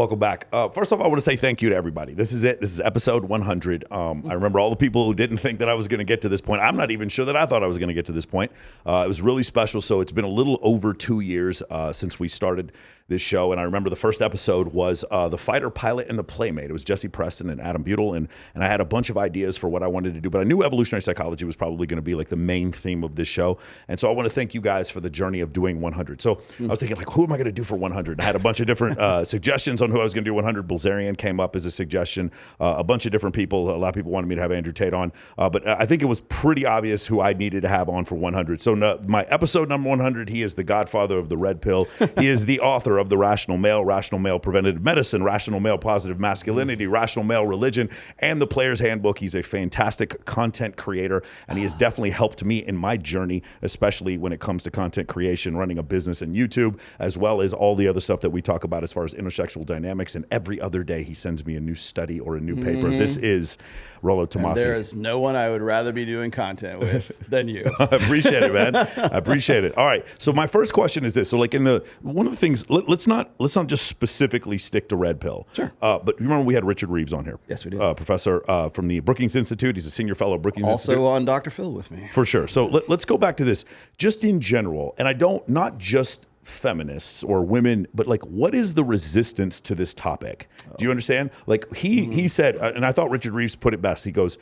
Welcome back. First off, I want to say thank you to everybody. This is it. This is episode 100. I remember all the people who didn't think that I was going to get to this point. I'm not even sure that I thought I was going to get to this point. It was really special. So it's been a little over 2 years since we started this show. And I remember the first episode was The Fighter Pilot and the Playmate. It was Jesse Preston and Adam Butel. And I had a bunch of ideas for what I wanted to do. But I knew evolutionary psychology was probably going to be like the main theme of this show. And so I want to thank you guys for the journey of doing 100. So I was thinking, like, who am I going to do for 100? I had a bunch of different suggestions on who I was going to do 100. Bilzerian came up as a suggestion. A bunch of different people. A lot of people wanted me to have Andrew Tate on. But I think it was pretty obvious who I needed to have on for 100. So my episode number 100, he is the godfather of the red pill. He is the author of The Rational Male Preventative Medicine, Rational Male Positive Masculinity, Rational Male Religion, and The Player's Handbook. He's a fantastic content creator, and he has definitely helped me in my journey, especially when it comes to content creation, running a business and YouTube, as well as all the other stuff that we talk about as far as intersexual dynamics. And every other day, he sends me a new study or a new paper. This is Rollo Tomassi. There is no one I would rather be doing content with than you. I appreciate it, man. I appreciate it. All right. So my first question is this. So like one of the things, let's not just specifically stick to red pill. Sure. But remember we had Richard Reeves on here. Yes, we did. Professor from the Brookings Institute. He's a senior fellow at Brookings Institute. Also on Dr. Phil with me. For sure. So let's go back to this. Just in general, and not just feminists or women, but like, what is the resistance to this topic? Do you understand? Like he said, and I thought Richard Reeves put it best. He goes,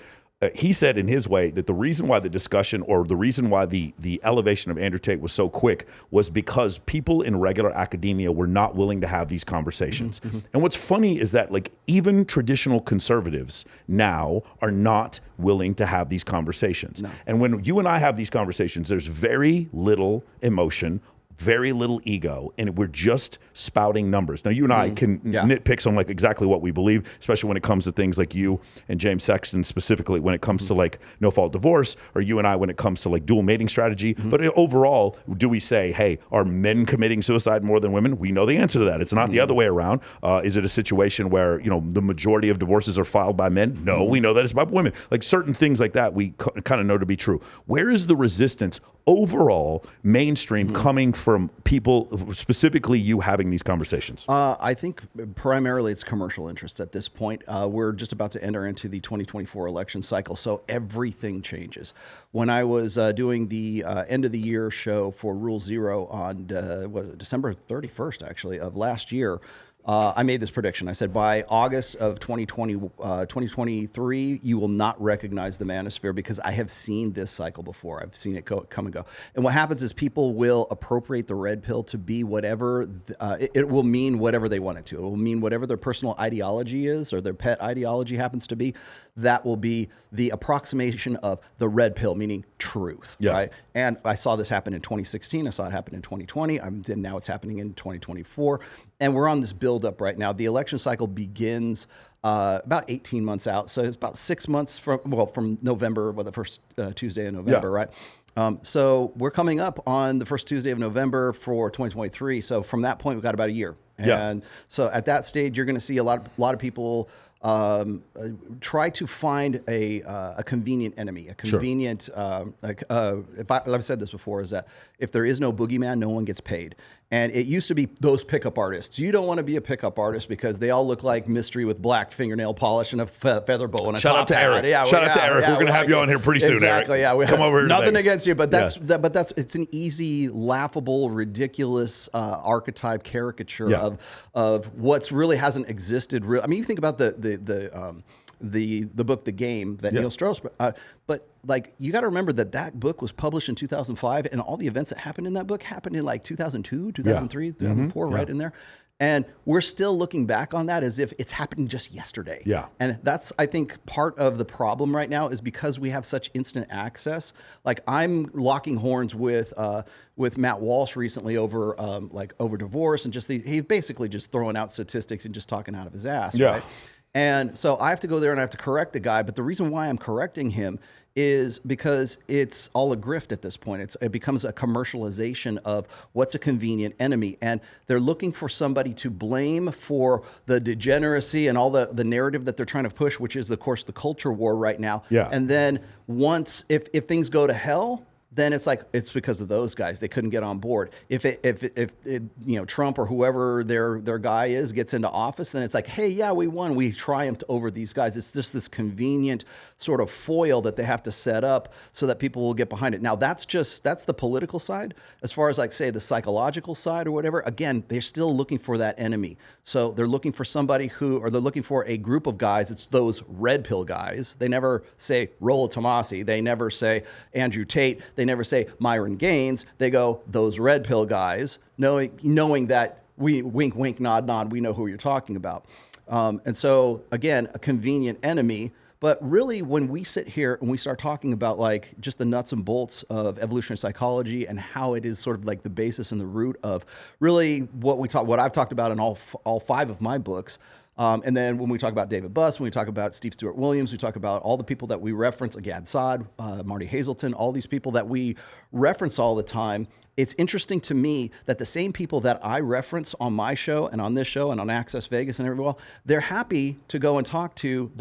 he said in his way that the reason why the discussion or the reason why the elevation of Andrew Tate was so quick was because people in regular academia were not willing to have these conversations. And what's funny is that like even traditional conservatives now are not willing to have these conversations. No. And when you and I have these conversations, there's very little emotion, very little ego, and we're just spouting numbers. Now, you and I can nitpick on like exactly what we believe, especially when it comes to things like you and James Sexton specifically when it comes to like no-fault divorce, or you and I when it comes to like dual mating strategy. But overall, do we say, hey, are men committing suicide more than women? We know the answer to that. It's not the other way around. Is it a situation where, the majority of divorces are filed by men? No, we know that it's by women. Like certain things like that, we kind of know to be true. Where is the resistance overall mainstream coming from people, specifically you having these conversations? I think primarily it's commercial interest at this point. We're just about to enter into the 2024 election cycle, so everything changes. When I was doing the end of the year show for Rule Zero on December 31st, actually, of last year, I made this prediction. I said, by August of 2023, you will not recognize the manosphere because I have seen this cycle before. I've seen it come and go. And what happens is people will appropriate the red pill to be whatever, it will mean whatever they want it to. It will mean whatever their personal ideology is or their pet ideology happens to be. That will be the approximation of the red pill, meaning truth, right? And I saw this happen in 2016. I saw it happen in 2020. And now it's happening in 2024. And we're on this buildup right now. The election cycle begins about 18 months out. So it's about 6 months from November, the first Tuesday in November, right? So we're coming up on the first Tuesday of November for 2023. So from that point, we've got about a year. And so at that stage, you're going to see a lot of people try to find a convenient enemy, a convenient, I've said this before, is that if there is no boogeyman, no one gets paid. And it used to be those pickup artists. You don't want to be a pickup artist because they all look like Mystery with black fingernail polish and a feather bow and a Shout out to Eric. Shout out to Eric. We're going to have you on here pretty soon, exactly, Eric. Yeah, come over here. Nothing against you, but it's an easy, laughable, ridiculous archetype caricature of what's really hasn't existed. I mean, you think about the book The Game that Neil Strauss, but like you got to remember that book was published in 2005, and all the events that happened in that book happened in like 2002, 2003, 2004, right in there. And we're still looking back on that as if it's happened just yesterday. Yeah. And that's, I think, part of the problem right now is because we have such instant access. Like I'm locking horns with Matt Walsh recently over divorce and he's basically just throwing out statistics and just talking out of his ass. Right? And so I have to go there and I have to correct the guy. But the reason why I'm correcting him is because it's all a grift at this point. It becomes a commercialization of what's a convenient enemy. And they're looking for somebody to blame for the degeneracy and all the narrative that they're trying to push, which is, of course, the culture war right now. Yeah. And then once, if things go to hell, then it's like it's because of those guys. They couldn't get on board. If Trump or whoever their guy is gets into office, then it's like, hey, yeah, we won. We triumphed over these guys. It's just this convenient sort of foil that they have to set up so that people will get behind it. Now that's the political side. As far as like say the psychological side or whatever, again, they're still looking for that enemy. So they're looking for somebody they're looking for a group of guys. It's those red pill guys. They never say Rollo Tomassi. They never say Andrew Tate. They never say Myron Gaines. They go those red pill guys, knowing that we wink, wink, nod, nod. We know who you're talking about. And so again, a convenient enemy. But really, when we sit here and we start talking about like just the nuts and bolts of evolutionary psychology and how it is sort of like the basis and the root of really what I've talked about in all 5 of my books. And then when we talk about David Buss, when we talk about Steve Stewart Williams, we talk about all the people that we reference, Gad Saad, Marty Hazelton, all these people that we reference all the time. It's interesting to me that the same people that I reference on my show and on this show and on Access Vegas and everywhere, they're happy to go and talk to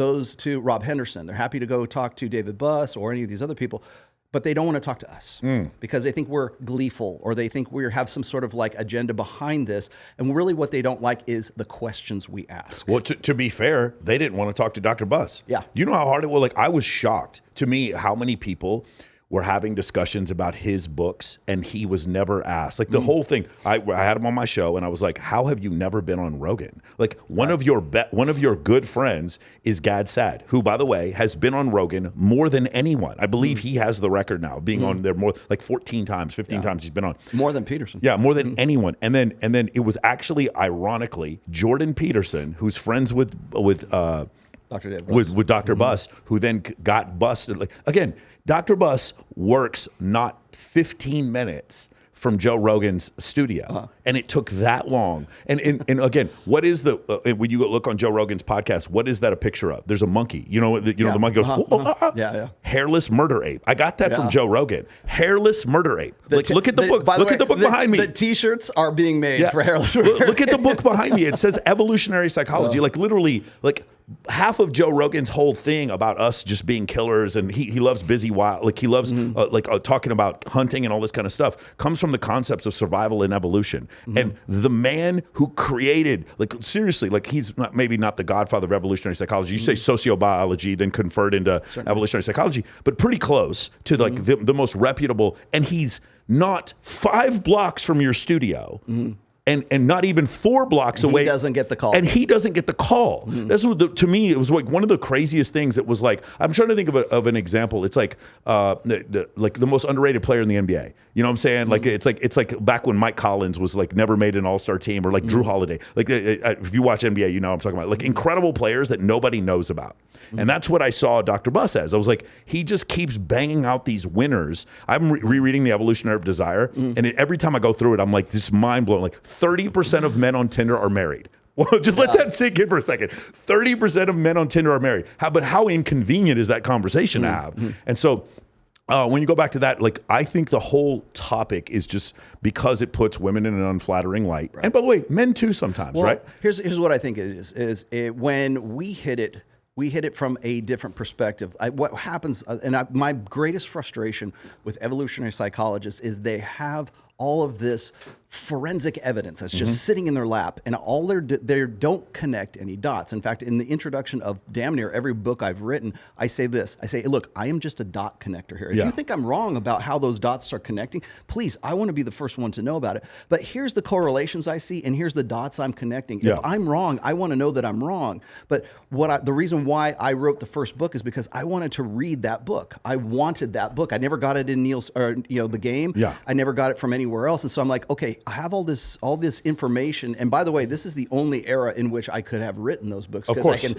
Rob Henderson. They're happy to go talk to David Buss or any of these other people. But they don't want to talk to us because they think we're gleeful or they think we have some sort of like agenda behind this. And really what they don't like is the questions we ask. Well, to be fair, they didn't want to talk to Dr. Buss. Yeah. You know how hard it was? Like, I was shocked to me how many people were having discussions about his books and he was never asked. Like the whole thing, I had him on my show and I was like, how have you never been on Rogan? Like one of your good friends is Gad Saad, who by the way has been on Rogan more than anyone. I believe he has the record now, being on there more like 14 times, 15 times he's been on. More than Peterson. Yeah, more than anyone. And then it was actually ironically Jordan Peterson, who's friends with Dr. Buss, who then got busted. Like again, Dr. Buss works not 15 minutes from Joe Rogan's studio, and it took that long. And again, what is when you look on Joe Rogan's podcast? What is that a picture of? There's a monkey. The monkey goes, hairless murder ape. I got that from Joe Rogan. Hairless murder ape. Look at the book. Look at the book behind me. The T-shirts are being made for hairless murder. Look at the book behind me. It says evolutionary psychology. Like literally, like. Half of Joe Rogan's whole thing about us just being killers, and he loves busy wild, like he loves talking about hunting and all this kind of stuff, comes from the concepts of survival and evolution. And the man who created, like seriously, like he's maybe not the godfather of evolutionary psychology. You say sociobiology, then convert into evolutionary psychology, but pretty close to like the most reputable. And he's not 5 blocks from your studio. And not even 4 blocks away. He doesn't get the call. And he doesn't get the call. That's what to me, it was like one of the craziest things. That was like, I'm trying to think of an example. It's like like the most underrated player in the NBA. You know what I'm saying? Like it's like back when Mike Collins was like never made an All-Star team, or like Drew Holiday. Like if you watch NBA, you know what I'm talking about. Like incredible players that nobody knows about. And that's what I saw Dr. Buss as. I was like, he just keeps banging out these winners. I'm rereading The Evolutionary of Desire, and every time I go through it, I'm like, this is mind blowing. Like 30% of men on Tinder are married. Well, just let that sink in for a second. 30% of men on Tinder are married. But how inconvenient is that conversation to have? And so when you go back to that, like I think the whole topic is just because it puts women in an unflattering light. And by the way, men too sometimes, right? Here's what I think it is when we hit it from a different perspective. What happens, my greatest frustration with evolutionary psychologists is they have all of this forensic evidence that's just sitting in their lap, and all they don't connect any dots. In fact, in the introduction of damn near every book I've written, I say this. I say, look, I am just a dot connector here. If you think I'm wrong about how those dots are connecting, please, I want to be the first one to know about it. But here's the correlations I see, and here's the dots I'm connecting. If I'm wrong, I want to know that I'm wrong. But the reason why I wrote the first book is because I wanted to read that book. I wanted that book. I never got it in The Game. I never got it from anywhere else. And so I'm like, okay, I have all this information. And by the way, this is the only era in which I could have written those books, because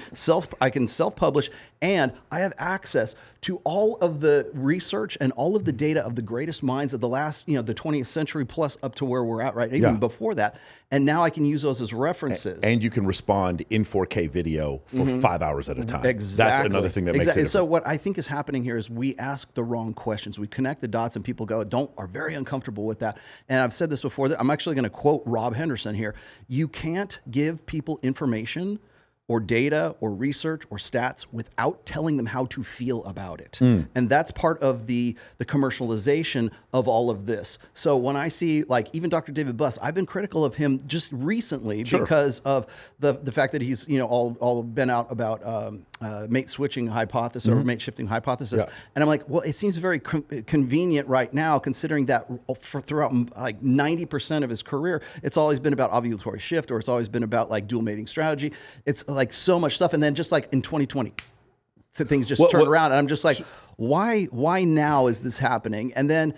I can self-publish, and I have access to all of the research and all of the data of the greatest minds of the last, the 20th century plus up to where we're at right now, even before that. And now I can use those as references. And you can respond in 4K video for 5 hours at a time. Exactly. That's another thing that makes it different. So what I think is happening here is we ask the wrong questions. We connect the dots and people are very uncomfortable with that. And I've said this before, that I'm actually going to quote Rob Henderson here. You can't give people information or data or research or stats without telling them how to feel about it. And that's part of the commercialization of all of this. So when I see like even Dr. David Buss, I've been critical of him just recently because of the fact that he's, you know, all been out about mate switching hypothesis or mate shifting hypothesis. And I'm like, well, it seems very convenient right now, considering that throughout like 90% of his career, it's always been about ovulatory shift, or it's always been about like dual mating strategy. It's like so much stuff. And then just like in 2020, so things just turned around, and I'm just like, why now is this happening? And then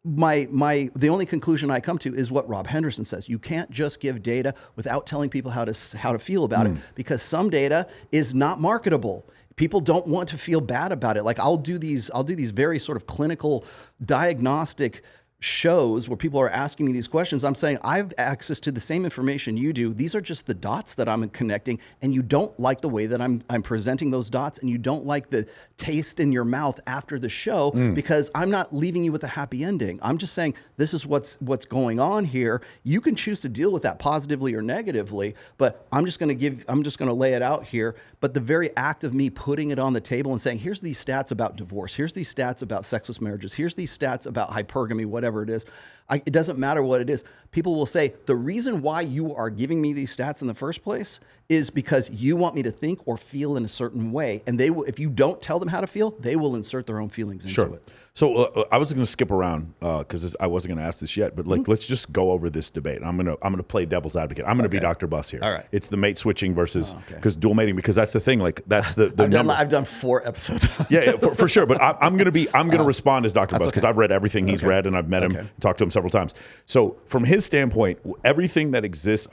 the only conclusion I come to is what Rob Henderson says. You can't just give data without telling people how to feel about it, because some data is not marketable. People don't want to feel bad about it. Like I'll do these very sort of clinical diagnostic shows where people are asking me these questions. I'm saying, I have access to the same information you do. These are just the dots that I'm connecting, and you don't like the way that I'm presenting those dots, and you don't like the taste in your mouth after the show, because I'm not leaving you with a happy ending. I'm just saying, this is what's going on here. You can choose to deal with that positively or negatively, but I'm just going to lay it out here. But the very act of me putting it on the table and saying, here's these stats about divorce, here's these stats about sexless marriages, here's these stats about hypergamy, whatever it is. It doesn't matter what it is. People will say, the reason why you are giving me these stats in the first place is because you want me to think or feel in a certain way. And they will, if you don't tell them how to feel, they will insert their own feelings into it. So I was going to skip around because I wasn't going to ask this yet, but like let's just go over this debate. I'm gonna play devil's advocate. I'm going to be Dr. Buss here. All right. It's the mate switching versus because dual mating, because that's the thing. Like that's the number. I've done 4 episodes. yeah, for sure. But I'm going to respond as Dr. Buss because I've read everything he's read, and I've met him, talked to him several times. So from his standpoint, everything that exists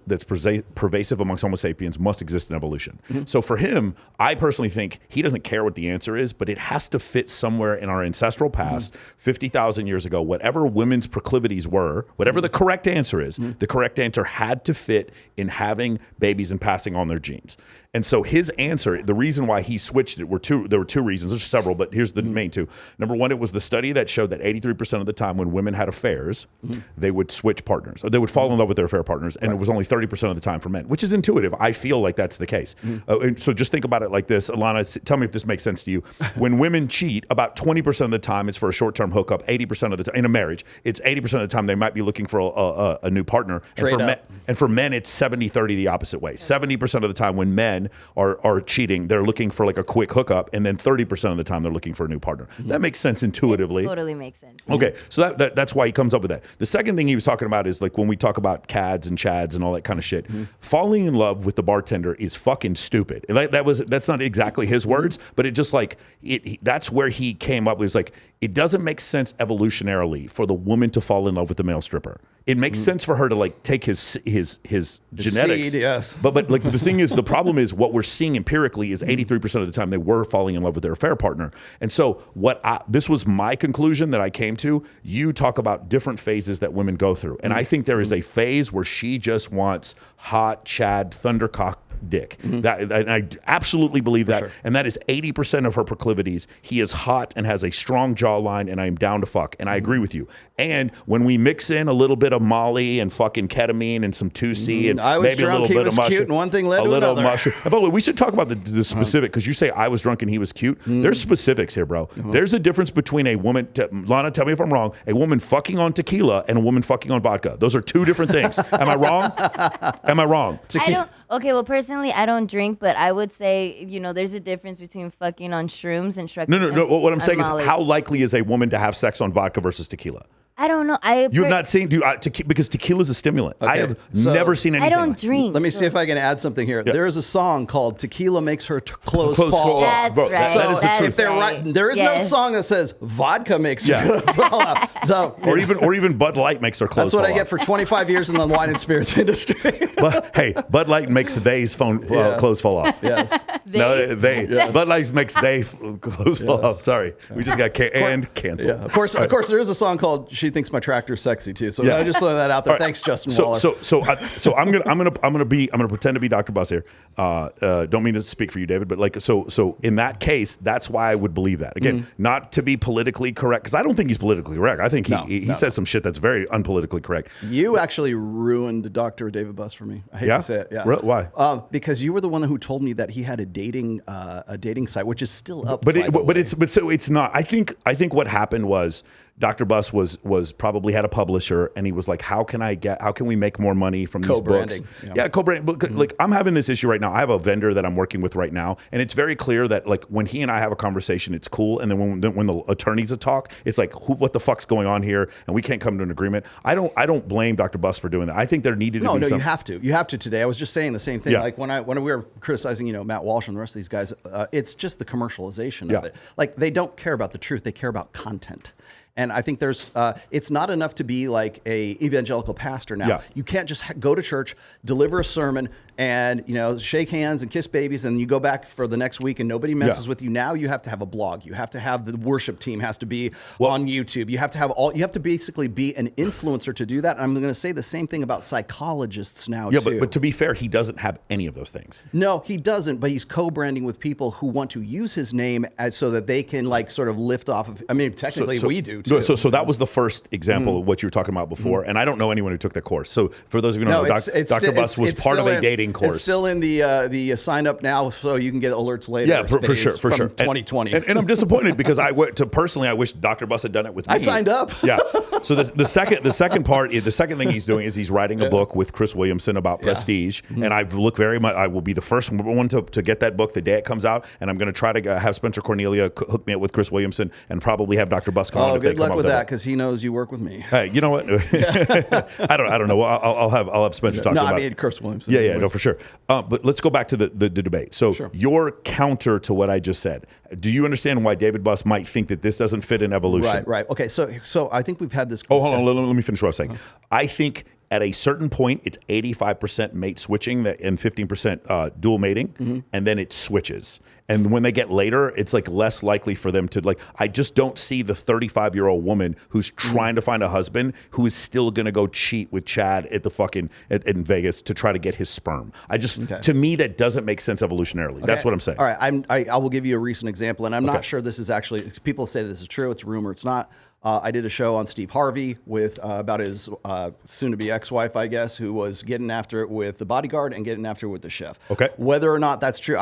that's pervasive amongst Homo sapiens must exist in evolution. So for him, I personally think he doesn't care what the answer is, but it has to fit somewhere in our ancestral past, 50,000 years ago. Whatever women's proclivities were, whatever the correct answer is, the correct answer had to fit in having babies and passing on their genes. And so his answer, the reason why he switched it there were 2 reasons. There's several, but here's the main 2. Number 1, it was the study that showed that 83% of the time when women had affairs, they would switch partners, or they would fall in love with their affair partners, and it was only 30% of the time for men, which is intuitive. I feel like that's the case. And so just think about it like this. Alana, tell me if this makes sense to you. When women cheat, about 20% of the time it's for a short-term hookup. 80% of the time in a marriage, it's 80% of the time they might be looking for a new partner. And for men, it's 70-30 the opposite way. 70% of the time when men are cheating, they're looking for like a quick hookup, and then 30% of the time they're looking for a new partner. That makes sense intuitively. It totally makes sense. Okay, so that's why he comes up with that. The second thing he was talking about is like when we talk about CADs and CHADs and all that kind of shit, falling in love with the bartender is fucking stupid. That's not exactly his words, but it just like that's where he came up with, like, it doesn't make sense evolutionarily for the woman to fall in love with the male stripper. It makes sense for her to like take his genetics. Seed, yes. But like the thing is, the problem is what we're seeing empirically is 83% of the time they were falling in love with their affair partner. And so this was my conclusion that I came to. You talk about different phases that women go through. And I think there is a phase where she just wants hot Chad thundercock dick. And I absolutely believe that. And that is 80% of her proclivities. He is hot and has a strong jawline, and I am down to fuck. And I agree with you. And when we mix in a little bit of Molly and fucking ketamine and some 2C and maybe a little bit of mushroom, cute, and one thing led to another. Mushroom. And by the way, we should talk about the specific, because you say I was drunk and he was cute. There's specifics here, bro. There's a difference between a woman, Lana, tell me if I'm wrong, a woman fucking on tequila and a woman fucking on vodka. Those are 2 different things. Am I wrong? Am I wrong? Okay, well, personally, I don't drink, but I would say, there's a difference between fucking on shrooms and shrooms. No. What I'm saying is, how likely is a woman to have sex on vodka versus tequila? I don't know. You have not seen, because tequila is a stimulant. Okay. I have never seen anything. I don't drink. Let me see if I can add something here. There is a song called "Tequila Makes Her Clothes Fall That's Off." right. That is the truth. If they're right, there is no song that says vodka makes her clothes fall off. So, or even Bud Light makes her clothes fall off. That's what I get for 25 years in the wine and spirits industry. But hey, Bud Light makes they's clothes fall off. Yes. No, Bud Light makes they clothes fall off. Sorry, we just got canceled. Yeah. Of course, there is a song called thinks my tractor is sexy too. So I just throw that out there. Thanks, Justin Waller. So I'm gonna pretend to be Dr. Buss here. Don't mean to speak for you, David, but like so in that case, that's why I would believe that. Again, not to be politically correct, because I don't think he's politically correct. I think he says some shit that's very unpolitically correct. You actually ruined Dr. David Buss for me. I hate to say it. Yeah. Why? Because you were the one who told me that he had a dating site, which is still up. But it's not. I think what happened was Dr. Buss was probably had a publisher, and he was like, how can we make more money from these books? Yeah, co-branding. Like, I'm having this issue right now. I have a vendor that I'm working with right now, and it's very clear that like when he and I have a conversation, it's cool, and then when the attorneys talk, it's like, what the fuck's going on here, and we can't come to an agreement. I don't blame Dr. Buss for doing that. I think there needed to be some... you have to today. I was just saying the same thing. Like when we were criticizing Matt Walsh and the rest of these guys, it's just the commercialization of it. Like, they don't care about the truth; they care about content. And I think it's not enough to be like a evangelical pastor now. You can't just go to church, deliver a sermon, and shake hands and kiss babies, and you go back for the next week and nobody messes with you. Now you have to have a blog. You have to have the worship team has to be on YouTube. You have to basically be an influencer to do that. And I'm going to say the same thing about psychologists now too. But to be fair, he doesn't have any of those things. No, he doesn't. But he's co-branding with people who want to use his name so that they can like sort of lift off of. I mean, technically we do too. So that was the first example of what you were talking about before, and I don't know anyone who took that course. So for those of you who don't know, Dr. Buss was part of a dating course. It's still in the sign up now, so you can get alerts later. Yeah, for sure. 2020. And I'm disappointed because I wish Dr. Buss had done it with me. I signed up. Yeah. So the second thing he's doing is he's writing a book with Chris Williamson about prestige, and I've looked very much. I will be the first one to get that book the day it comes out, and I'm going to try to have Spencer Cornelia hook me up with Chris Williamson, and probably have Dr. Buss come on. Good luck with that, because he knows you work with me. Hey, you know what? I don't know. I'll have Spencer talk to you about. No, I mean Chris Williamson. Yeah, no, for sure. But let's go back to the debate. So your counter to what I just said. Do you understand why David Buss might think that this doesn't fit in evolution? Right. Okay, so I think we've had this. Oh, hold on. Let me finish what I was saying. I think at a certain point, it's 85% mate switching and 15% dual mating, and then it switches. And when they get later, it's like less likely for them to like. I just don't see the 35-year-old woman who's trying to find a husband who is still going to go cheat with Chad at the fucking in Vegas to try to get his sperm. To me, that doesn't make sense evolutionarily. That's what I'm saying. All right, I will give you a recent example, and I'm not sure this is actually. People say this is true. It's a rumor. It's not. I did a show on Steve Harvey with about his soon-to-be ex-wife, I guess, who was getting after it with the bodyguard and getting after it with the chef. Okay. Whether or not that's true,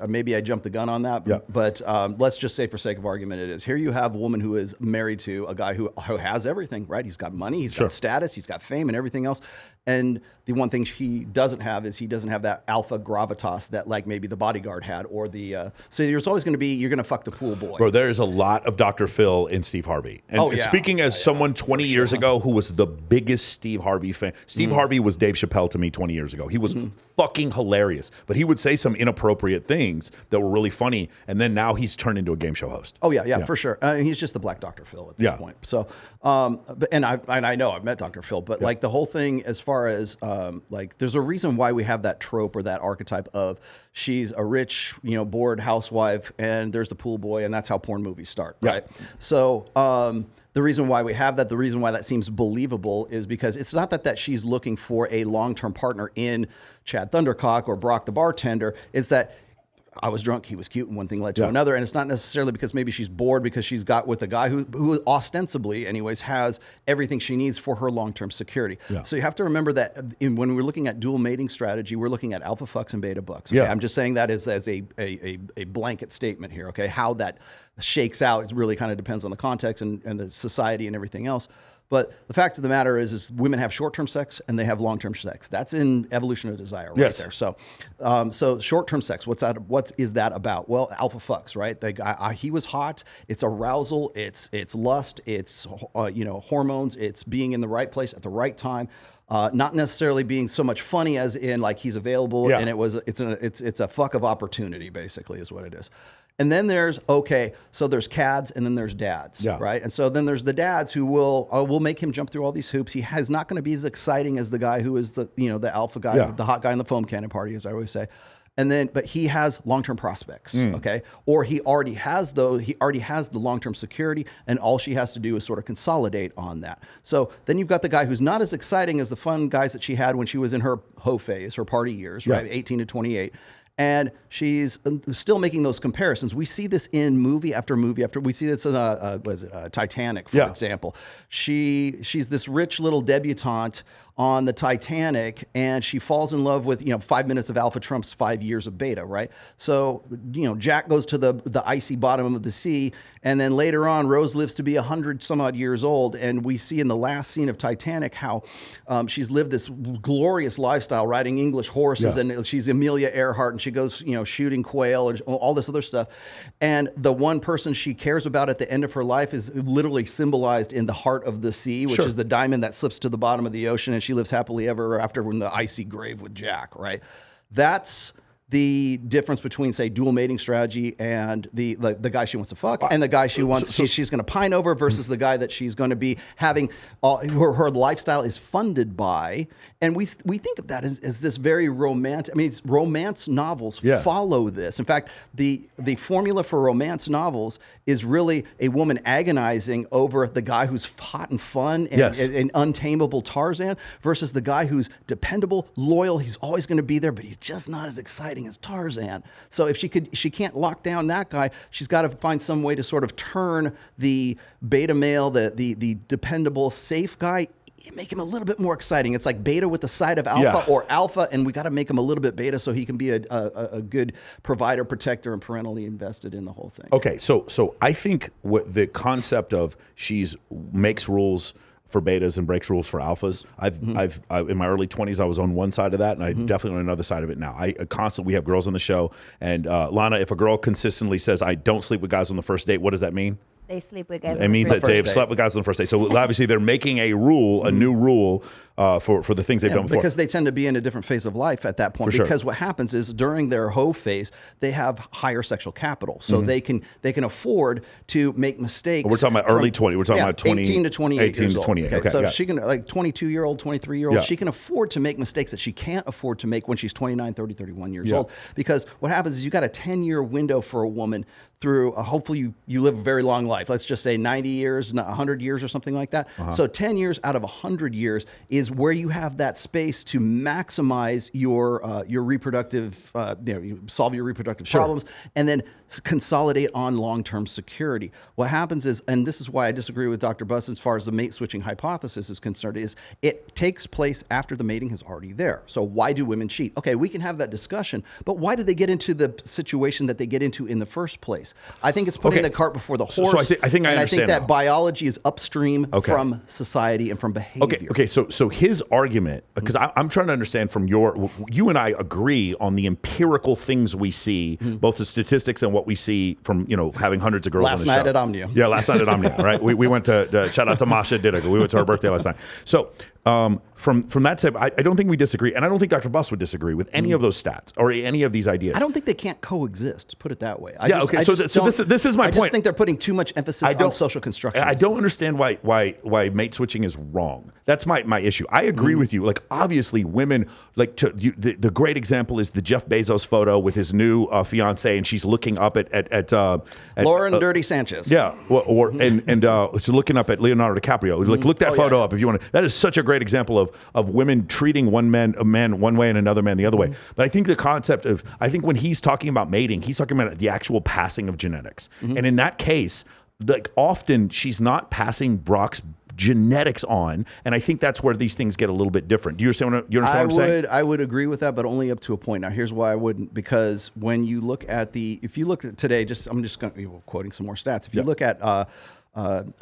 maybe I jumped the gun on that. Yeah. But let's just say, for sake of argument, it is. Here you have a woman who is married to a guy who has everything, right? He's got money, he's got status, he's got fame, and everything else. And the one thing he doesn't have is he doesn't have that alpha gravitas that like maybe the bodyguard had, or the. So there's always going to be you're going to fuck the pool boy. Bro, there's a lot of Dr. Phil in Steve Harvey. And speaking as someone 20 years ago who was the biggest Steve Harvey fan, Steve Harvey was Dave Chappelle to me 20 years ago. He was fucking hilarious, but he would say some inappropriate things that were really funny, and then now he's turned into a game show host. Oh yeah, for sure. He's just the Black Dr. Phil at this point. So, I know I've met Dr. Phil, but like the whole thing as far as like there's a reason why we have that trope or that archetype of she's a rich, bored housewife, and there's the pool boy, and that's how porn movies start, right? So the reason why we have that, the reason why that seems believable is because it's not that she's looking for a long-term partner in Chad Thundercock or Brock the bartender. It's that I was drunk, he was cute, and one thing led to another. And it's not necessarily because maybe she's bored because she's got with a guy who ostensibly, anyways, has everything she needs for her long-term security. Yeah. So you have to remember that when we're looking at dual mating strategy, we're looking at alpha fucks and beta bucks. Okay? I'm just saying that as a blanket statement here. Okay, how that shakes out, it really kind of depends on the context and the society and everything else. But the fact of the matter is women have short-term sex and they have long-term sex. That's in evolution of desire right there. So, so short-term sex, what is that about? Well, alpha fucks, right? He was hot. It's arousal. It's lust. It's hormones. It's being in the right place at the right time. Not necessarily being so much funny as in like he's available and it's a fuck of opportunity basically is what it is. And then there's there's cads and then there's dads, right? And so then there's the dads who will make him jump through all these hoops. He is not going to be as exciting as the guy who is the alpha guy, the hot guy in the foam cannon party, as I always say. and then but he has long-term prospects, okay? Or he already has the long-term security, and all she has to do is sort of consolidate on that. So then you've got the guy who's not as exciting as the fun guys that she had when she was in her hoe phase, her party years, right? 18 to 28. And she's still making those comparisons. We see this in movie after movie after. We see this in Titanic, for example. She's this rich little debutante on the Titanic, and she falls in love with 5 minutes of alpha trumps 5 years of beta, right? So Jack goes to the icy bottom of the sea, and then later on Rose lives to be 100 some odd years old, and we see in the last scene of Titanic how she's lived this glorious lifestyle, riding English horses, and she's Amelia Earhart, and she goes shooting quail and all this other stuff, and the one person she cares about at the end of her life is literally symbolized in the heart of the sea, which is the diamond that slips to the bottom of the ocean, and she lives happily ever after in the icy grave with Jack, right? That's the difference between, say, dual mating strategy and the guy she wants to fuck and the guy she wants she's going to pine over versus the guy that she's going to be having her lifestyle is funded by. And we think of that as this very romantic. I mean, romance novels follow this. In fact, the formula for romance novels is really a woman agonizing over the guy who's hot and fun and untamable Tarzan versus the guy who's dependable, loyal. He's always going to be there, but he's just not as exciting as Tarzan. So if she can't lock down that guy, she's got to find some way to sort of turn the beta male, the dependable, safe guy, make him a little bit more exciting. It's like beta with the side of alpha or alpha, and we got to make him a little bit beta so he can be a good provider, protector, and parentally invested in the whole thing. Okay, so I think what the concept of makes rules for betas and breaks rules for alphas. I've in my early 20s, I was on one side of that, and I'm definitely on another side of it now. We have girls on the show, and Lana, if a girl consistently says, I don't sleep with guys on the first date, what does that mean? They sleep with guys. It means that they've slept with guys on the first date. So obviously they're making a rule, a new rule for the things they've done before. Because they tend to be in a different phase of life at that point. Because what happens is during their hoe phase, they have higher sexual capital, so they can afford to make mistakes. We're talking about early 20. We're talking about 20, 18 to 28. 18 to 28. Okay, so she can, like 22-year-old, 23-year-old, she can afford to make mistakes that she can't afford to make when she's 29, 30, 31 years old. Because what happens is you got a 10-year window for a woman through hopefully you live a very long life. Let's just say 90 years, 100 years or something like that. So 10 years out of 100 years is where you have that space to maximize your reproductive, you solve your reproductive problems, and then consolidate on long-term security. What happens is, and this is why I disagree with Dr. Buss as far as the mate switching hypothesis is concerned, is it takes place after the mating is already there. So why do women cheat? Okay, we can have that discussion, but why do they get into the situation that they get into in the first place? I think it's putting the cart before the horse. So I think I understand that now. Biology is upstream from society and from behavior. Okay. So his argument, because I'm trying to understand from you and I agree on the empirical things we see, both the statistics and what we see from having hundreds of girls on the show. Last night at Omnia. Yeah, last night at Omnia, right? We went to shout out to Masha Didica. We went to her birthday last night. So from that side, I don't think we disagree, and I don't think Dr. Buss would disagree with any of those stats or any of these ideas. I don't think they can't coexist. Put it that way. This is my point. I just think they're putting too much emphasis on social construction. I don't understand why mate switching is wrong. That's my issue. I agree with you. Like obviously, women the great example is the Jeff Bezos photo with his new fiance, and she's looking up at Lauren Dirty Sanchez. Yeah, she's looking up at Leonardo DiCaprio. Look that photo up if you want to. That is such a great example of women treating a man one way and another man the other way. But I think the concept of when he's talking about mating, he's talking about the actual passing of genetics. And in that case, often she's not passing Brock's genetics on, and I think that's where these things get a little bit different. Do you understand what I'm saying? I would agree with that, but only up to a point. Now, here's why I wouldn't, because when you look at if you look at today, I'm just going to quoting some more stats. If you look at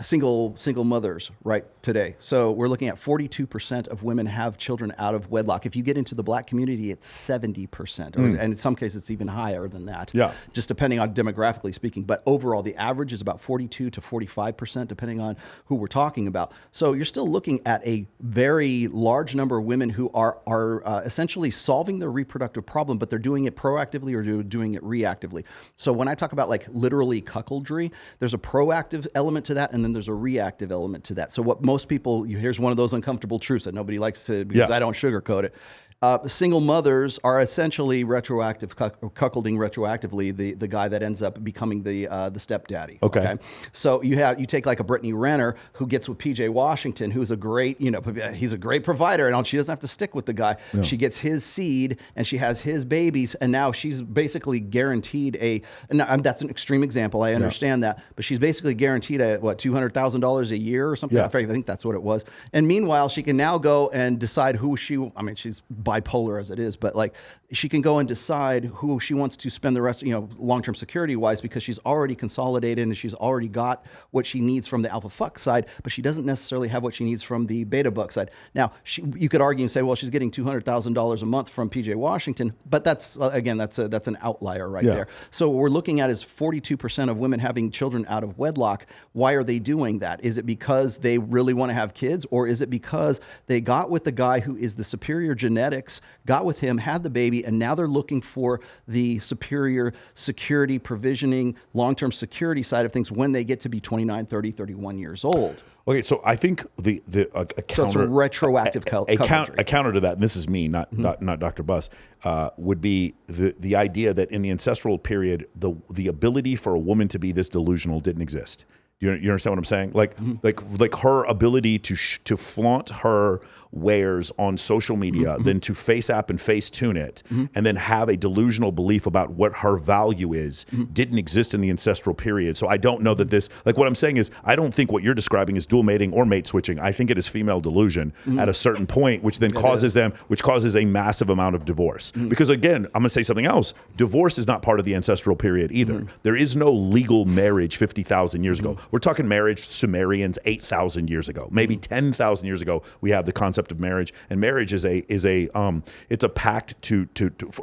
single mothers right today. So we're looking at 42% of women have children out of wedlock. If you get into the black community, it's 70%, and in some cases it's even higher than that. Yeah, just depending on demographically speaking. But overall, the average is about 42 to 45%, depending on who we're talking about. So you're still looking at a very large number of women who are essentially solving their reproductive problem, but they're doing it proactively or doing it reactively. So when I talk about literally cuckoldry, there's a proactive element to that, and then there's a reactive element to that. So what most people, here's one of those uncomfortable truths that nobody likes to, because I don't sugarcoat it. single mothers are essentially retroactive cuckolding retroactively the guy that ends up becoming the stepdaddy. Okay. So you take like a Brittany Renner who gets with PJ Washington, who's a great, he's a great provider, and she doesn't have to stick with the guy. No. She gets his seed and she has his babies, and now she's basically guaranteed that's an extreme example, I understand that, but she's basically guaranteed $200,000 a year or something. I think that's what it was. And meanwhile, she can now go and decide who she's bipolar as it is, but like she can go and decide who she wants to spend the rest, long-term security wise, because she's already consolidated and she's already got what she needs from the alpha fuck side, but she doesn't necessarily have what she needs from the beta buck side. Now, you could argue and say, well, she's getting $200,000 a month from PJ Washington, but that's an outlier right there. So what we're looking at is 42% of women having children out of wedlock. Why are they doing that? Is it because they really want to have kids, or is it because they got with the guy who is the superior genetics, got with him, had the baby, and now they're looking for the superior security provisioning, long-term security side of things when they get to be 29, 30, 31 years old? Okay, so I think the counter, so it's a retroactive a counter to that, and this is me, not Dr. Buss, would be the idea that in the ancestral period, the ability for a woman to be this delusional didn't exist. You understand what I'm saying? Like her ability to flaunt her wares on social media, then to face app and face tune it, and then have a delusional belief about what her value is, didn't exist in the ancestral period. So I don't know that this, like what I'm saying is, I don't think what you're describing is dual mating or mate switching. I think it is female delusion at a certain point, which then causes a massive amount of divorce. Because again, I'm gonna say something else. Divorce is not part of the ancestral period either. There is no legal marriage 50,000 years ago. We're talking marriage Sumerians 8,000 years ago, maybe 10,000 years ago. We have the concept of marriage, and marriage is it's a pact to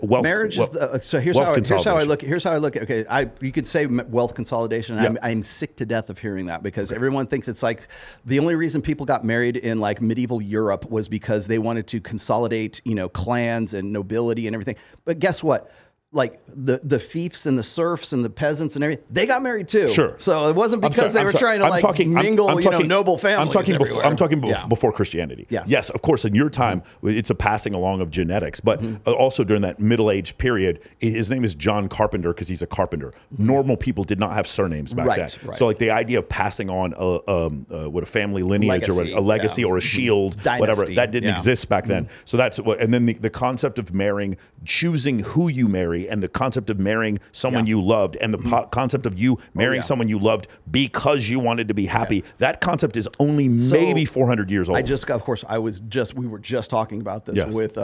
wealth. Marriage is here's how I look. Here's how I look. Okay, you could say wealth consolidation. Yeah. I'm sick to death of hearing that, because everyone thinks it's like the only reason people got married in like medieval Europe was because they wanted to consolidate, clans and nobility and everything. But guess what? Like the fiefs and the serfs and the peasants and everything, they got married too. Sure. So it wasn't because they were trying to mingle, noble families. I'm talking before Christianity. Yeah. Yes, of course, in your time, it's a passing along of genetics, but also during that Middle Age period, his name is John Carpenter because he's a carpenter. Normal people did not have surnames back then. Right. So like the idea of passing on a family lineage or a legacy or a shield, dynasty, whatever, that didn't exist back then. So that's what, and then the concept of marrying, choosing who you marry, and the concept of marrying someone you loved, and the concept of you marrying someone you loved because you wanted to be happy. That concept is only maybe 400 years old. We were just talking about this with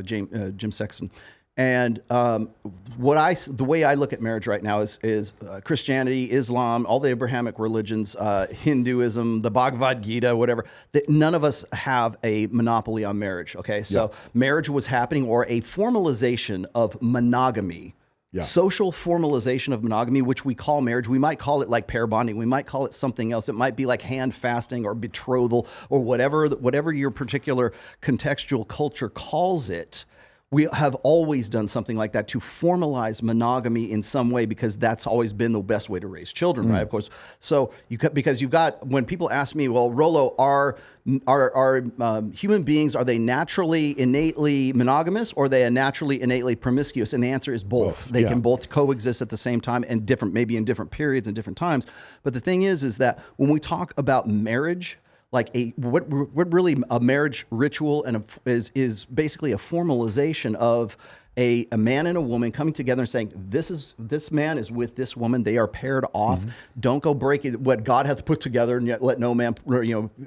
Jim Sexton. And the way I look at marriage right now is Christianity, Islam, all the Abrahamic religions, Hinduism, the Bhagavad Gita, whatever. That none of us have a monopoly on marriage. Okay, so marriage was happening, or a formalization of monogamy. Yeah. Social formalization of monogamy, which we call marriage. We might call it like pair bonding. We might call it something else. It might be like hand fasting or betrothal or whatever your particular contextual culture calls it. We have always done something like that to formalize monogamy in some way, because that's always been the best way to raise children, right? Of course. So because you've got, when people ask me, well, Rollo, are human beings, are they naturally innately monogamous, or are they naturally innately promiscuous? And the answer is both. They can both coexist at the same time, and maybe in different periods and different times. But the thing is that when we talk about marriage, like what really a marriage ritual is basically a formalization of a man and a woman coming together and saying, this man is with this woman. They are paired off. Don't go break it, what God hath put together, and yet let no man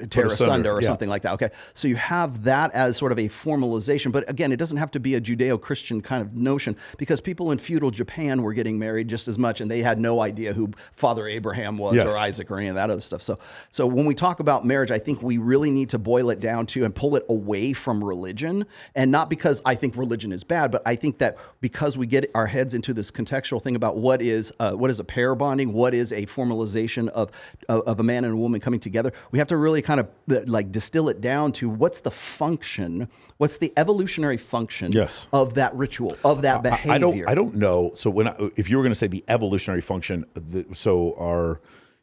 tear asunder or something like that. Okay, so you have that as sort of a formalization. But again, it doesn't have to be a Judeo-Christian kind of notion, because people in feudal Japan were getting married just as much, and they had no idea who Father Abraham was or Isaac or any of that other stuff. So when we talk about marriage, I think we really need to boil it down to and pull it away from religion, and not because I think religion is bad, but I think that because we get our heads into this contextual thing about what is a pair bonding, what is a formalization of a man and a woman coming together, we have to really kind of like distill it down to what's the function, what's the evolutionary function of that ritual, of that behavior. I don't know. So if you were going to say the evolutionary function,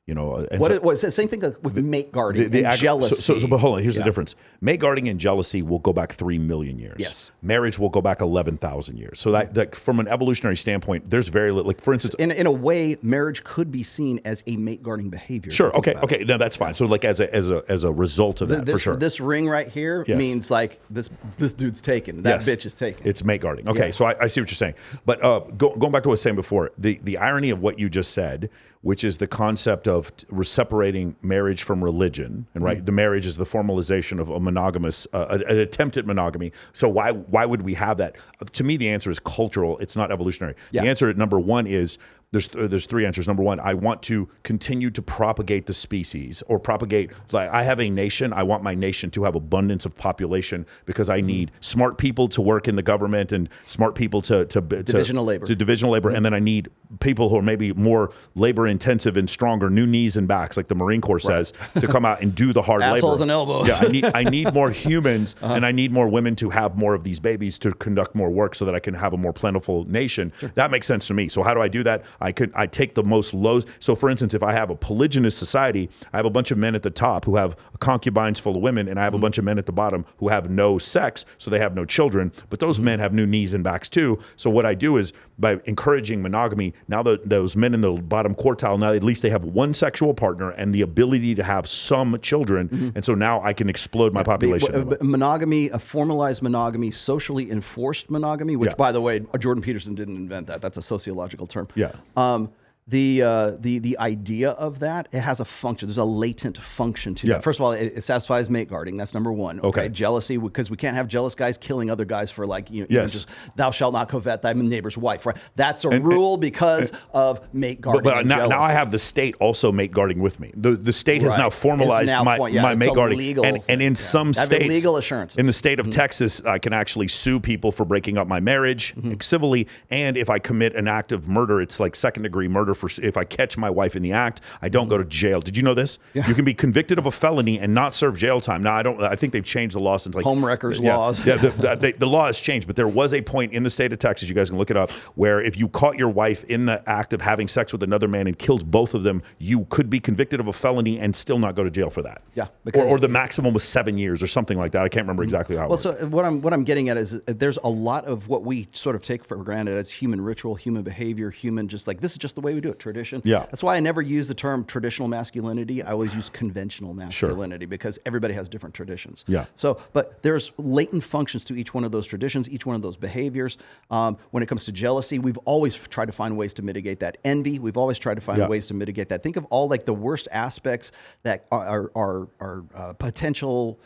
You know, and It's the same thing with mate guarding and jealousy. But hold on, here's the difference. Mate guarding and jealousy will go back 3 million years. Yes. Marriage will go back 11,000 years. So that from an evolutionary standpoint, there's very little, like for instance, in a way, marriage could be seen as a mate guarding behavior. Sure. Okay. No, that's fine. So like as a result of that, for sure. This ring right here means like this dude's taken. That bitch is taken. It's mate guarding. Okay. So I see what you're saying. But going back to what I was saying before, the irony of what you just said, which is the concept of separating marriage from religion, and right, the marriage is the formalization of a monogamous, an attempted monogamy. So why would we have that? To me, the answer is cultural. It's not evolutionary. The answer, number one, is there's three answers. Number one, I want to continue to propagate the species or propagate. Like I have a nation. I want my nation to have abundance of population because I need smart people to work in the government and smart people to divisional labor, and then I need people who are maybe more labor intensive and stronger, new knees and backs, like the Marine Corps says, to come out and do the hard labor. Assholes and elbows. Yeah, I need more humans, and I need more women to have more of these babies to conduct more work so that I can have a more plentiful nation. Sure. That makes sense to me. So how do I do that? I take the most low. So for instance, if I have a polygynous society, I have a bunch of men at the top who have concubines full of women, and I have a bunch of men at the bottom who have no sex, so they have no children. But those men have new knees and backs too. So what I do is by encouraging monogamy, now those men in the bottom quartile, now at least they have one sexual partner and the ability to have some children. And so now I can explode my population. Monogamy, a formalized monogamy, socially enforced monogamy, which by the way, Jordan Peterson didn't invent that. That's a sociological term. Yeah. The idea of that, it has a function. There's a latent function to that. First of all, it satisfies mate guarding. That's number one. Okay. Jealousy, because we can't have jealous guys killing other guys for like, you know, just thou shalt not covet thy neighbor's wife, right? That's a rule because of mate guarding. But now I have the state also mate guarding with me. The state has now formalized my mate guarding. And in some states, legal assurances. In the state of Texas, I can actually sue people for breaking up my marriage civilly. And if I commit an act of murder, it's like second-degree murder. If I catch my wife in the act, I don't go to jail. Did you know this? Yeah. You can be convicted of a felony and not serve jail time. Now, I think they've changed the law since like home wreckers laws. Yeah, the law has changed, but there was a point in the state of Texas, you guys can look it up, where if you caught your wife in the act of having sex with another man and killed both of them, you could be convicted of a felony and still not go to jail for that. Yeah, or the maximum was 7 years or something like that. I can't remember exactly how. Well, so what I'm getting at is there's a lot of what we sort of take for granted as human ritual, human behavior, human just like this is just the way we do it, tradition. Yeah. That's why I never use the term traditional masculinity. I always use conventional masculinity because everybody has different traditions. Yeah. So, but there's latent functions to each one of those traditions, each one of those behaviors. When it comes to jealousy, we've always tried to find ways to mitigate that. Envy, we've always tried to find ways to mitigate that. Think of all like the worst aspects that are potential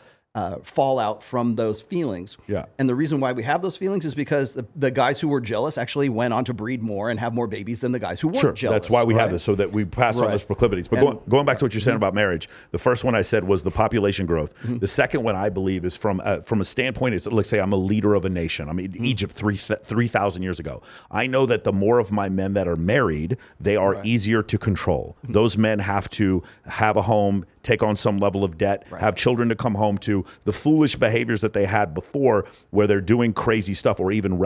fallout from those feelings. Yeah. And the reason why we have those feelings is because the guys who were jealous actually went on to breed more and have more babies than the guys who weren't jealous. That's why we have this, so that we pass on those proclivities. But going back to what you're saying about marriage, the first one I said was the population growth. The second one I believe is from a standpoint is, let's say I'm a leader of a nation. I'm in Egypt 3,000 years ago. I know that the more of my men that are married, they are easier to control. Those men have to have a home, take on some level of debt, have children to come home to. The foolish behaviors that they had before, where they're doing crazy stuff or even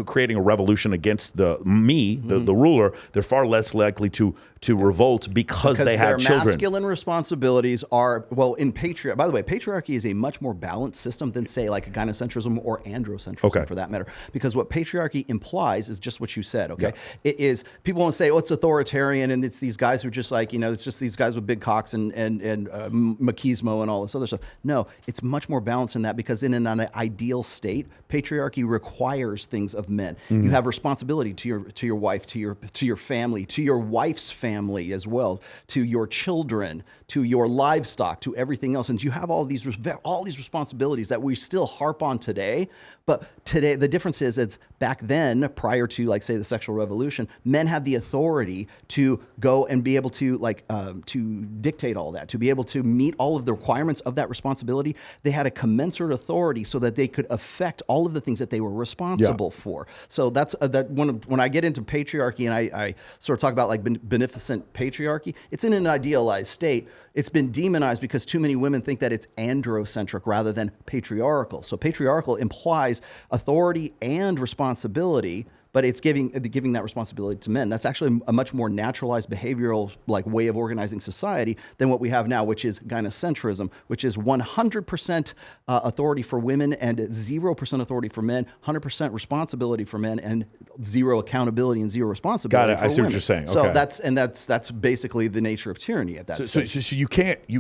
creating a revolution against the ruler, they're far less likely to revolt because they have children. Their masculine responsibilities are, well, in patriarchy. By the way, patriarchy is a much more balanced system than, say, like a gynocentrism or androcentrism for that matter. Because what patriarchy implies is just what you said, okay? Yeah. It is, people want to say, oh, it's authoritarian and it's these guys who are just like, you know, it's just these guys with big cocks and machismo and all this other stuff. No, it's much more balanced than that because in an ideal state, patriarchy requires things of men. You have responsibility to your wife, to your family, to your wife's family as well, to your children, to your livestock, to everything else. And you have all these responsibilities that we still harp on today. But today, the difference is it's back then, prior to, like, say, the sexual revolution, men had the authority to go and be able to, like, to dictate all that, to be able to meet all of the requirements of that responsibility. They had a commensurate authority so that they could affect all of the things that they were responsible for. So that's when I get into patriarchy and I sort of talk about like beneficent patriarchy, it's in an idealized state. It's been demonized because too many women think that it's androcentric rather than patriarchal. So patriarchal implies authority and responsibility, but it's giving that responsibility to men. That's actually a much more naturalized behavioral way of organizing society than what we have now, which is gynocentrism, which is 100% authority for women and 0% authority for men, 100% responsibility for men, and zero accountability and zero responsibility. Got it. I see what you're saying. So okay. that's basically the nature of tyranny at that stage. So you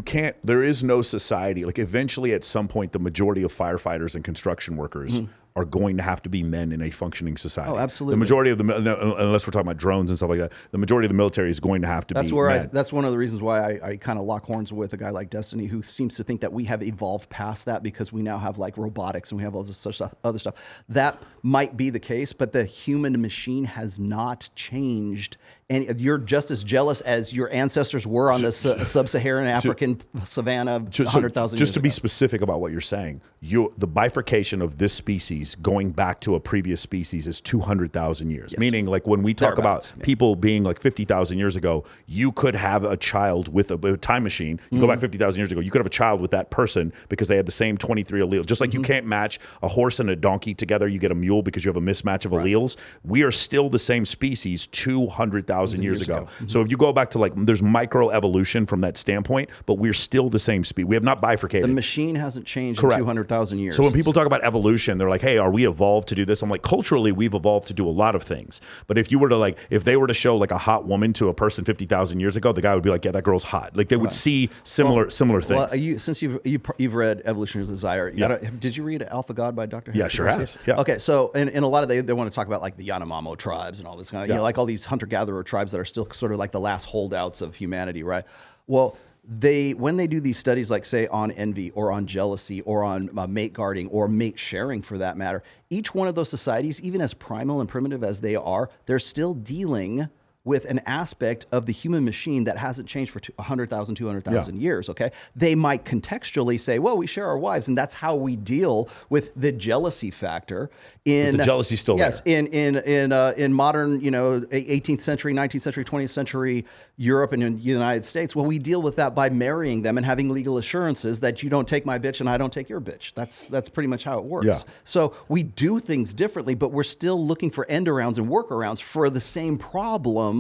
can't. There is no society. Like eventually, at some point, the majority of firefighters and construction workers are going to have to be men in a functioning society. Oh, absolutely. The majority of unless we're talking about drones and stuff like that, the majority of the military is going to have to be men. That's one of the reasons why I kind of lock horns with a guy like Destiniy, who seems to think that we have evolved past that because we now have robotics and we have all this other stuff. That might be the case, but the human machine has not changed. And you're just as jealous as your ancestors were on the sub-Saharan African savannah 100,000 years ago. Just to be specific about what you're saying, the bifurcation of this species going back to a previous species is 200,000 years. Yes. Meaning, when we talk about people being 50,000 years ago, you could have a child with a time machine. You go back 50,000 years ago, you could have a child with that person because they had the same 23 alleles. Just like you can't match a horse and a donkey together, you get a mule because you have a mismatch of alleles. We are still the same species 200,000 years ago. So if you go back to there's microevolution from that standpoint, but we're still the same species. We have not bifurcated. The machine hasn't changed in 200,000 years. So when people talk about evolution, they're like, hey, are we evolved to do this? I'm like, culturally, we've evolved to do a lot of things. But if you were to if they were to show a hot woman to a person 50,000 years ago, the guy would be like, yeah, that girl's hot. They would see similar things. Well, since you've read Evolutionary Desire, did you read Alpha God by Dr. Yeah, sure has. Yeah. Okay, so in a lot of they want to talk about the Yanomamo tribes and all this kind of all these hunter-gatherer tribes that are still sort of the last holdouts of humanity, right? Well, when they do these studies, say on envy or on jealousy or on mate guarding or mate sharing for that matter, each one of those societies, even as primal and primitive as they are, they're still dealing with an aspect of the human machine that hasn't changed for 100,000, 200,000 years, okay? They might contextually say, well, we share our wives, and that's how we deal with the jealousy factor. But the jealousy's still there. Yes, in modern, 18th century, 19th century, 20th century Europe and in the United States, well, we deal with that by marrying them and having legal assurances that you don't take my bitch and I don't take your bitch. That's pretty much how it works. Yeah. So we do things differently, but we're still looking for end arounds and workarounds for the same problem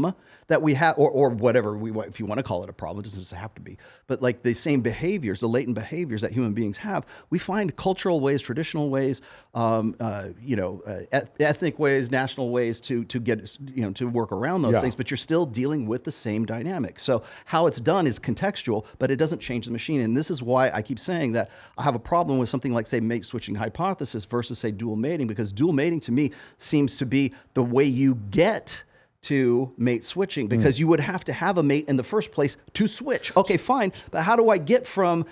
that we have, or whatever if you want to call it a problem, it doesn't have to be, but the same behaviors, the latent behaviors that human beings have, we find cultural ways, traditional ways, ethnic ways, national ways to get, to work around those things, but you're still dealing with the same dynamic. So how it's done is contextual, but it doesn't change the machine. And this is why I keep saying that I have a problem with something like, say, mate switching hypothesis versus, say, dual mating, because dual mating to me seems to be the way you get to mate switching, because you would have to have a mate in the first place to switch. Okay, fine, but how do I get from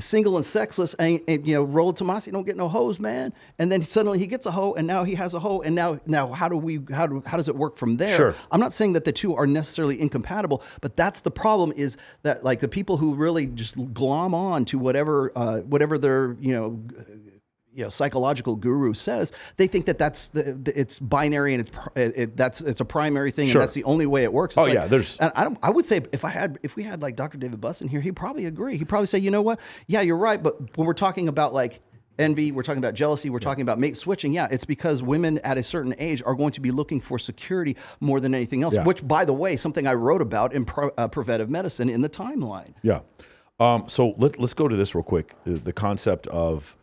single and sexless and Rollo Tomassi don't get no hoes, man, and then suddenly he gets a hoe and now he has a hoe, and now how does it work from there? Sure. I'm not saying that the two are necessarily incompatible, but that's the problem, is that the people who really just glom on to whatever their psychological guru says, they think that it's binary and it's a primary thing, Sure. and that's the only way it works. It's and I would say if we had Dr. David Buss in here, he'd probably agree. He'd probably say, you know what? Yeah, you're right. But when we're talking about envy, we're talking about jealousy, we're talking about mate switching. Yeah, it's because women at a certain age are going to be looking for security more than anything else, which, by the way, something I wrote about in preventive medicine in the timeline. Yeah. So let's go to this real quick. The concept of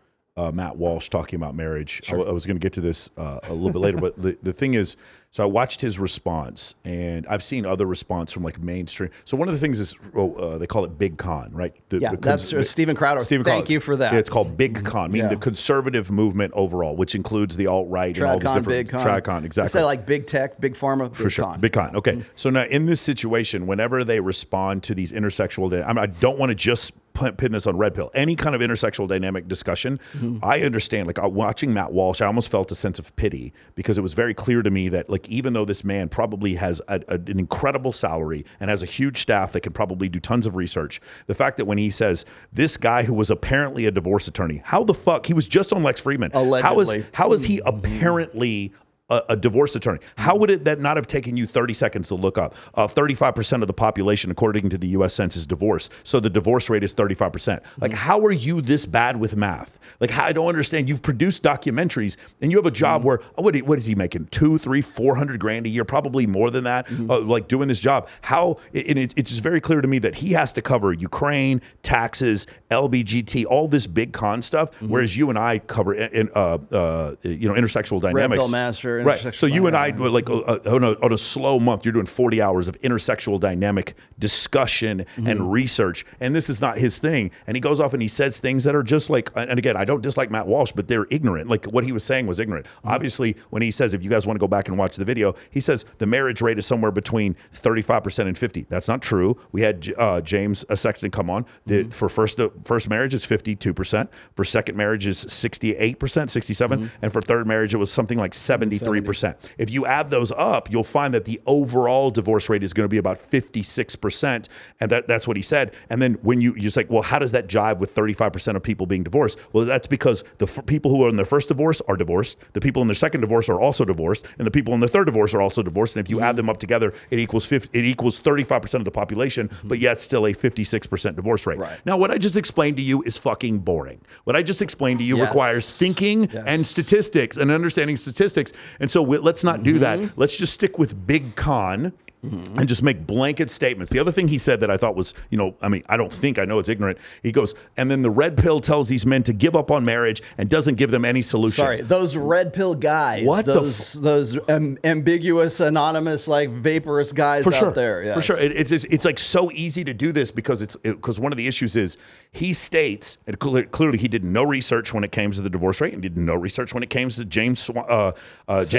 Matt Walsh talking about marriage. Sure. I was going to get to this a little bit later, but the thing is, so I watched his response, and I've seen other response from mainstream. So one of the things is they call it Big Con, right? That's Steven Crowder. Thank you for that. Yeah, it's called Big Con, meaning the conservative movement overall, which includes the alt-right and all these different... Big Con. Trad-con, exactly. Instead of big tech, big pharma, big For sure. con. Big Con, okay. So now in this situation, whenever they respond to these intersexual... I don't want to just pin this on red pill. Any kind of intersexual dynamic discussion, I understand. Watching Matt Walsh, I almost felt a sense of pity, because it was very clear to me that even though this man probably has an incredible salary and has a huge staff that can probably do tons of research, the fact that when he says this guy who was apparently a divorce attorney, how the fuck, he was just on Lex Fridman. Allegedly. How is he apparently a divorce attorney. How would that not have taken you 30 seconds to look up? 35% of the population, according to the U.S. Census, divorce. So the divorce rate is 35%. Like, how are you this bad with math? Like, I don't understand. You've produced documentaries, and you have a job where what is he making? 200, 300, 400 grand a year, probably more than that. Like doing this job. How? It's just very clear to me that he has to cover Ukraine, taxes, LBGT, all this big con stuff, whereas you and I cover intersexual dynamics. Red pill master. Right. So you and I, like on a slow month, you're doing 40 hours of intersexual dynamic discussion and research, and this is not his thing. And he goes off and he says things that are just like, and again, I don't dislike Matt Walsh, but they're ignorant. Like what he was saying was ignorant. Obviously, when he says, if you guys want to go back and watch the video, he says the marriage rate is somewhere between 35% and 50%. That's not true. We had James Sexton come on. For first marriage, it's 52%. For second marriage, is 68%, 67%, and for third marriage, it was something like 73%. If you add those up, you'll find that the overall divorce rate is going to be about 56%, and that's what he said. And then when you're just like, well, how does that jive with 35% of people being divorced? Well, that's because the people who are in their first divorce are divorced, the people in their second divorce are also divorced, and the people in their third divorce are also divorced. And if you add them up together, it equals 35% of the population, but yet still a 56% divorce rate. Right. Now, what I just explained to you is fucking boring. What I just explained to you requires thinking and statistics and understanding statistics. And so let's not do that. Let's just stick with big con and just make blanket statements. The other thing he said that I thought was, I know it's ignorant. He goes, and then the red pill tells these men to give up on marriage and doesn't give them any solution. Sorry, those red pill guys. What those ambiguous, anonymous, like vaporous guys out there. Yes. For sure. It's like so easy to do this because one of the issues is he states, and clearly he did no research when it came to the divorce rate and did no research when it came to James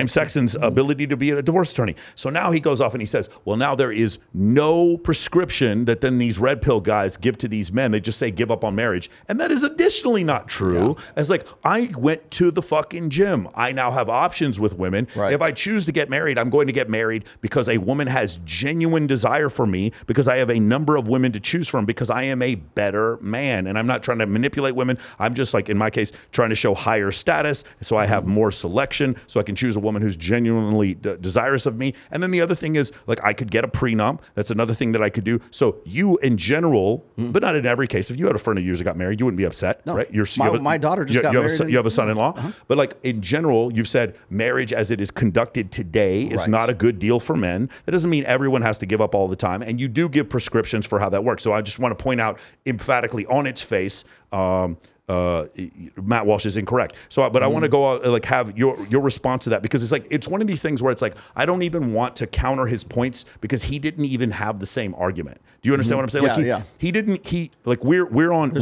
Sexton's ability to be a divorce attorney. So now he goes off and he says, well, now there is no prescription that then these red pill guys give to these men. They just say give up on marriage. And that is additionally not true. It's like, I went to the fucking gym. I now have options with women. Right. If I choose to get married, I'm going to get married because a woman has genuine desire for me, because I have a number of women to choose from, because I am a better man. And I'm not trying to manipulate women. I'm just, like in my case, trying to show higher status so I have more selection, so I can choose a woman who's genuinely desirous of me. And then the other thing is, like, I could get a prenup. That's another thing that I could do. So you, in general, but not in every case, if you had a friend of yours that got married, you wouldn't be upset, right? My daughter just got married. You have a son-in-law. But like in general, you've said marriage as it is conducted today is not a good deal for men. That doesn't mean everyone has to give up all the time. And you do give prescriptions for how that works. So I just want to point out emphatically on its face, Matt Walsh is incorrect. So, but I want to go out, like, have your response to that, because it's like, it's one of these things where it's like, I don't even want to counter his points because he didn't even have the same argument. Do you understand what I'm saying? There's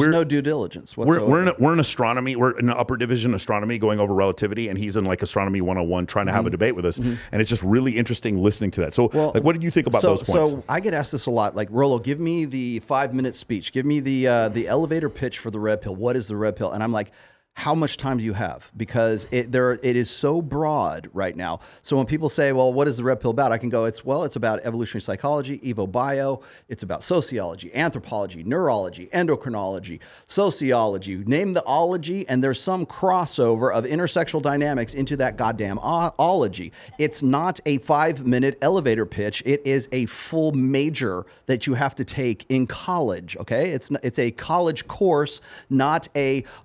no due diligence whatsoever. We're in astronomy. We're in upper division astronomy going over relativity, and he's in like astronomy 101 trying to have a debate with us. And it's just really interesting listening to that. So like, what did you think about those points? So I get asked this a lot, like, Rollo, give me the 5-minute speech. Give me the elevator pitch for the red pill. What is the red pill? And I'm like, how much time do you have? Because it is so broad right now. So when people say, well, what is the red pill about? I can go, it's about evolutionary psychology, evo bio. It's about sociology, anthropology, neurology, endocrinology, sociology. Name the ology, and there's some crossover of intersexual dynamics into that goddamn ology. It's not a 5-minute elevator pitch. It is a full major that you have to take in college, okay? It's a college course, not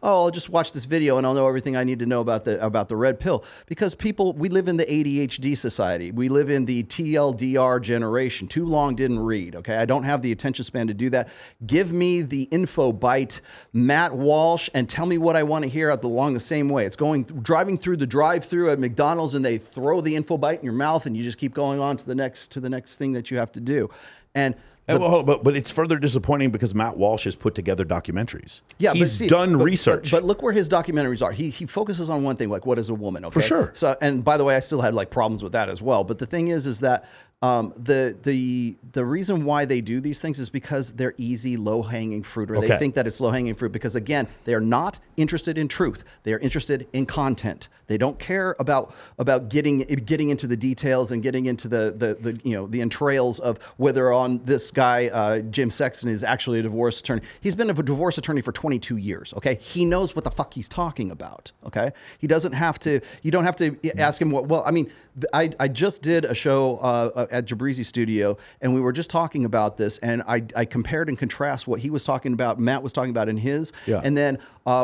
I'll just watch this video and I'll know everything I need to know about the red pill. Because we live in the ADHD society. We live in the TLDR generation. Too long, didn't read, okay? I don't have the attention span to do that. Give me the info bite, Matt Walsh, and tell me what I want to hear along the same way. It's driving through the drive-through at McDonald's, and they throw the info bite in your mouth, and you just keep going on to the next thing that you have to do. But it's further disappointing because Matt Walsh has put together documentaries. Yeah, he's done research. But look where his documentaries are. He focuses on one thing, like what is a woman, okay? For sure. So, and by the way, I still had like problems with that as well. But the thing is that The reason why they do these things is because they're easy, low-hanging fruit, or they think that it's low-hanging fruit because, again, they are not interested in truth. They are interested in content. They don't care about getting into the details and getting into the entrails of whether on this guy Jim Sexton is actually a divorce attorney. He's been a divorce attorney for 22 years. Okay, he knows what the fuck he's talking about. Okay, he doesn't have to. You don't have to ask him what. Well, I mean, I just did a show at Jabrizi Studio, and we were just talking about this, and I compared and contrast what he was talking about, Matt was talking about in his, and then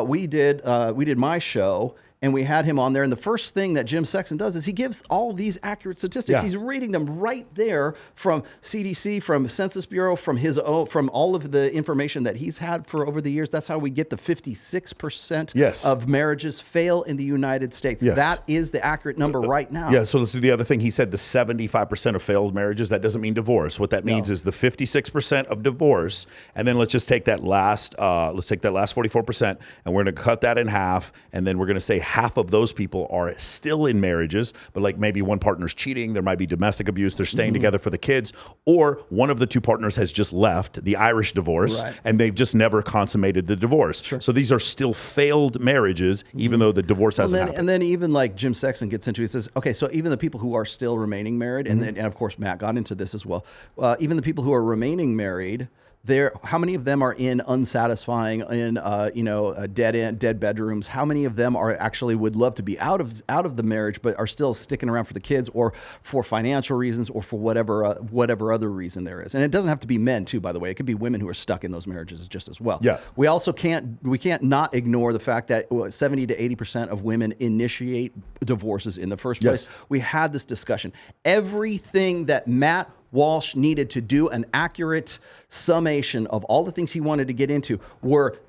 we did my show. And we had him on there. And the first thing that Jim Sexton does is he gives all these accurate statistics. He's reading them right there from CDC, from Census Bureau, from his own, from all of the information that he's had for over the years. That's how we get the 56% of marriages fail in the United States. That is the accurate number right now. Yeah. So let's do the other thing. He said the 75% of failed marriages. That doesn't mean divorce. What that means is the 56% of divorce. And then let's just take that last 44%, and we're going to cut that in half. And then we're going to say half of those people are still in marriages, but like maybe one partner's cheating, there might be domestic abuse, they're staying together for the kids, or one of the two partners has just left, the Irish divorce, and they've just never consummated the divorce. So these are still failed marriages, even though the divorce hasn't happened. And then even like Jim Sexton gets into, he says, okay, so even the people who are still remaining married, and then, and of course Matt got into this as well, even the people who are remaining married, how many of them are in unsatisfying, in dead bedrooms? How many of them are actually would love to be out of the marriage, but are still sticking around for the kids, or for financial reasons, or for whatever other reason there is? And it doesn't have to be men too, by the way. It could be women who are stuck in those marriages just as well. Yeah. We also can't not ignore the fact that 70 to 80% of women initiate divorces in the first place. We had this discussion. Everything that Matt Walsh needed to do an accurate summation of all the things he wanted to get into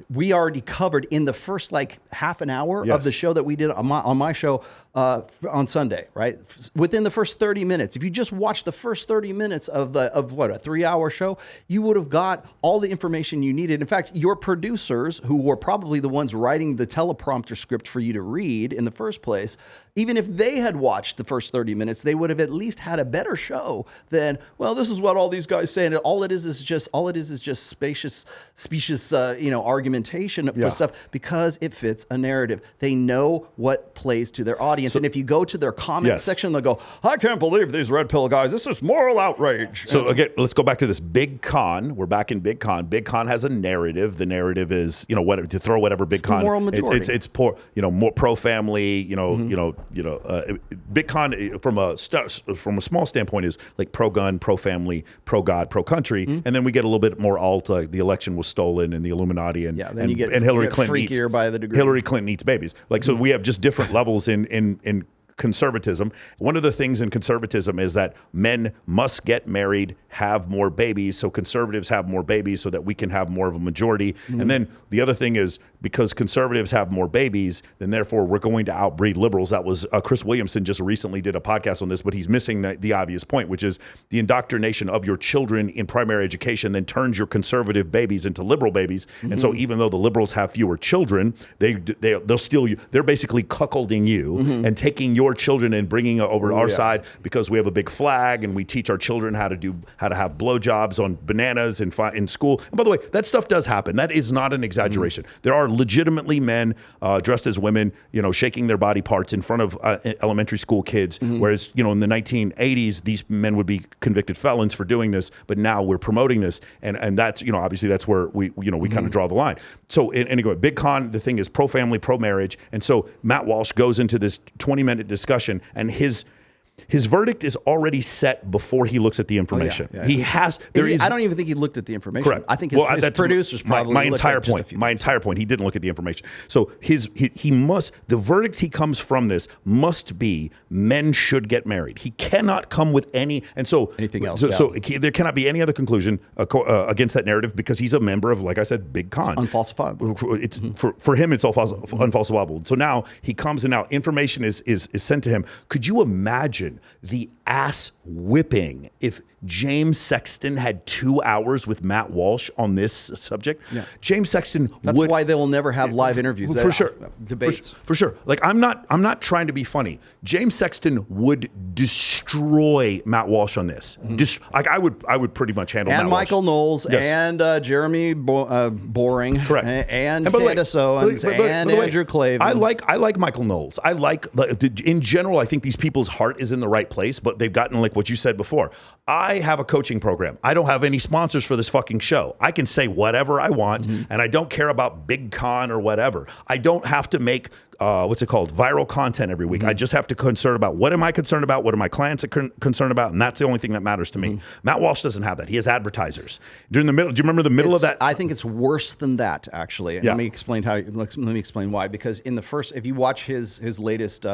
we already covered in the first like half an hour of the show that we did on my show on Sunday, right? Within the first 30 minutes, if you just watch the first 30 minutes of a 3-hour show, you would have got all the information you needed. In fact, your producers, who were probably the ones writing the teleprompter script for you to read in the first place, even if they had watched the first 30 minutes, they would have at least had a better show than, well, this is what all these guys say, and all it is just specious argumentation for stuff, because it fits a narrative. They know what plays to their audience. And if you go to their comment section, they'll go, I can't believe these red pill guys. This is moral outrage. So again, let's go back to this big con. We're back in big con. Big con has a narrative. The narrative is, whatever, to throw whatever big con. Moral majority. It's poor, more pro-family, big con from a small standpoint is like pro-gun, pro-family, pro-God, pro-country. And then we get a little bit more alt, like the election was stolen and the Illuminati and Hillary Clinton eats babies. Like, so we have just different levels in conservatism. One of the things in conservatism is that men must get married, have more babies, so conservatives have more babies so that we can have more of a majority. And then the other thing is, because conservatives have more babies, then therefore we're going to outbreed liberals. That was Chris Williamson just recently did a podcast on this, but he's missing the obvious point, which is the indoctrination of your children in primary education then turns your conservative babies into liberal babies. And so even though the liberals have fewer children, they'll steal you. They're basically cuckolding you and taking your children and bringing it over to our side, because we have a big flag and we teach our children how to have blowjobs on bananas in school. And by the way, that stuff does happen. That is not an exaggeration. There are legitimately men dressed as women, shaking their body parts in front of elementary school kids. Whereas, in the 1980s, these men would be convicted felons for doing this. But now we're promoting this, and that's obviously that's where we kind of draw the line. So anyway, big con. The thing is pro-family, pro-marriage, and so Matt Walsh goes into this 20-minute discussion, and his verdict is already set before he looks at the information. He has. I don't even think he looked at the information. Correct. I think his producers probably. My entire point. My entire point. He didn't look at the information. So he must. The verdict he comes from this must be men should get married. He cannot come with anything else. So there cannot be any other conclusion against that narrative, because he's a member of, like I said, big con. It's unfalsifiable. It's for him. It's all unfalsifiable. So now he comes, and now information is sent to him. Could you imagine imagine the ass whipping if James Sexton had 2 hours with Matt Walsh on this subject? Yeah. James Sexton That's would... why they will never have live interviews. For sure. Debates. For sure. Like, I'm not trying to be funny. James Sexton would destroy Matt Walsh on this. Like, I would pretty much handle And Matt Michael Walsh. Knowles, Yes. and Jeremy Boring. Correct. And by the way- Candace Owens, by the way- and by the way, Andrew Clavin. I like Michael Knowles. In general, I think these people's heart is in the right place, but they've gotten, like what you said before. I have a coaching program. I don't have any sponsors for this fucking show. I can say whatever I want, and I don't care about Big Con or whatever. I don't have to make viral content every week. I just have to concern about what am I concerned about, what are my clients concerned about, and that's the only thing that matters to me. Matt Walsh doesn't have that. He has advertisers. During the middle, do you remember the middle of that? I think it's worse than that, actually. And Yeah. let me explain why. Because in the first, if you watch his latest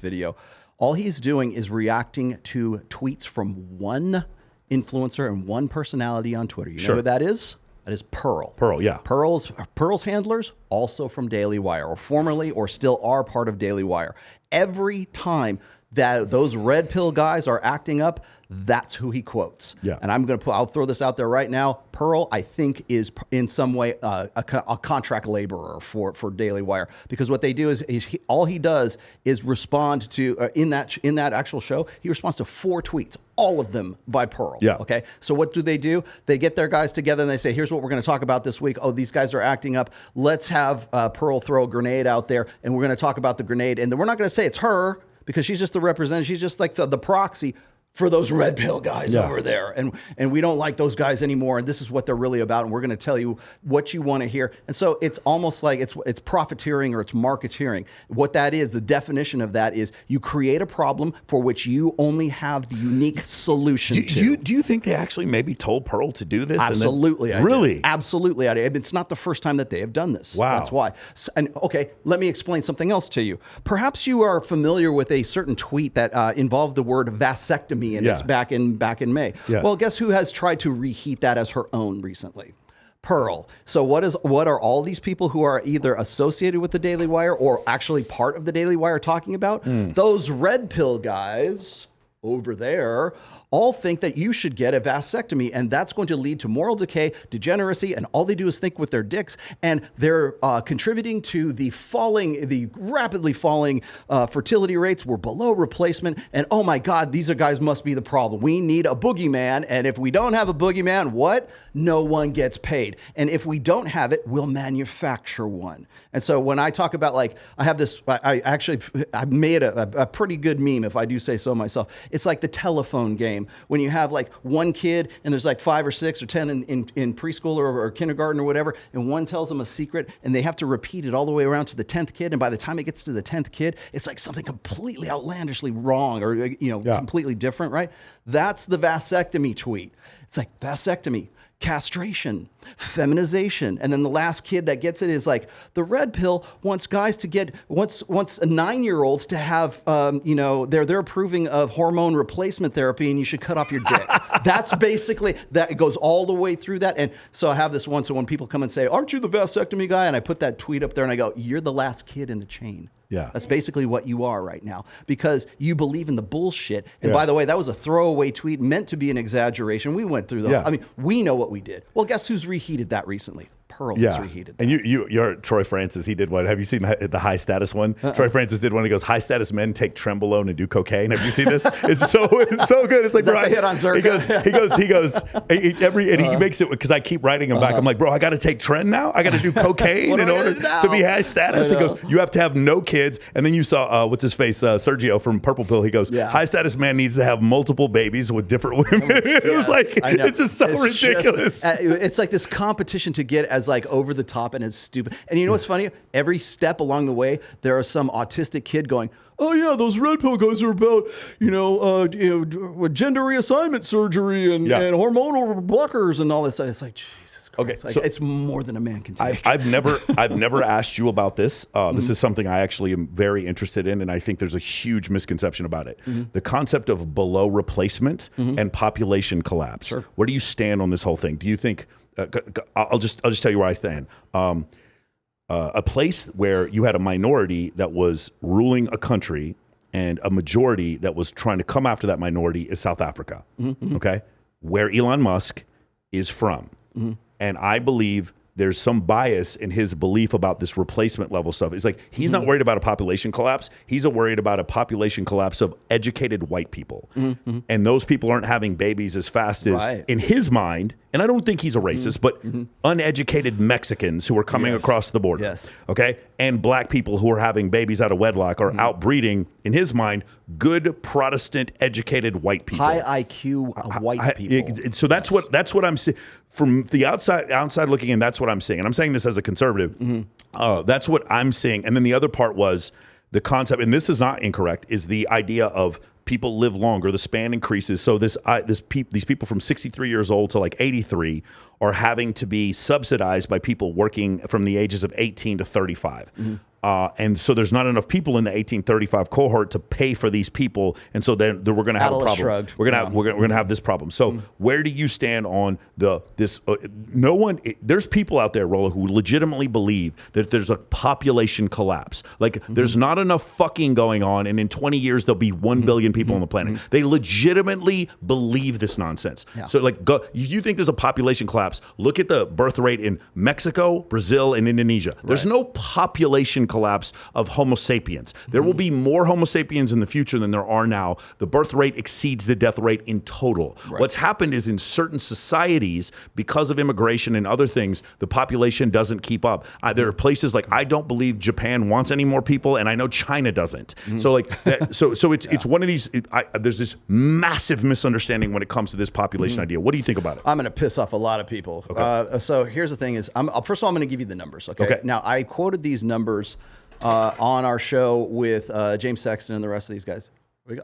video, all he's doing is reacting to tweets from one influencer and one personality on Twitter. You know who that is? That is Pearl. Pearl, yeah. Pearl's handlers, also from Daily Wire, or formerly or still are part of Daily Wire. Every time that those red pill guys are acting up, that's who he quotes. Yeah. And I'll throw this out there right now. Pearl, I think, is in some way a contract laborer for Daily Wire, because what they do is all he does is respond to in that actual show. He responds to 4 tweets, all of them by Pearl. Yeah. Okay. So what do? They get their guys together and they say, here's what we're going to talk about this week. Oh, these guys are acting up. Let's have Pearl throw a grenade out there, and we're going to talk about the grenade. And then we're not going to say it's her, because she's just the representative. She's just like the proxy for those red pill guys over there. And we don't like those guys anymore. And this is what they're really about. And we're going to tell you what you want to hear. And so it's almost like it's profiteering or it's marketeering. What that is, the definition of that is you create a problem for which you only have the unique solution to. Do you think they actually maybe told Pearl to do this? Absolutely. And then, really? Absolutely. It's not the first time that they have done this. Wow. That's why. And okay, let me explain something else to you. Perhaps you are familiar with a certain tweet that involved the word vasectomy, and it's back in May. Yeah. Well, guess who has tried to reheat that as her own recently? Pearl. So what are all these people who are either associated with the Daily Wire or actually part of the Daily Wire talking about? Those red pill guys over there all think that you should get a vasectomy, and that's going to lead to moral decay, degeneracy, and all they do is think with their dicks, and they're contributing to the rapidly falling fertility rates. We're below replacement, and oh my God, these guys must be the problem. We need a boogeyman, and if we don't have a boogeyman, what? No one gets paid. And if we don't have it, we'll manufacture one. And so when I talk about, like, I have this, I made a pretty good meme, if I do say so myself. It's like the telephone game. When you have like one kid and there's like 5 or 6 or 10 in preschool or kindergarten or whatever, and one tells them a secret and they have to repeat it all the way around to the 10th kid. And by the time it gets to the 10th kid, it's like something completely outlandishly wrong or, completely different, right? That's the vasectomy tweet. It's like vasectomy, castration, feminization, and then the last kid that gets it is like the red pill wants guys to get wants 9-year-olds to have they're approving of hormone replacement therapy, and you should cut off your dick. That's basically that. It goes all the way through that. And so I have this one. So when people come and say, "Aren't you the vasectomy guy?" and I put that tweet up there and I go, "You're the last kid in the chain." Yeah. That's basically what you are right now, because you believe in the bullshit. And by the way, that was a throwaway tweet meant to be an exaggeration. We went through I mean, we know what we did. Well, guess who's reheated that recently? Pearl has reheated that. And you're Troy Francis. He did one. Have you seen the high status one? Troy Francis did one. He goes, high status men take Trenbolone and do cocaine. Have you seen this? It's so good. It's like, bro, hit on Zerka. He makes it, because I keep writing him back. I'm like, bro, I got to take Tren now. I got to do cocaine in order to be high status. He goes, you have to have no kids. And then you saw what's his face, Sergio from Purple Pill. He goes, high status man needs to have multiple babies with different women. It was like, it's just so ridiculous. It's like this competition to get as like over the top and as stupid. And you know what's funny? Every step along the way, there is some autistic kid going, "Oh yeah, those red pill guys are about gender reassignment surgery and hormonal blockers and all this." It's like, Jesus Christ. Okay, like, so it's more than a man can take. I've never asked you about this. This is something I actually am very interested in, and I think there's a huge misconception about it. The concept of below replacement and population collapse. Sure. Where do you stand on this whole thing? Do you think? I'll just tell you where I stand. A place where you had a minority that was ruling a country and a majority that was trying to come after that minority is South Africa. Okay, where Elon Musk is from, and I believe there's some bias in his belief about this replacement level stuff. It's like he's not worried about a population collapse. He's worried about a population collapse of educated white people. And those people aren't having babies as fast as, in his mind, and I don't think he's a racist, but uneducated Mexicans who are coming across the border. Okay? And black people who are having babies out of wedlock are outbreeding, in his mind, good Protestant educated white people. High IQ white people. So that's what I'm saying. From the outside looking in, that's what I'm seeing. And I'm saying this as a conservative. That's what I'm seeing. And then the other part was the concept, and this is not incorrect, is the idea of people live longer, the span increases. So these people from 63 years old to like 83 are having to be subsidized by people working from the ages of 18 to 35. And so there's not enough people in the 1835 cohort to pay for these people, and so then we're going to have a problem. Shrugged. We're going to have this problem. So where do you stand on this? There's people out there, Rollo, who legitimately believe that there's a population collapse. Like there's not enough fucking going on, and in 20 years there'll be 1 billion people on the planet. They legitimately believe this nonsense. So like, if you think there's a population collapse, look at the birth rate in Mexico, Brazil, and Indonesia. There's no population collapse of Homo sapiens. There will be more Homo sapiens in the future than there are now. The birth rate exceeds the death rate in total. What's happened is in certain societies, because of immigration and other things, the population doesn't keep up. There are places like, I don't believe Japan wants any more people, and I know China doesn't. So like, so it's one of these. There's this massive misunderstanding when it comes to this population idea. What do you think about it? I'm going to piss off a lot of people. So here's the thing: is first of all, I'm going to give you the numbers. Okay. Now I quoted these numbers on our show with James Sexton and the rest of these guys. And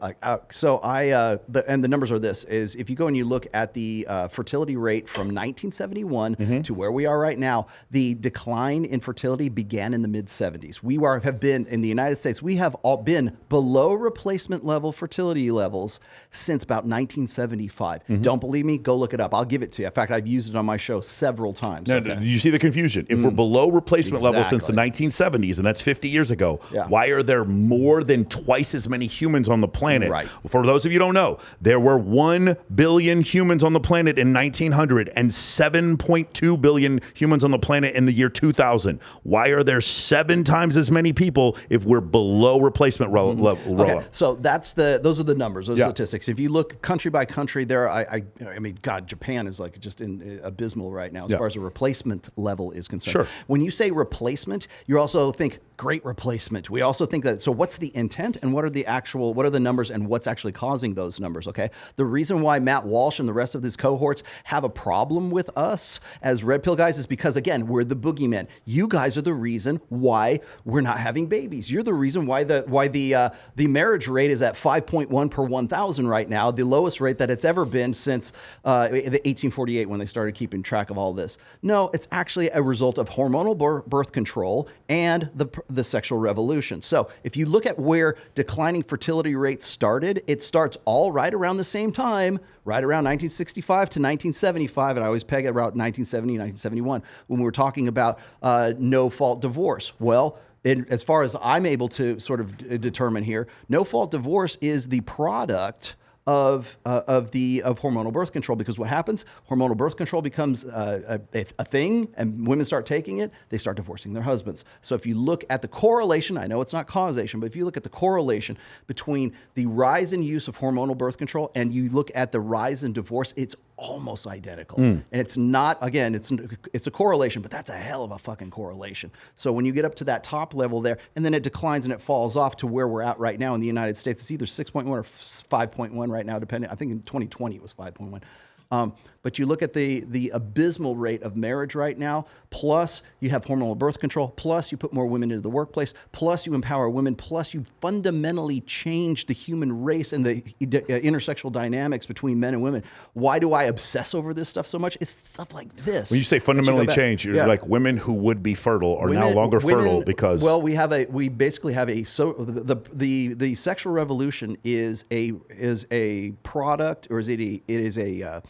the numbers are this: is if you go and you look at the fertility rate from 1971 to where we are right now, the decline in fertility began in the mid 70s. We have been in the United States. We have all been below replacement level fertility levels since about 1975. Don't believe me? Go look it up. I'll give it to you. In fact, I've used it on my show several times. Now, you see the confusion? If we're below replacement level since the 1970s, and that's 50 years ago, why are there more than twice as many humans on the planet? For those of you who don't know, there were 1 billion humans on the planet in 1900 and 7.2 billion humans on the planet in the year 2000. Why are there 7 times as many people if we're below replacement level? Okay, so those are the numbers, those are statistics. If you look country by country, I mean, God, Japan is like just abysmal right now as far as a replacement level is concerned. When you say replacement, you also think great replacement. We also think that, so what's the intent and what are the numbers and what's actually causing those numbers, okay? The reason why Matt Walsh and the rest of his cohorts have a problem with us as red pill guys is because, again, we're the boogeymen. You guys are the reason why we're not having babies. You're the reason why the marriage rate is at 5.1 per 1,000 right now, the lowest rate that it's ever been since the 1848 when they started keeping track of all this. No, it's actually a result of hormonal birth control and the sexual revolution. So if you look at where declining fertility rates started, it starts all right around the same time, right around 1965 to 1975, and I always peg it around 1970, 1971, when we were talking about no-fault divorce. Well, as far as I'm able to sort of determine here, no-fault divorce is the product of hormonal birth control, because what happens, hormonal birth control becomes a thing and women start taking it, they start divorcing their husbands. So if you look at the correlation, I know it's not causation, but if you look at the correlation between the rise in use of hormonal birth control and you look at the rise in divorce, it's almost identical. And it's not, again, it's a correlation, but that's a hell of a fucking correlation. So when you get up to that top level there, and then it declines and it falls off to where we're at right now in the United States, it's either 6.1 or 5.1 right now, depending. I think in 2020 it was 5.1. But you look at the abysmal rate of marriage right now, plus you have hormonal birth control, plus you put more women into the workplace, plus you empower women, plus you fundamentally change the human race and the intersexual dynamics between men and women. Why do I obsess over this stuff so much? It's stuff like this. When you say fundamentally change, you're like women who would be fertile are now longer fertile because... Well, we basically have the sexual revolution is a product, or is it is a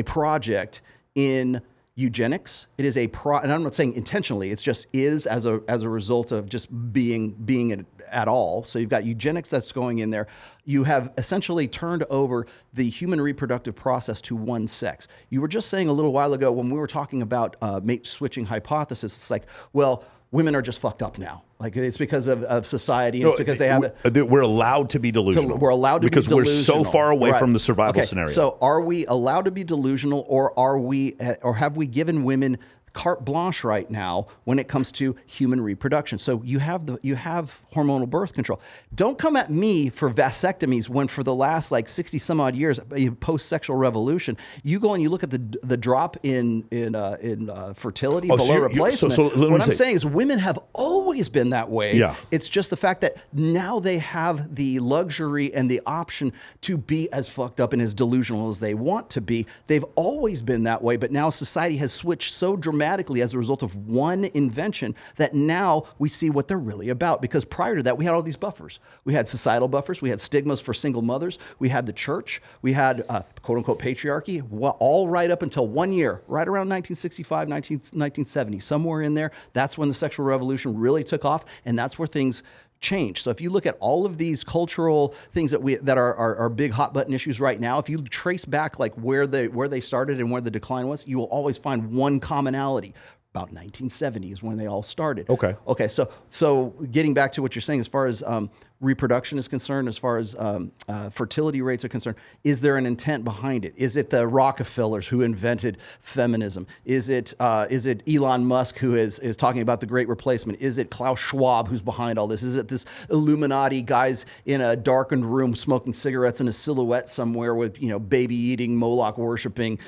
project in eugenics. It is and I'm not saying intentionally. It's just is as a result of just being at all. So you've got eugenics that's going in there. You have essentially turned over the human reproductive process to one sex. You were just saying a little while ago when we were talking about mate switching hypothesis. It's like, well, women are just fucked up now. Like it's because of society. And it's because they have we're allowed to be delusional. We're allowed to because be delusional. we're so far away Right. from the survival Okay, scenario. So are we allowed to be delusional, or have we given women carte blanche right now when it comes to human reproduction? So you have hormonal birth control. Don't come at me for vasectomies when for the last like 60 some odd years post-sexual revolution, you go and you look at the drop in fertility below replacement. What I'm saying is women have always been that way. Yeah. It's just the fact that now they have the luxury and the option to be as fucked up and as delusional as they want to be. They've always been that way, but now society has switched so dramatically as a result of one invention that now we see what they're really about. Because prior to that, we had all these buffers. We had societal buffers. We had stigmas for single mothers. We had the church. We had quote unquote patriarchy, all right up until 1 year, right around 1965, 1970, somewhere in there. That's when the sexual revolution really took off, and that's where things change. So if you look at all of these cultural things that are big hot button issues right now, if you trace back like where they started and where the decline was, you will always find one commonality. About 1970 is when they all started. Okay. So getting back to what you're saying, as far as reproduction is concerned, as far as fertility rates are concerned, is there an intent behind it? Is it the Rockefellers who invented feminism? Is it Elon Musk who is talking about the Great Replacement? Is it Klaus Schwab who's behind all this? Is it this Illuminati guys in a darkened room smoking cigarettes in a silhouette somewhere with baby eating, Moloch worshiping,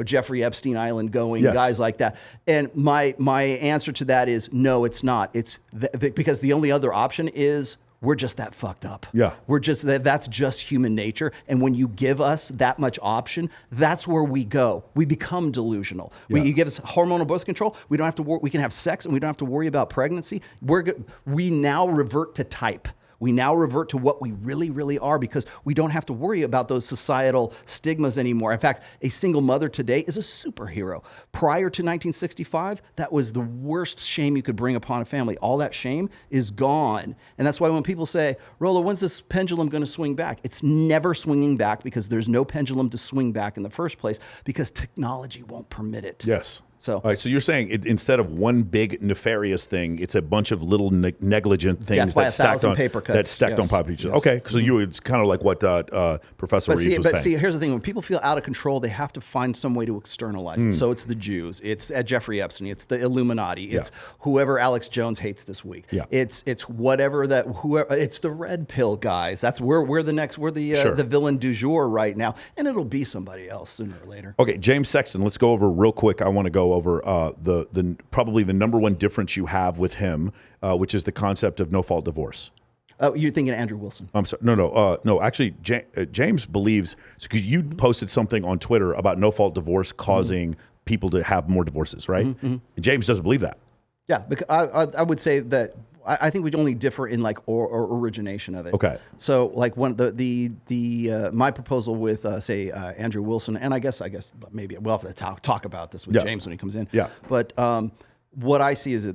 Jeffrey Epstein Island going guys like that? And my answer to that is no, it's not. It's because the only other option is we're just that fucked up. Yeah. We're just that's just human nature. And when you give us that much option, that's where we go. We become delusional. Yeah. You give us hormonal birth control, we don't have to we can have sex and we don't have to worry about pregnancy. We now revert to type. We now revert to what we really, really are because we don't have to worry about those societal stigmas anymore. In fact, a single mother today is a superhero. Prior to 1965, that was the worst shame you could bring upon a family. All that shame is gone. And that's why when people say, Rollo, when's this pendulum going to swing back? It's never swinging back because there's no pendulum to swing back in the first place because technology won't permit it. Yes. So, all right, so you're saying instead of one big nefarious thing, it's a bunch of little negligent things that stacked on paper cuts. on top of each other. Okay, so it's kind of like what Professor Reeves was saying. But see, here's the thing: when people feel out of control, they have to find some way to externalize it. So it's the Jews, it's Jeffrey Epstein, it's the Illuminati, it's whoever Alex Jones hates this week. Yeah. It's whoever it's the red pill guys. That's we're the villain du jour right now, and it'll be somebody else sooner or later. Okay, James Sexton, let's go over real quick. I want to go over the probably the number one difference you have with him, which is the concept of no-fault divorce. Oh, you're thinking of Andrew Wilson. I'm sorry. No. Actually, James believes, because you posted something on Twitter about no-fault divorce causing people to have more divorces, right? Mm-hmm. James doesn't believe that. Yeah, because I would say that I think we'd only differ in like or origination of it. Okay. So like one my proposal with say Andrew Wilson, and I guess maybe we'll have to talk about this with James when he comes in. Yeah. But what I see is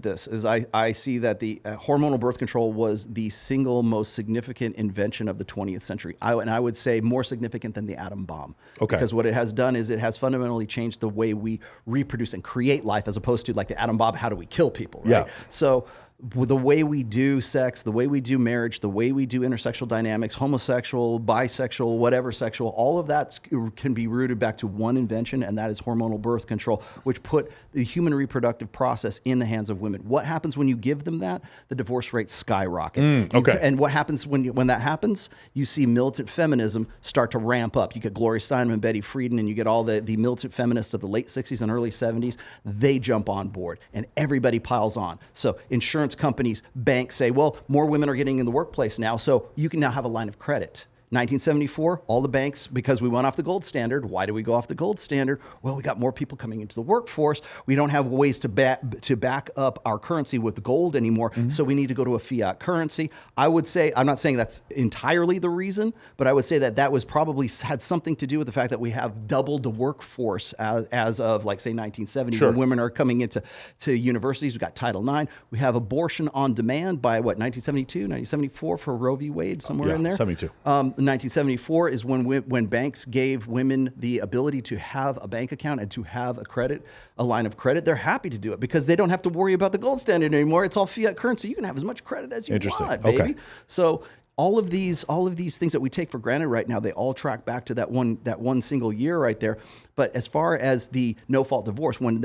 I see that the hormonal birth control was the single most significant invention of the 20th century. I would say more significant than the atom bomb. Okay. Because what it has done is it has fundamentally changed the way we reproduce and create life, as opposed to like the atom bomb, how do we kill people, right? Yeah. So the way we do sex, the way we do marriage, the way we do intersexual dynamics, homosexual, bisexual, whatever sexual, all of that can be rooted back to one invention, and that is hormonal birth control, which put the human reproductive process in the hands of women. What happens when you give them that? The divorce rates skyrocket. Okay. And what happens when that happens? You see militant feminism start to ramp up. You get Gloria Steinem and Betty Friedan, and you get all the militant feminists of the late 60s and early 70s. They jump on board, and everybody piles on. So insurance companies, banks say, well, more women are getting in the workplace now, so you can now have a line of credit. 1974, all the banks, because we went off the gold standard. Why do we go off the gold standard? Well, we got more people coming into the workforce. We don't have ways to back up our currency with gold anymore, so we need to go to a fiat currency. I would say, I'm not saying that's entirely the reason, but I would say that was probably had something to do with the fact that we have doubled the workforce as of, like, say, 1970, when women are coming into universities. We've got Title IX. We have abortion on demand by, 1972, 1974 for Roe v. Wade, somewhere in there. 72. 1974 is when banks gave women the ability to have a bank account and to have a line of credit. They're happy to do it because they don't have to worry about the gold standard anymore. It's all fiat currency. You can have as much credit as you want, baby. Okay. So all of these things that we take for granted right now, they all track back to that one single year right there. But as far as the no-fault divorce, when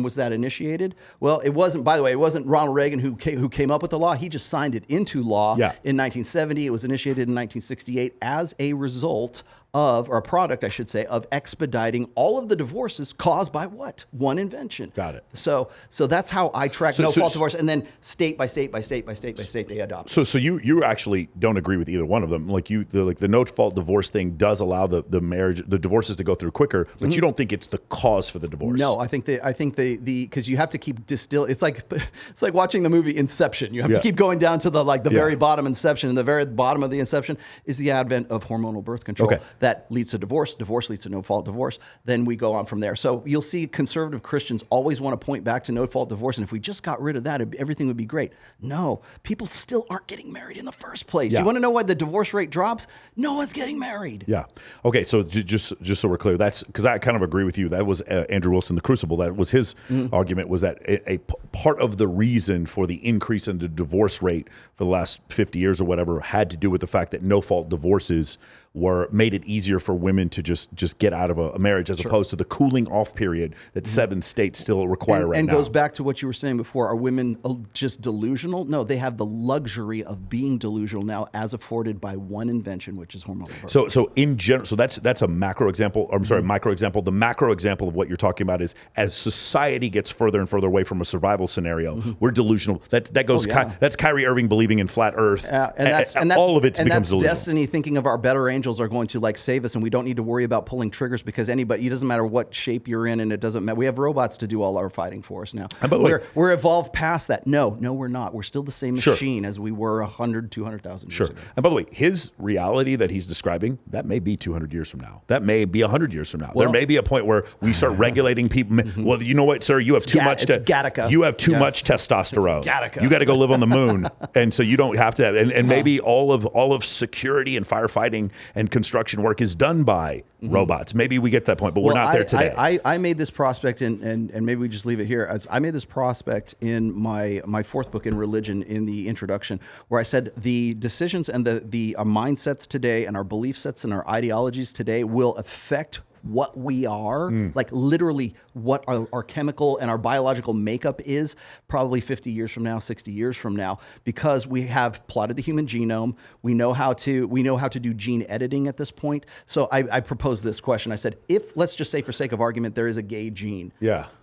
was that initiated? Well, it wasn't. By the way, it wasn't Ronald Reagan who came up with the law. He just signed it into law in 1970. It was initiated in 1968 as a result of, or a product, I should say, of expediting all of the divorces caused by what? One invention. Got it. So that's how I track no-fault divorce, and then state by state by state by state by state they adopt. So you actually don't agree with either one of them. Like the no-fault divorce thing does allow the divorces to go through quicker, but you don't think it's the cause for the divorce. No, I think because you have to keep distilling. It's like watching the movie Inception. You have to keep going down to the very bottom Inception, and the very bottom of the Inception is the advent of hormonal birth control. Okay. That leads to divorce. Divorce leads to no-fault divorce. Then we go on from there. So you'll see conservative Christians always want to point back to no-fault divorce, and if we just got rid of that, everything would be great. No, people still aren't getting married in the first place. You want to know why the divorce rate drops? No one's getting married. Yeah. Okay. So just so we're clear, that's because I kind of agree with you. That was Andrew Wilson, the Crucible. That was his argument, was that a part of the reason for the increase in the divorce rate for the last 50 years or whatever had to do with the fact that no-fault divorces made it easier for women to just get out of a marriage, as opposed to the cooling off period that 7 states still require right now. And goes back to what you were saying before. Are women just delusional? No, they have the luxury of being delusional now, as afforded by one invention, which is hormonal birth. So in general, so that's a macro example. Or I'm sorry, micro example. The macro example of what you're talking about is, as society gets further and further away from a survival scenario, we're delusional. That goes. That's Kyrie Irving believing in flat Earth. And all of it becomes delusional. Destiny thinking of our better angels are going to save us, and we don't need to worry about pulling triggers because anybody, it doesn't matter what shape you're in, and it doesn't matter. We have robots to do all our fighting for us now. We're evolved past that. No, we're not. We're still the same machine as we were 100, 200,000 years ago. And by the way, his reality that he's describing, that may be 200 years from now. That may be 100 years from now. Well, there may be a point where we start regulating people. Well, you know what, sir? You have too much. You have too much testosterone. You got to go live on the moon, and so you don't have to. And maybe all of security and firefighting and construction work is done by robots. Maybe we get to that point, but we're not there today. I made this prospect, and maybe we just leave it here. I made this prospect in my 4th book in religion, in the introduction, where I said the decisions and the mindsets today and our belief sets and our ideologies today will affect what we are, like literally what our chemical and our biological makeup is, probably 50 years from now, 60 years from now, because we have plotted the human genome. We know how to do gene editing at this point. So I proposed this question. I said, if, let's just say for sake of argument, there is a gay gene,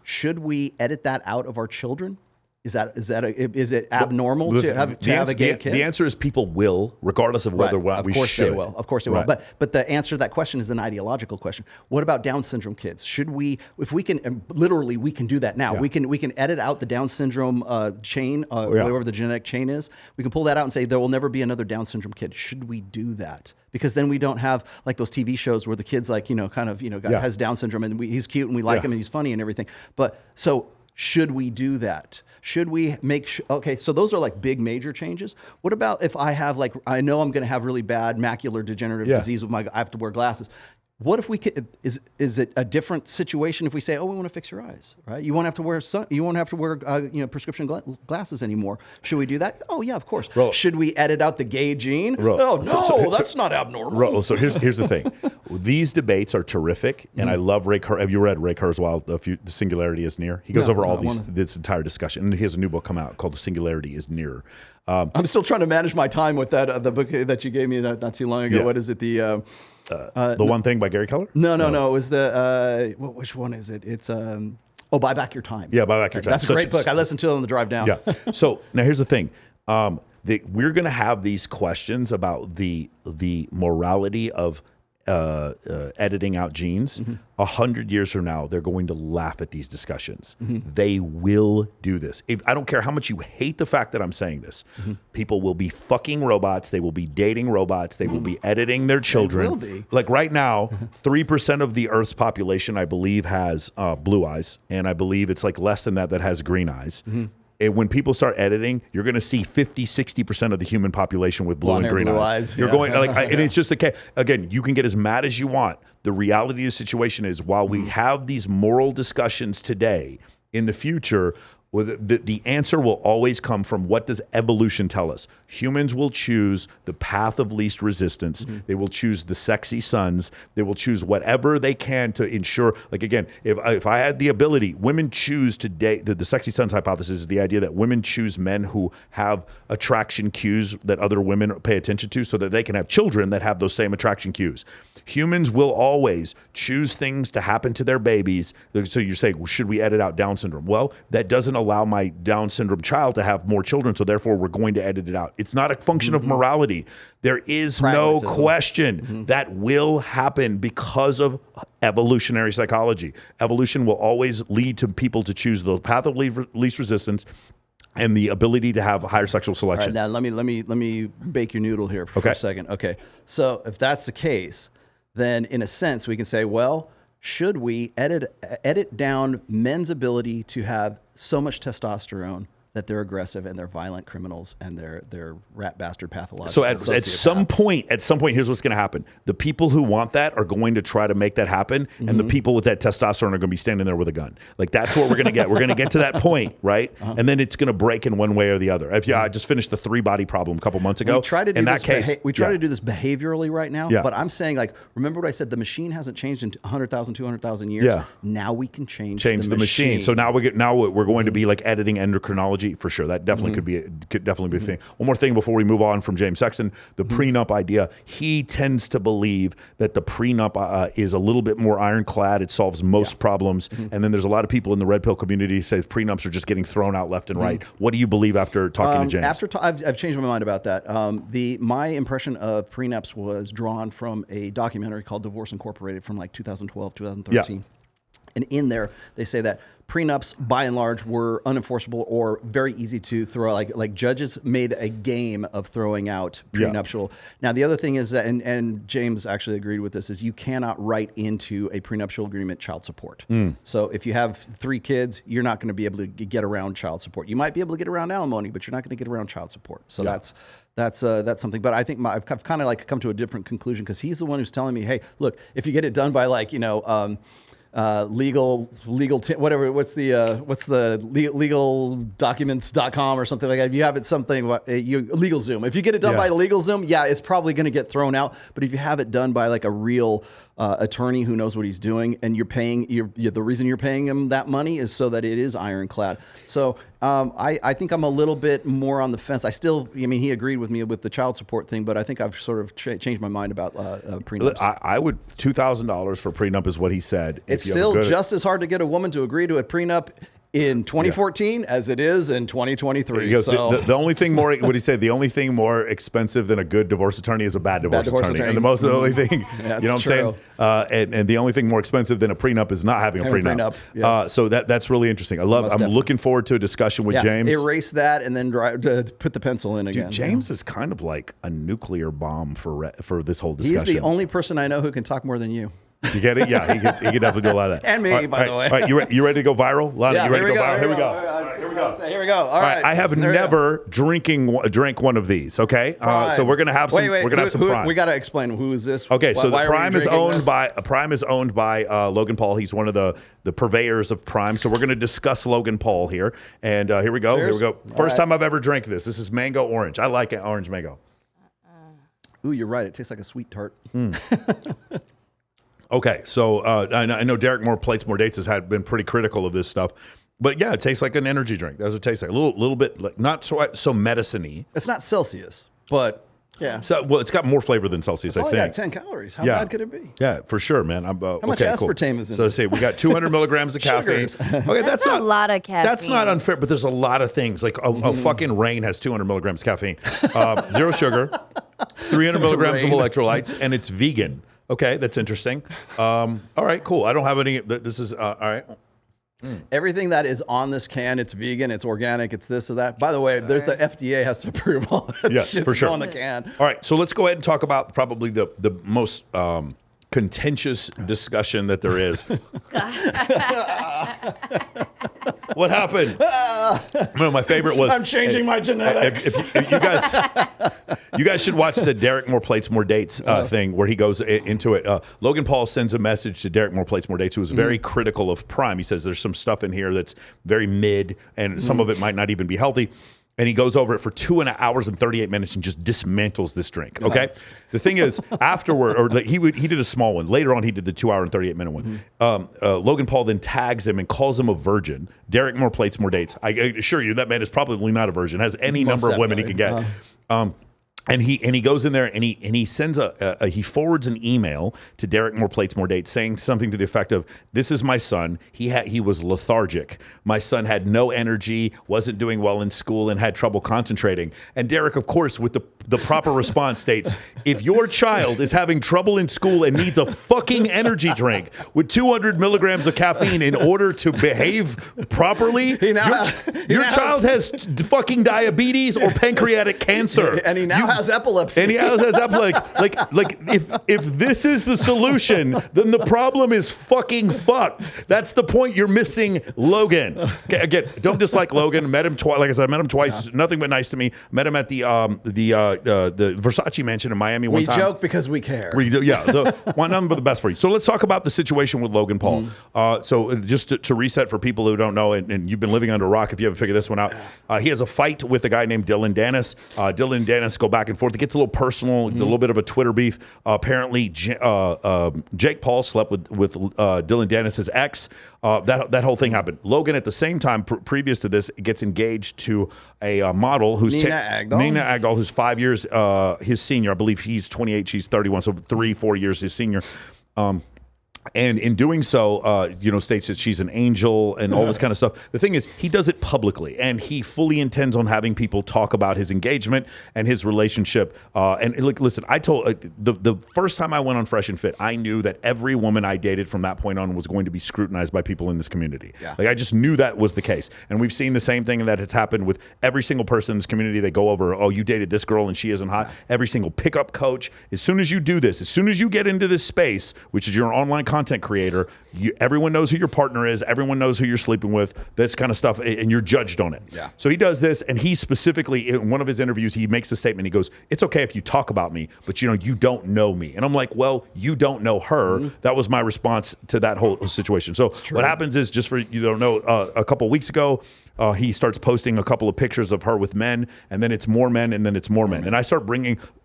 should we edit that out of our children? Is it abnormal to have a gay kid? The answer is people will, regardless of whether we should. Of course they will. But the answer to that question is an ideological question. What about Down syndrome kids? Should we, if we can, literally we can do that now. We can edit out the Down syndrome chain, whatever the genetic chain is. We can pull that out and say there will never be another Down syndrome kid. Should we do that? Because then we don't have like those TV shows where the kid's like, guy has Down syndrome and he's cute and we like him and he's funny and everything. But so should we do that? Should we make okay, so those are like big major changes. What about if I have I know I'm going to have really bad macular degenerative disease with I have to wear glasses. What if we could, is it a different situation if we say, oh, we want to fix your eyes, right? You won't have to wear prescription glasses anymore. Should we do that? Oh yeah, of course. Rollo. Should we edit out the gay gene? Rollo. Oh no, that's not abnormal. Rollo, so here's the thing. These debates are terrific, and I love Ray Kurzweil. Have you read Ray Kurzweil, The Singularity is Near? He goes over all this entire discussion, and he has a new book come out called The Singularity is Near. I'm still trying to manage my time with that the book that you gave me not too long ago. What is it? The One Thing by Gary Keller? No. It was the which one is it? It's Buy Back Your Time. Yeah, Buy Back Your Time. That's a great book. I listened to it on the drive down. Yeah. So now here's the thing. we're going to have these questions about the morality of editing out genes. 100 years from now, they're going to laugh at these discussions. They will do this. I don't care how much you hate the fact that I'm saying this. People will be fucking robots. They will be dating robots. They will be editing their children. will be. Like right now, 3% of the Earth's population, I believe, has blue eyes. And I believe it's like less than that has green eyes. And when people start editing, you're going to see 50-60% of the human population with blue Blonde and hair, green blue eyes. You're eyes. going and it's just okay. Again, you can get as mad as you want. The reality of the situation is, while we have these moral discussions today, in the future, the answer will always come from, what does evolution tell us? Humans will choose the path of least resistance. They will choose the sexy sons. They will choose whatever they can to ensure, like, again, if I had the ability, women choose to date, the sexy sons hypothesis is the idea that women choose men who have attraction cues that other women pay attention to, so that they can have children that have those same attraction cues. Humans will always choose things to happen to their babies. So you're saying, well, should we edit out Down syndrome? Well, that doesn't allow my Down syndrome child to have more children, so therefore we're going to edit it out. It's not a function of morality. There is no question that will happen because of evolutionary psychology. Evolution will always lead to people to choose the path of least resistance and the ability to have higher sexual selection. All right, now let me bake your noodle here for a second. Okay, so if that's the case, then in a sense we can say, well, should we edit down men's ability to have so much testosterone that they're aggressive and they're violent criminals and they're rat bastard pathological? So at some point, here's what's going to happen. The people who want that are going to try to make that happen, and the people with that testosterone are going to be standing there with a gun. Like, that's what we're going to get. We're going to get to that point, right? And then it's going to break in one way or the other. I just finished the 3-body problem a couple months ago. We try to do to do this behaviorally right now, Yeah. but I'm saying, like, remember what I said? The machine hasn't changed in 100,000, 200,000 years. Yeah. Now we can change the machine. So now we're going to be like editing endocrinology for sure. That definitely could definitely be a thing. One more thing before we move on from James Sexton, the prenup idea. He tends to believe that the prenup is a little bit more ironclad. It solves most problems. And then there's a lot of people in the red pill community who say prenups are just getting thrown out left and right. What do you believe after talking to James? I've changed my mind about that. My impression of prenups was drawn from a documentary called Divorce Incorporated from like 2012, 2013. And in there, they say that prenups, by and large, were unenforceable or very easy to throw. Like judges made a game of throwing out prenuptial. Now, the other thing is that, and James actually agreed with this, is you cannot write into a prenuptial agreement child support. So if you have 3 kids, you're not going to be able to get around child support. You might be able to get around alimony, but you're not going to get around child support. So that's something. But I think I've kind of like come to a different conclusion, because he's the one who's telling me, hey, look, if you get it done by legaldocuments.com or something like that. If you have it LegalZoom. If you get it done by LegalZoom, it's probably going to get thrown out. But if you have it done by like a real attorney who knows what he's doing, and you're paying, the reason you're paying him that money is so that it is ironclad. So I think I'm a little bit more on the fence. He agreed with me with the child support thing, but I think I've sort of changed my mind about prenups. I would $2,000 for prenup is what he said. It's still just as hard to get a woman to agree to a prenup in 2014 as it is in 2023. Goes, the only thing more, what he said, the only thing more expensive than a good divorce attorney is a bad divorce attorney. And the only thing, you know what I'm saying? And the only thing more expensive than a prenup is not having a prenup. Yes. So that's really interesting. I'm looking forward to a discussion with James. Erase that and then put the pencil in again. Dude, James is kind of like a nuclear bomb for this whole discussion. He's the only person I know who can talk more than you. You get it? Yeah, he could definitely do a lot of that. And me, by the way. All right, you ready to go viral? Lana, you ready to go viral? Here we go. Here we go. All right. I have never drank one of these, okay? So we're going to have some Prime. We got to explain who is this? Okay, so the Prime is owned by Logan Paul. He's one of the purveyors of Prime. So we're going to discuss Logan Paul here. And here we go. Cheers. Here we go. First time I've ever drank this. This is mango orange. I like it, orange mango. Ooh, you're right. It tastes like a sweet tart. Okay, so I know Derek More Plates, More Dates has been pretty critical of this stuff. But yeah, it tastes like an energy drink. That's what it tastes like. A little bit, like not so medicine-y. It's not Celsius, but Yeah. So, well, it's got more flavor than Celsius, It's I only think. got 10 calories. How Yeah. bad could it be? Yeah, for sure, man. How much aspartame is in So let's this? see, we got 200 milligrams of caffeine. Sugars. Okay, That's a lot of That's not caffeine. unfair, but there's a lot of things. Like a fucking rain has 200 milligrams of caffeine, 0 sugar, 300 milligrams of Rain. electrolytes, and it's vegan. Okay, that's interesting. All right, cool. I don't have any. This is all right. Everything that is on this can, it's vegan, it's organic, it's this or that. By the way, there's the FDA has to approve all that Yes, shit's for sure. on the can. All right, so let's go ahead and talk about probably the most contentious discussion that there is. What happened? No, my favorite was I'm changing my genetics. if you guys should watch the Derek More Plates More Dates thing where he goes into it. Logan Paul sends a message to Derek More Plates More Dates, who was very critical of Prime. He says there's some stuff in here that's very mid, and some of it might not even be healthy. And he goes over it for 2 hours and 38 minutes and just dismantles this drink. Okay. The thing is, afterward, or like he did a small one. Later on, he did the 2 hour and 38 minute one. Logan Paul then tags him and calls him a virgin. Derek More Plates More Dates. I assure you, that man is probably not a virgin. Has any number of women he can get. And he goes in there and he sends he forwards an email to Derek More Plates More Dates saying something to the effect of, "This is my son. He was lethargic. My son had no energy, wasn't doing well in school, and had trouble concentrating." And Derek, of course, with the proper response states, "If your child is having trouble in school and needs a fucking energy drink with 200 milligrams of caffeine in order to behave properly, your child has fucking diabetes or pancreatic cancer." And he now has epilepsy. And he has epilepsy. Like if this is the solution, then the problem is fucking fucked. That's the point you're missing, Logan. Okay, again, don't dislike Logan. Met him twice. Like I said, I met him twice. Nothing but nice to me. Met him at the Versace mansion in Miami one time. We joke because we care. We do, yeah. Want nothing but the best for you. So let's talk about the situation with Logan Paul. So just to reset for people who don't know, and you've been living under a rock if you haven't figured this one out, he has a fight with a guy named Dylan Dennis. Dylan and Dennis go back and forth. It gets a little personal, a little bit of a Twitter beef. Apparently, Jake Paul slept with Dylan Dennis's ex. That whole thing happened. Logan, at the same time, previous to this, gets engaged to a model who's Nina Agdal. Nina Agdal, who's 5 years his senior. I believe he's 28, she's 31, so 3-4 years his senior. And in doing so, states that she's an angel and all this kind of stuff. The thing is, he does it publicly, and he fully intends on having people talk about his engagement and his relationship. And look, listen, I told the first time I went on Fresh and Fit, I knew that every woman I dated from that point on was going to be scrutinized by people in this community. Yeah. Like, I just knew that was the case. And we've seen the same thing that has happened with every single person in this community. They go over, "Oh, you dated this girl and she isn't hot." Every single pickup coach, as soon as you do this, as soon as you get into this space, which is your online content creator, everyone knows who your partner is, everyone knows who you're sleeping with, this kind of stuff, and you're judged on it. Yeah. So he does this, and he specifically, in one of his interviews, he makes the statement, he goes, "It's okay if you talk about me, but you don't know me." And I'm like, well, you don't know her. That was my response to that whole situation. So what happens is, just for you don't know, a couple weeks ago, he starts posting a couple of pictures of her with men, and then it's more men, and then it's more men. And I start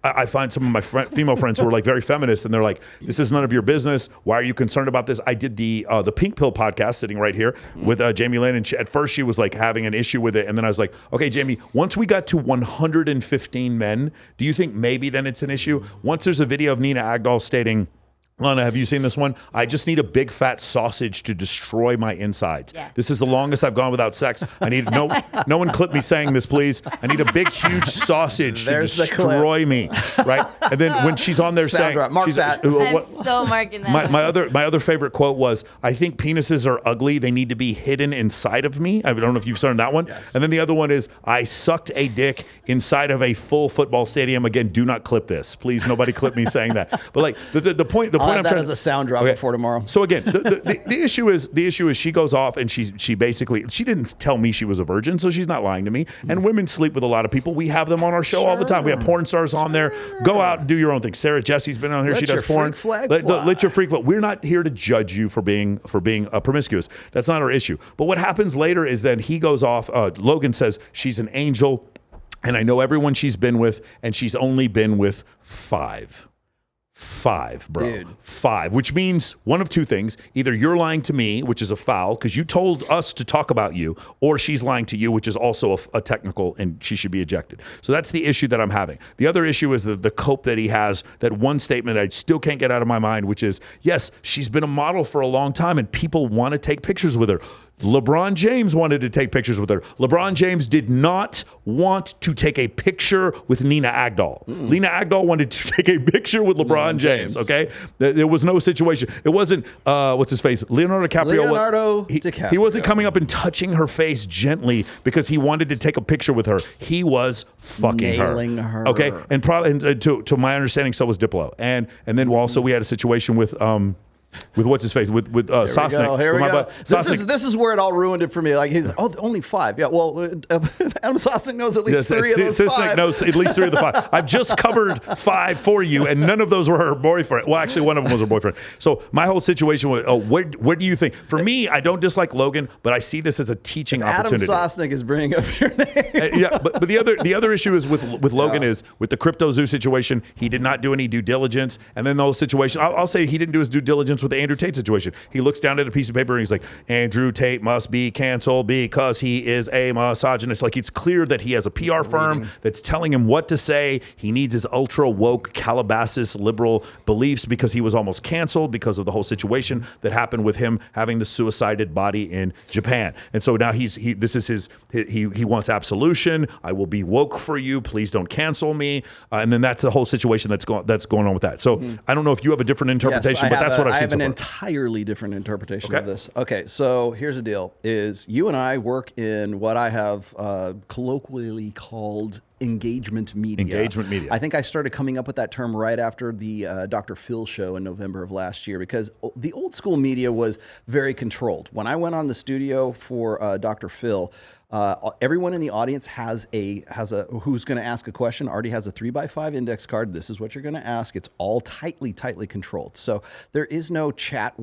I find some of my female friends who are like very feminist, and they're like, "This is none of your business. Why are you concerned about this?" I did the Pink Pill podcast sitting right here with Jamie Lynn, and at first she was like having an issue with it, and then I was like, "Okay, Jamie, once we got to 115 men, do you think maybe then it's an issue?" Once there's a video of Nina Agdal stating, Lana, have you seen this one? "I just need a big fat sausage to destroy my insides. Yeah. This is the longest I've gone without sex. I need no one clip me saying this, please. I need a big, huge sausage to destroy me." Right? And then when she's on there saying, Mark that. I'm so marking that. my other favorite quote was, "I think penises are ugly. They need to be hidden inside of me." I don't know if you've seen that one. Yes. And then the other one is, "I sucked a dick inside of a full football stadium." Again, do not clip this, please. Nobody clip me saying that. But like the point I'm that trying as a sound drop before tomorrow. So again, the issue is she goes off and she basically, she didn't tell me she was a virgin, so she's not lying to me. And women sleep with a lot of people. We have them on our show all the time. We have porn stars on there. Go out and do your own thing. Sarah Jessie's been on here. She does porn. Let your freak flag. We're not here to judge you for being promiscuous. That's not our issue. But what happens later is that he goes off. Logan says she's an angel, and I know everyone she's been with, and she's only been with 5. 5, bro. Dude. 5, which means one of two things. Either you're lying to me, which is a foul, because you told us to talk about you, or she's lying to you, which is also a technical, and she should be ejected. So that's the issue that I'm having. The other issue is the cope that he has, that one statement I still can't get out of my mind, which is, yes, she's been a model for a long time, and people want to take pictures with her. LeBron James wanted to take pictures with her. LeBron James did not want to take a picture with Nina Agdal. Nina Agdal wanted to take a picture with LeBron James, okay? There was no situation. It wasn't, what's his face? Leonardo DiCaprio. He wasn't coming up and touching her face gently because he wanted to take a picture with her. He was fucking Nailing her. Okay? And probably, to my understanding, so was Diplo. And then also we had a situation with what's his face with Sosnick. Here we go. This is where it all ruined it for me. Like he's only 5. Yeah, well, Adam Sosnick knows at least 3 of those 5. Sosnick knows at least 3 of the 5. I've just covered 5 for you, and none of those were her boyfriend. Well, actually, one of them was her boyfriend. So my whole situation was, what do you think? For me, I don't dislike Logan, but I see this as a teaching opportunity. Adam Sosnick is bringing up your name. Yeah, but the other issue is with Logan is with the Crypto Zoo situation. He did not do any due diligence, and then the whole situation. I'll say he didn't do his due diligence with the Andrew Tate situation. He looks down at a piece of paper and he's like, Andrew Tate must be canceled because he is a misogynist. Like, it's clear that he has a PR firm that's telling him what to say. He needs his ultra woke Calabasas liberal beliefs because he was almost canceled because of the whole situation that happened with him having the suicided body in Japan. And so now he wants absolution. I will be woke for you. Please don't cancel me. And then that's the whole situation that's going on with that. So I don't know if you have a different interpretation, but that's what I've seen so far. Entirely different interpretation of this. Okay, so here's the deal: is you and I work in what I have colloquially called engagement media. Engagement media. I think I started coming up with that term right after the Dr. Phil show in November of last year, because the old school media was very controlled. When I went on the studio for Dr. Phil, everyone in the audience has a who's going to ask a question already has a 3x5 index card. This is what you're going to ask. It's all tightly controlled. So there is no chat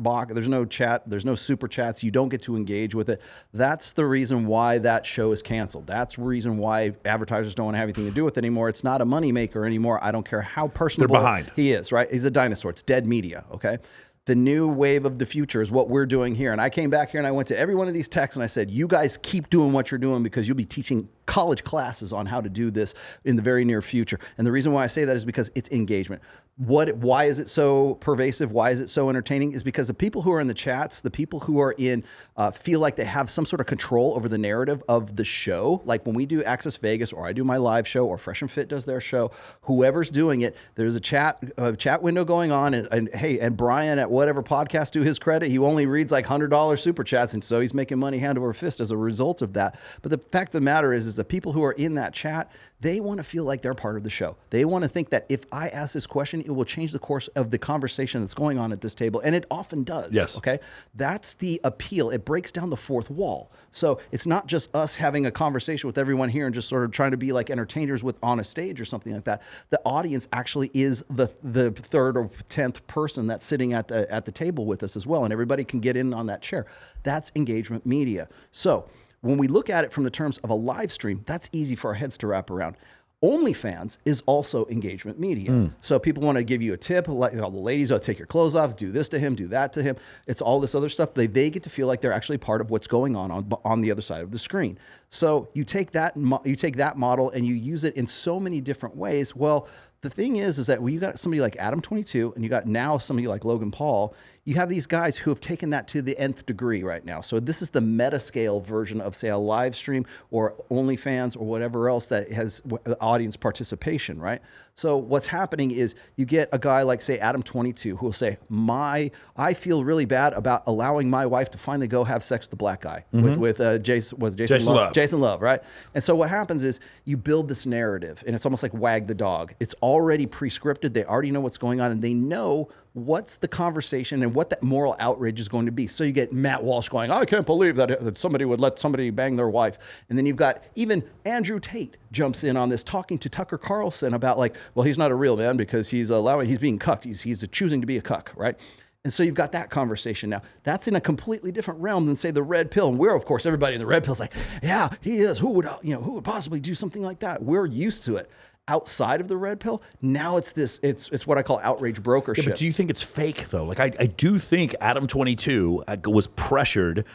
box. There's no chat. There's no super chats. You don't get to engage with it. That's the reason why that show is canceled. That's the reason why advertisers don't want to have anything to do with it anymore. It's not a moneymaker anymore. I don't care how personable he is. Right? He's a dinosaur. It's dead media. Okay. The new wave of the future is what we're doing here. And I came back here and I went to every one of these texts and I said, you guys keep doing what you're doing because you'll be teaching college classes on how to do this in the very near future. And the reason why I say that is because it's engagement. Why is it so pervasive? Why is it so entertaining? Is because the people who are in the chats, the people who are in, feel like they have some sort of control over the narrative of the show. Like when we do Access Vegas, or I do my live show, or Fresh and Fit does their show, whoever's doing it, there's a chat window going on. And Brian at whatever podcast, to his credit, he only reads like $100 super chats. And so he's making money hand over fist as a result of that. But the fact of the matter is the people who are in that chat, they want to feel like they're part of the show. They want to think that if I ask this question, it will change the course of the conversation that's going on at this table. And it often does. Yes. Okay. That's the appeal. It breaks down the fourth wall. So it's not just us having a conversation with everyone here and just sort of trying to be like entertainers on a stage or something like that. The audience actually is the 3rd or 10th person that's sitting at the table with us as well. And everybody can get in on that chair. That's engagement media. So when we look at it from the terms of a live stream, that's easy for our heads to wrap around. OnlyFans is also engagement media. So people want to give you a tip, like the ladies, take your clothes off, do this to him, do that to him. It's all this other stuff. They get to feel like they're actually part of what's going on the other side of the screen. So you take that model and you use it in so many different ways. Well, the thing is that when you got somebody like Adam 22 and you got now somebody like Logan Paul, you have these guys who have taken that to the nth degree right now. So this is the meta scale version of, say, a live stream or OnlyFans or whatever else that has audience participation, right? So what's happening is you get a guy like, say, Adam 22, who will say, I feel really bad about allowing my wife to finally go have sex with the black guy with Jason Love. Jason Love, right? And so what happens is you build this narrative, and it's almost like Wag the Dog. It's already pre-scripted. They already know what's going on, and they know what's the conversation and what that moral outrage is going to be. So you get Matt Walsh going, I can't believe that somebody would let somebody bang their wife. And then you've got even Andrew Tate jumps in on this, talking to Tucker Carlson about like, well, he's not a real man because he's being cucked. He's choosing to be a cuck, right? And so you've got that conversation now. That's in a completely different realm than, say, the red pill. And we're, of course, everybody in the red pill is like, yeah, he is. Who would possibly do something like that? We're used to it. outside of the red pill. Now it's what I call outrage brokership. Yeah, but do you think it's fake though? Like I do think Adam 22 was pressured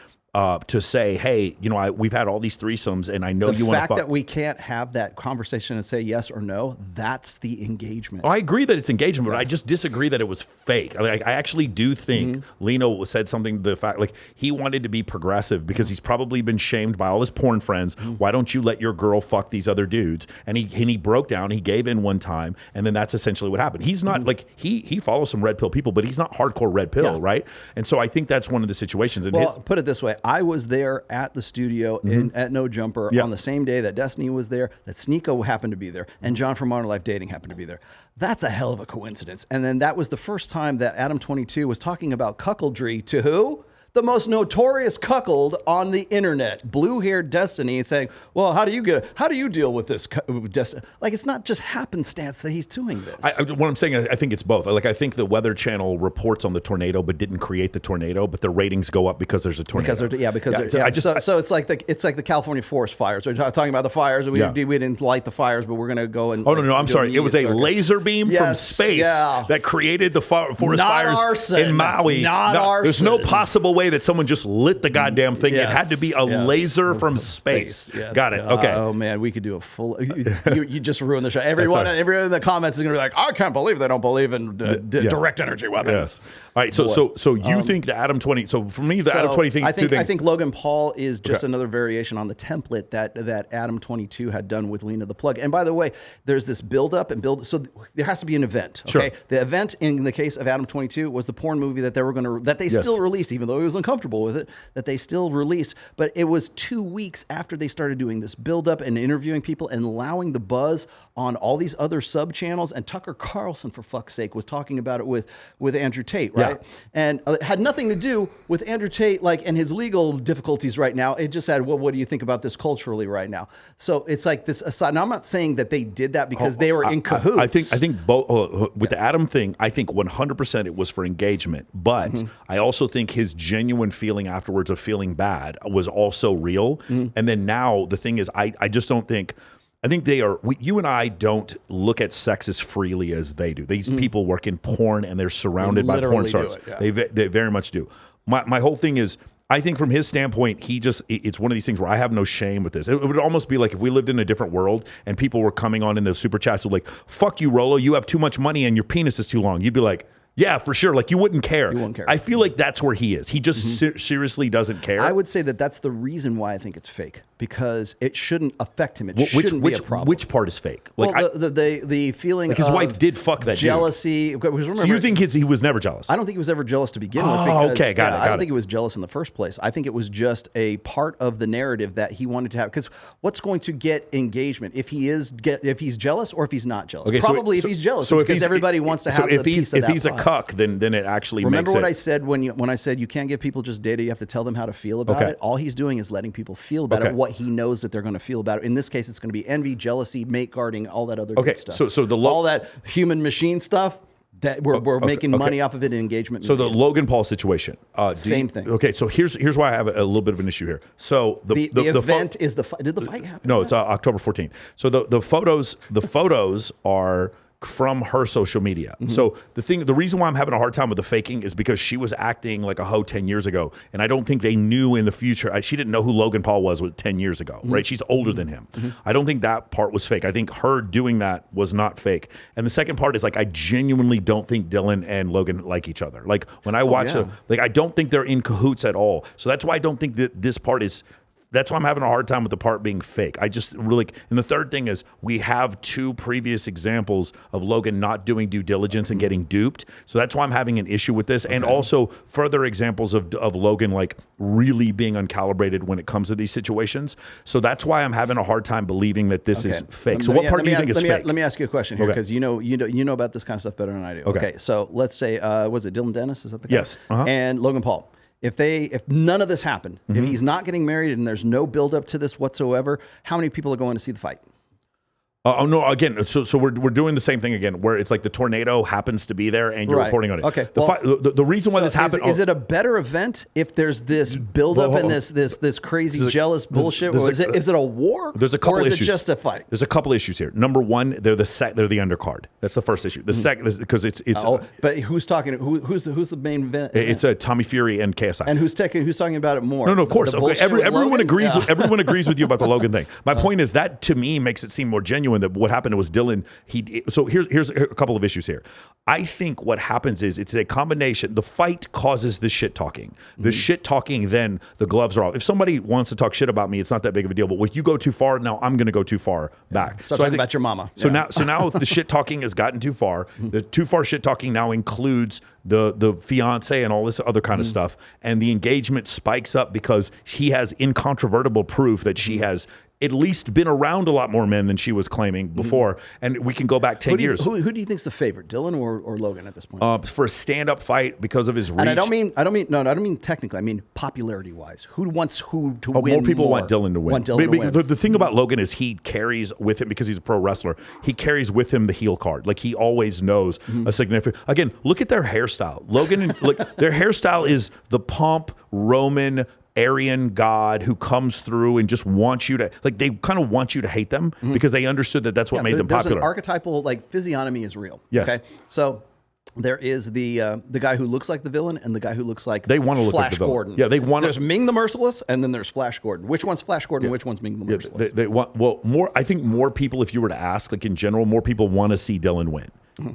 to say, hey, we've had all these threesomes, and I know you want to fuck. The fact that we can't have that conversation and say yes or no, that's the engagement. Oh, I agree that it's engagement, but I just disagree that it was fake. I actually do think Lino said something to the fact, like, he wanted to be progressive because he's probably been shamed by all his porn friends. Why don't you let your girl fuck these other dudes? And he broke down, he gave in one time, and then that's essentially what happened. He's not like, he follows some red pill people, but he's not hardcore red pill, right? And so I think that's one of the situations. And put it this way. I was there at the studio at No Jumper on the same day that Destiny was there, that Sneeko happened to be there, and John from Modern Life Dating happened to be there. That's a hell of a coincidence. And then that was the first time that Adam 22 was talking about cuckoldry to who? The most notorious cuckold on the internet, blue-haired Destiny, saying, well, how do you deal with this, Destiny? Like, it's not just happenstance that he's doing this. What I'm saying, I think it's both. Like, I think the Weather Channel reports on the tornado, but didn't create the tornado, but the ratings go up because there's a tornado. So it's like the California forest fires. We're talking about the fires. We didn't light the fires, but we're going to go and. Oh, no, I'm sorry. It was a laser beam from space that created the forest fires in Maui. Not arson. There's no possible way that someone just lit the goddamn thing. It had to be a laser from space. Yes. Got it. Okay. Oh man, we could do a full. You just ruined the show. Everyone in the comments is gonna be like, I can't believe they don't believe in direct energy weapons. Yes. All right. So you think the Adam 20? So for me, the Adam 20 thing. I think Logan Paul is just another variation on the template that Adam 22 had done with Lena the Plug. And by the way, there's this build up and build. So there has to be an event. Okay. Sure. The event in the case of Adam 22 was the porn movie that they still released, even though he was uncomfortable with it, that they still released. But it was 2 weeks after they started doing this build up and interviewing people and allowing the buzz on all these other sub channels. And Tucker Carlson, for fuck's sake, was talking about it with Andrew Tate, right? Yeah. And it had nothing to do with Andrew Tate, and his legal difficulties right now. It just said, well, what do you think about this culturally right now? So it's like this aside. Now, I'm not saying that they did that because they were in cahoots. I think both with the Adam thing, I think 100% it was for engagement. But I also think his genuine feeling afterwards of feeling bad was also real. And then now the thing is, I just don't think. I think you and I don't look at sex as freely as they do. These people work in porn and they're surrounded by porn stars. They very much do. My whole thing is, I think from his standpoint, it's one of these things where I have no shame with this. It would almost be like if we lived in a different world and people were coming on in the super chats like, fuck you, Rollo, you have too much money and your penis is too long. You'd be like, yeah, for sure. Like, you wouldn't care. You wouldn't care. I feel like that's where he is. He just seriously doesn't care. I would say that that's the reason why I think it's fake, because it shouldn't affect him. It shouldn't be a problem. Which part is fake? Like, the feeling like his wife did fuck that jealousy. Dude. Remember, so you think he was never jealous? I don't think he was ever jealous to begin with. Oh, okay, got it. I don't think he was jealous in the first place. I think it was just a part of the narrative that he wanted to have. Because what's going to get engagement if he's jealous or if he's not jealous? Okay, probably if he's jealous, because everybody wants to have the piece of that. If he's a cuck, then it actually remember what I said when I said you can't give people just data, you have to tell them how to feel about it. All he's doing is letting people feel about it, what he knows that they're going to feel about it. In this case, it's going to be envy, jealousy, mate guarding, all that other good stuff. So all that human machine stuff that we're making money off of it in engagement. So the Logan Paul situation, same thing. Okay, so here's why I have a little bit of an issue here. So the event is did the fight happen? No, it's October 14th. So the photos are from her social media. So the reason why I'm having a hard time with the faking is because she was acting like a hoe 10 years ago. And I don't think they knew in the future. She didn't know who Logan Paul was 10 years ago, right? She's older than him. I don't think that part was fake. I think her doing that was not fake. And the second part is, like, I genuinely don't think Dylan and Logan like each other. Like, when I watch them, like, I don't think they're in cahoots at all. So that's why I don't think that this part is. That's why I'm having a hard time with the part being fake. I just really, and the third thing is, we have 2 previous examples of Logan not doing due diligence and getting duped. So that's why I'm having an issue with this. And also further examples of Logan, like, really being uncalibrated when it comes to these situations. So that's why I'm having a hard time believing that this is fake. So what part do you think is fake? Let me ask you a question here, because you know about this kind of stuff better than I do. Okay, so let's say, was it Dylan Dennis? Is that the guy? Yes. And Logan Paul. If none of this happened, if he's not getting married and there's no build up to this whatsoever, how many people are going to see the fight? Oh no! Again, so we're doing the same thing again, where it's like the tornado happens to be there and you're Right. reporting on it. Okay, The reason why this happened is it a better event if there's this buildup and this crazy jealous bullshit, or is it a war? There's a couple or is issues. it just a fight? There's a couple issues here. Number one, they're the undercard. That's the first issue. The second is because it's but who's talking? Who's the main event? it's Tommy Fury and KSI. And who's talking about it more? No, of course. The Okay, bullshit with everyone Logan? agrees. Yeah. Everyone agrees with you about the Logan thing. My point is that to me makes it seem more genuine that what happened was Dylan. So here's a couple of issues here. I think what happens is it's a combination. The fight causes the shit talking. The shit talking, then the gloves are off. If somebody wants to talk shit about me, it's not that big of a deal. But when you go too far, now I'm going to go too far back. So talking about your mama. So now the shit talking has gotten too far. The too far shit talking now includes the fiance and all this other kind of stuff, and the engagement spikes up because he has incontrovertible proof that she has at least been around a lot more men than she was claiming before. And we can go back 10 years. Who do you think's the favorite, Dylan or Logan at this point? For a stand-up fight because of his reach. And I don't mean technically. I mean popularity-wise. Who wants who to win? More people want Dylan to win. Want Dylan to win. The thing about Logan is he carries with him, because he's a pro wrestler, he carries with him the heel card. Like he always knows a significant. Again, look at their hairstyle. Logan and their hairstyle is the pomp Roman Aryan god who comes through and just wants you to, like, they kind of want you to hate them because they understood that that's what made them popular. An archetypal, like, physiognomy is real. Yes. Okay. So there is the guy who looks like the villain and the guy who looks like They want to look like Flash the villain. Gordon. Yeah, they want. There's Ming the Merciless, and then there's Flash Gordon. Which one's Flash Gordon? Which one's Ming the Merciless? They want, well, more. I think more people, if you were to ask, like in general, more people want to see Dylan win.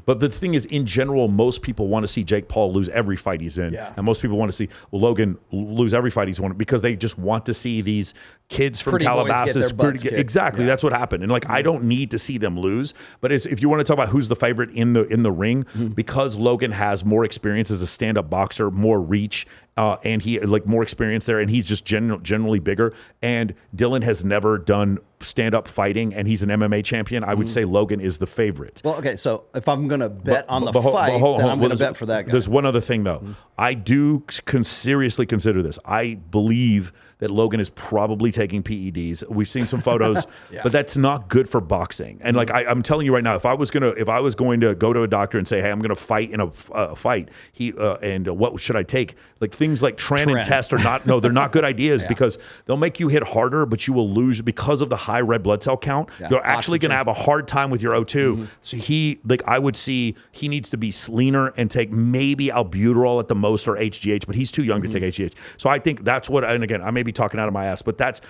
But the thing is, in general, most people want to see Jake Paul lose every fight he's in. Yeah. And most people want to see Logan lose every fight he's won because they just want to see these kids from Pretty boys get Calabasas. their butts kicked. Exactly. That's what happened. And like, I don't need to see them lose. But if you want to talk about who's the favorite in the ring, because Logan has more experience as a stand-up boxer, more reach, and he like more experience there, and he's just generally bigger. And Dylan has never done stand-up fighting, and he's an MMA champion. I would say Logan is the favorite. Well, okay, so if I'm going to bet on the fight, then I'm going to bet for that guy. There's one other thing, though. I do seriously consider this. I believe that Logan is probably taking PEDs. We've seen some photos, but that's not good for boxing. And like I'm telling you right now, if I was going to go to a doctor and say, hey, I'm going to fight in a fight, what should I take? Like things like Tren and Test are not. No, they're not good ideas because they'll make you hit harder, but you will lose because of the high red blood cell count. You're actually going to have a hard time with your O2. So I would see he needs to be leaner and take maybe albuterol at the most or HGH, but he's too young to take HGH. So I think that's what. And again, I may be talking out of my ass, but that's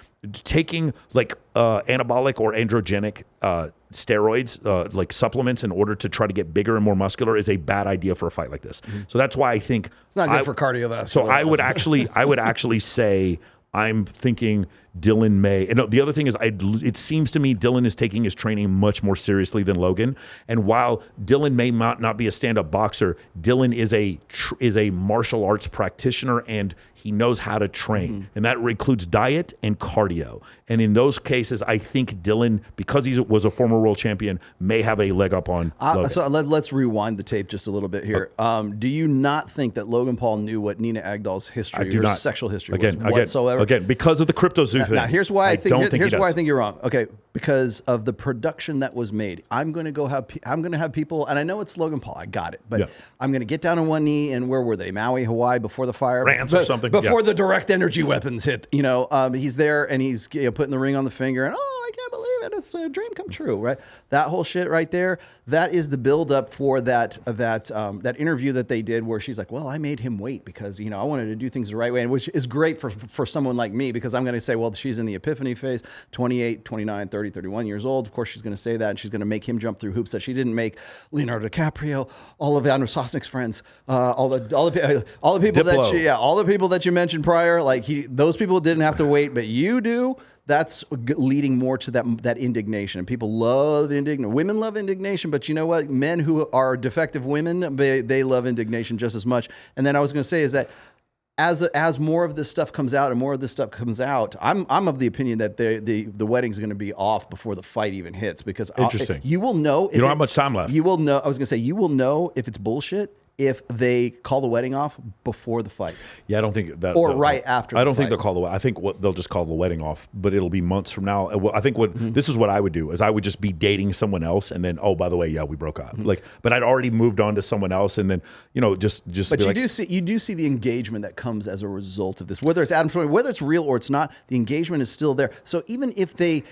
taking like anabolic or androgenic steroids, like supplements, in order to try to get bigger and more muscular is a bad idea for a fight like this. So that's why I think it's not good for cardiovascular. So I would actually say I'm thinking Dylan may. And the other thing is, it seems to me Dylan is taking his training much more seriously than Logan. And while Dylan may not be a stand-up boxer, Dylan is a martial arts practitioner, and he knows how to train. And that includes diet and cardio. And in those cases, I think Dylan, because he was a former world champion, may have a leg up on Logan. So let's rewind the tape just a little bit here. Do you not think that Logan Paul knew what Nina Agdal's history, her sexual history was whatsoever? Again, because of the crypto zoo thing. Now, here's why I think why I think you're wrong. Okay, because of the production that was made. I'm going to have people, and I know it's Logan Paul. I got it, but I'm going to get down on one knee, and where were they? Maui, Hawaii, before the fire, France or something. Before the direct energy weapons hit. He's there, and he's putting the ring on the finger, and I can't believe it. It's a dream come true, right? That whole shit right there. That is the build up for that interview that they did, where she's like, well, I made him wait because I wanted to do things the right way, and which is great for someone like me, because I'm going to say, well, she's in the epiphany phase, 28, 29, 30, 31 years old. Of course, she's going to say that, and she's going to make him jump through hoops that she didn't make Leonardo DiCaprio, all of Andrew Sosnick's friends, all the people Diplo. all the people that you mentioned prior, like those people didn't have to wait, but you do. That's leading more to that indignation. And people love indignation. Women love indignation, but you know what? Men who are defective women, they love indignation just as much. And then I was going to say is that as more of this stuff comes out and more of this stuff comes out, I'm of the opinion that the wedding's going to be off before the fight even hits, because Interesting. You will know. You don't have much time left. You will know. I was going to say, you will know if it's bullshit if they call the wedding off before the fight. Yeah, I don't think that. Or right after I the don't think fight. they'll call the. I think they'll just call the wedding off, but it'll be months from now. I think Mm-hmm. this is what I would do is I would just be dating someone else, and then by the way, yeah, we broke up. Mm-hmm. But I'd already moved on to someone else, and then just. But be you like, do see the engagement that comes as a result of this, whether it's Adam Shorty, whether it's real or it's not. The engagement is still there. So even if it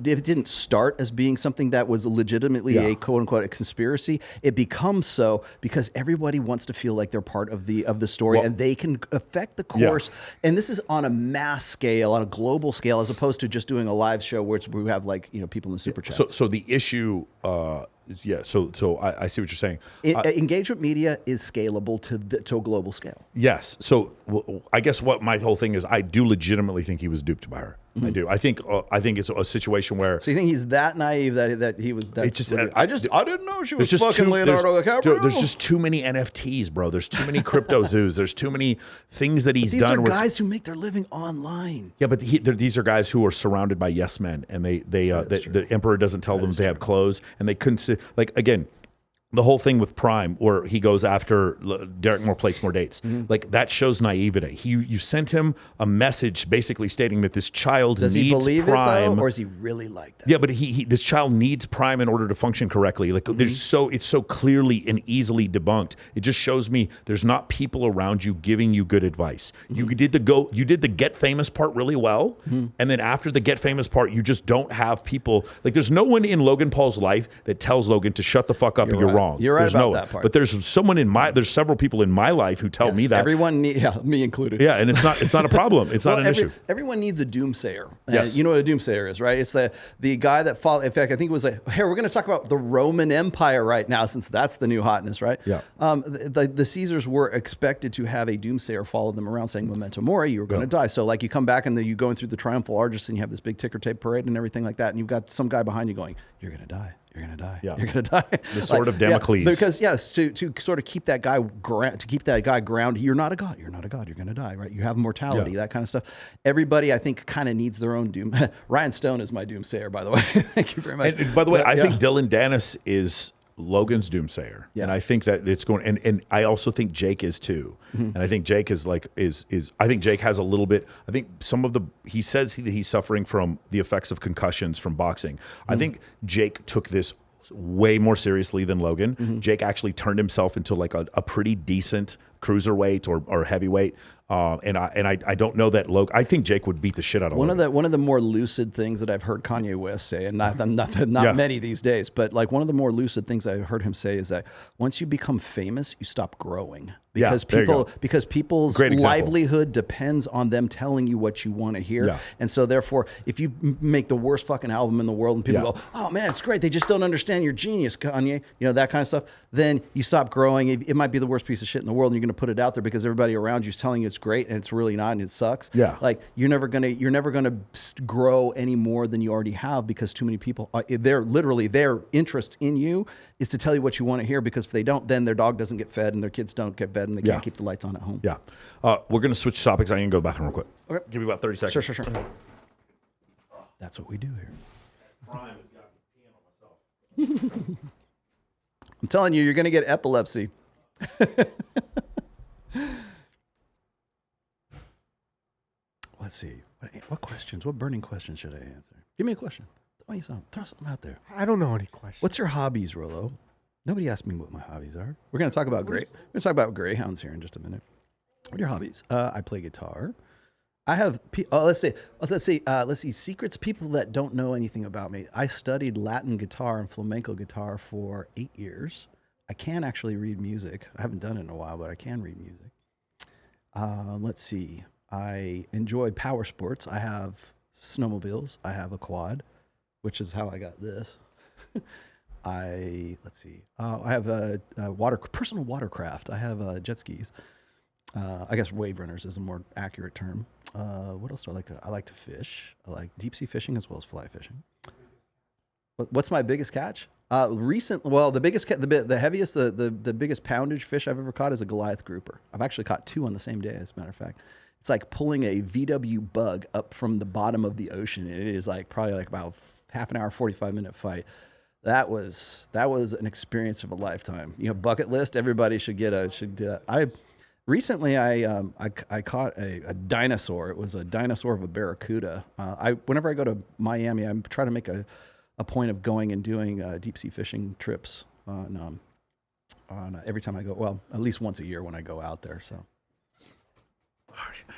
didn't start as being something that was legitimately a quote unquote a conspiracy, it becomes so because everybody wants to feel like they're part of the story, and they can affect the course. And this is on a mass scale, on a global scale, as opposed to just doing a live show where we have people in the super chat. So the issue. So I see what you're saying. Engagement media is scalable to a global scale. Yes. So I guess what my whole thing is, I do legitimately think he was duped by her. I do. I think it's a situation where. So you think he's that naive that he was? It's just I didn't know she was fucking Leonardo DiCaprio. There's just too many NFTs, bro. There's too many crypto zoos. There's too many things that he's These done. are guys who make their living online. Yeah, but these are guys who are surrounded by yes men, and the emperor doesn't tell them they have clothes, and they couldn't again. The whole thing with Prime, where he goes after Derek more plates, more dates, like that shows naivety. You sent him a message basically stating that this child Does needs he believe Prime, it though, or is he really like that? Yeah, but this child needs Prime in order to function correctly. Like it's so clearly and easily debunked. It just shows me there's not people around you giving you good advice. You did the get famous part really well, and then after the get famous part, you just don't have people. Like there's no one in Logan Paul's life that tells Logan to shut the fuck up and you're wrong. You're right there's about that part. But there's several people in my life who tell me that. Everyone, me included. Yeah, and it's not a problem. It's not an issue. Everyone needs a doomsayer. Yes. You know what a doomsayer is, right? It's the guy that followed. In fact, I think it was here, we're going to talk about the Roman Empire right now, since that's the new hotness, right? Yeah. The Caesars were expected to have a doomsayer follow them around saying, "Memento mori, you were going to die." So you come back and then you going through the Triumphal Arches and you have this big ticker tape parade and everything like that, and you've got some guy behind you going, "You're going to die. You're going to die. Yeah. You're going to die." The sword of Damocles. Because yes, to sort of keep that guy grounded. You're not a god. You're not a god. You're going to die, right? You have mortality, that kind of stuff. Everybody, I think, kind of needs their own doom. Ryan Stone is my doomsayer, by the way. Thank you very much. And by the way, I think Dylan Dennis is Logan's doomsayer, and I think that it's going. And I also think Jake is too. And I think Jake is I think Jake has a little bit. I think he says he's suffering from the effects of concussions from boxing. I think Jake took this way more seriously than Logan. Jake actually turned himself into like a pretty decent cruiserweight or heavyweight. And I don't know that Logan. I think Jake would beat the shit out of Logan. One of the more lucid things that I've heard Kanye West say, and not many these days, but like one of the more lucid things I've heard him say is that once you become famous, you stop growing. Because people's livelihood depends on them telling you what you want to hear. Yeah. And so therefore, if you make the worst fucking album in the world and people go, "Oh man, it's great. They just don't understand your genius, Kanye," that kind of stuff, then you stop growing. It might be the worst piece of shit in the world, and you're going to put it out there because everybody around you is telling you it's great and it's really not, and it sucks. Yeah. Like you're never gonna grow any more than you already have, because too many people their interest in you is to tell you what you want to hear, because if they don't, then their dog doesn't get fed and their kids don't get fed and they can't keep the lights on at home. Yeah. We're going to switch topics. I'm going to go to the bathroom real quick. Okay. Give me about 30 seconds. Sure. That's what we do here. Prime has got me peeing on myself. I'm telling you, you're going to get epilepsy. Let's see. What burning questions should I answer? Give me a question. Throw something out there. I don't know any questions. What's your hobbies, Rollo? Nobody asked me what my hobbies are. We're going to talk about greyhounds here in just a minute. What are your hobbies? I play guitar. I have. Let's see. Secrets. People that don't know anything about me. I studied Latin guitar and flamenco guitar for 8 years. I can actually read music. I haven't done it in a while, but I can read music. Let's see. I enjoy power sports. I have snowmobiles. I have a quad, which is how I got this. I have a personal watercraft. I have jet skis. I guess wave runners is a more accurate term. What else do I like to? I like to fish. I like deep sea fishing as well as fly fishing. What's my biggest catch? The biggest, the heaviest, the biggest poundage fish I've ever caught is a Goliath grouper. I've actually caught 2 on the same day, as a matter of fact. It's like pulling a VW bug up from the bottom of the ocean. And it is like probably like about half an hour, 45-minute fight. that was an experience of a lifetime. You know, bucket list. Everybody should do that. Recently I caught a dinosaur. It was a dinosaur of a barracuda. Whenever I go to Miami, I'm trying to make a point of going and doing deep sea fishing trips on every time I go. Well, at least once a year when I go out there. So. All right.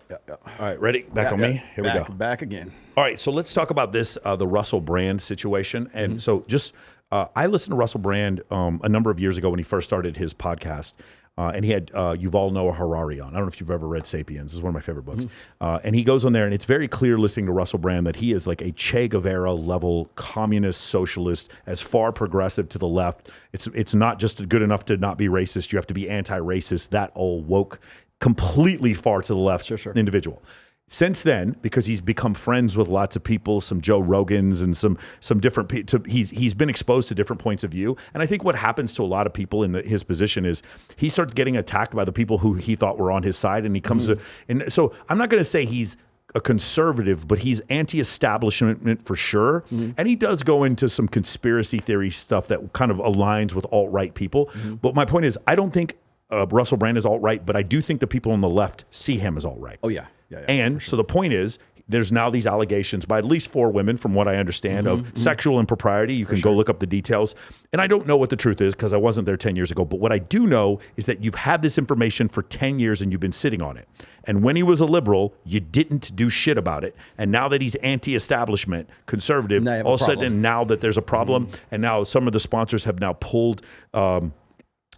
Yeah. All right, ready? Back on me? Here we go. Back again. All right, so let's talk about this, the Russell Brand situation. And so just, I listened to Russell Brand a number of years ago when he first started his podcast. And he had Yuval Noah Harari on. I don't know if you've ever read Sapiens. This is one of my favorite books. And he goes on there, and it's very clear listening to Russell Brand that he is like a Che Guevara level communist socialist, as far progressive to the left. It's not just good enough to not be racist. You have to be anti-racist. That old woke, completely far to the left individual. Since then, because he's become friends with lots of people, some Joe Rogans and some different people, he's been exposed to different points of view. And I think what happens to a lot of people in his position is he starts getting attacked by the people who he thought were on his side, and he comes to. And so I'm not going to say he's a conservative, but he's anti-establishment for sure. And he does go into some conspiracy theory stuff that kind of aligns with alt-right people. But my point is, I don't think Russell Brand is alt-right, but I do think the people on the left see him as alt-right. Oh, yeah. And so the point is, there's now these allegations by at least 4 women, from what I understand, of sexual impropriety. You can go look up the details. And I don't know what the truth is because I wasn't there 10 years ago. But what I do know is that you've had this information for 10 years and you've been sitting on it. And when he was a liberal, you didn't do shit about it. And now that he's anti-establishment, conservative, all of a sudden now that there's a problem, and now some of the sponsors have now pulled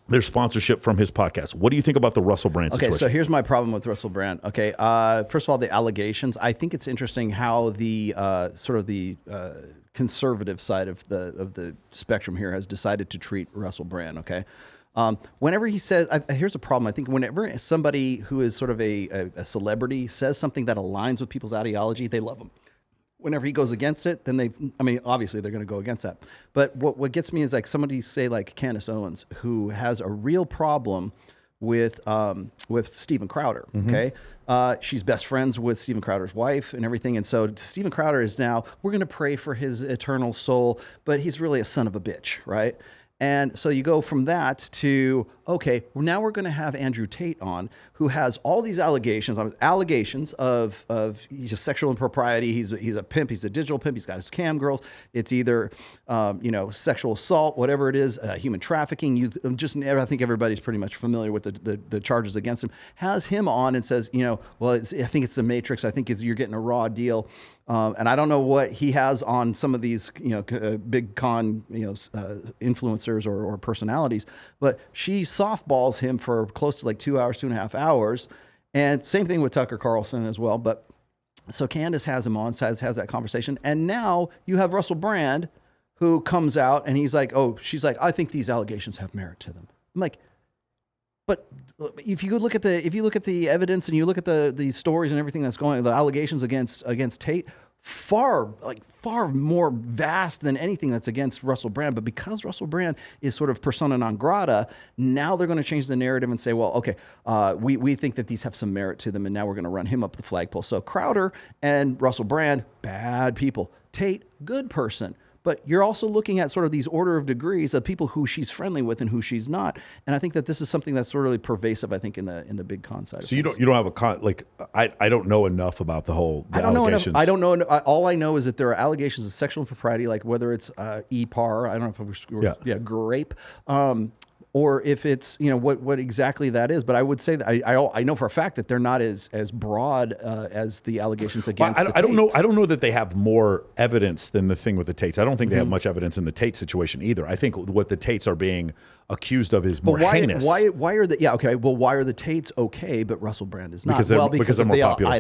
their sponsorship from his podcast. What do you think about the Russell Brand situation? Okay, so here's my problem with Russell Brand. Okay, first of all, the allegations. I think it's interesting how the sort of the conservative side of the spectrum here has decided to treat Russell Brand. Okay, whenever he says, here's a problem. I think whenever somebody who is sort of a celebrity says something that aligns with people's ideology, they love him. Whenever he goes against it, then obviously they're going to go against that. But what gets me is like somebody say like Candace Owens, who has a real problem with Steven Crowder. Okay, she's best friends with Steven Crowder's wife and everything, and so Steven Crowder is now, we're going to pray for his eternal soul, but he's really a son of a bitch, right? And so you go from that to, okay, well, now we're going to have Andrew Tate on, who has all these allegations of he's a sexual impropriety. He's a pimp. He's a digital pimp. He's got his cam girls. It's either, sexual assault, whatever it is, human trafficking. I think everybody's pretty much familiar with the charges against him. Has him on and says, well, I think it's the Matrix. I think you're getting a raw deal. And I don't know what he has on some of these, big con, influencers or personalities, but she softballs him for close to like 2 hours, 2.5 hours. And same thing with Tucker Carlson as well. But so Candace has him on, has that conversation. And now you have Russell Brand, who comes out and she's like, I think these allegations have merit to them. I'm like, but if you look at the evidence and you look at the stories and everything that's going on, the allegations against Tate, far more vast than anything that's against Russell Brand. But because Russell Brand is sort of persona non grata, now they're going to change the narrative and say, well, okay, we think that these have some merit to them, and now we're going to run him up the flagpole. So Crowder and Russell Brand, bad people. Tate, good person. But you're also looking at sort of these order of degrees of people who she's friendly with and who she's not. And I think that this is something that's sort of really pervasive, I think, in the big con side. So you don't have I don't know enough about the whole allegations. I don't know. All I know is that there are allegations of sexual impropriety, like whether it's EPAR, I don't know if it was grape, or if it's what exactly that is. But I would say that I know for a fact that they're not as broad as the allegations against. I don't know. I don't know that they have more evidence than the thing with the Tates. I don't think they have much evidence in the Tate situation either. I think what the Tates are being accused of is more heinous. Why are the Tates okay, but Russell Brand is not? Because they're more popular.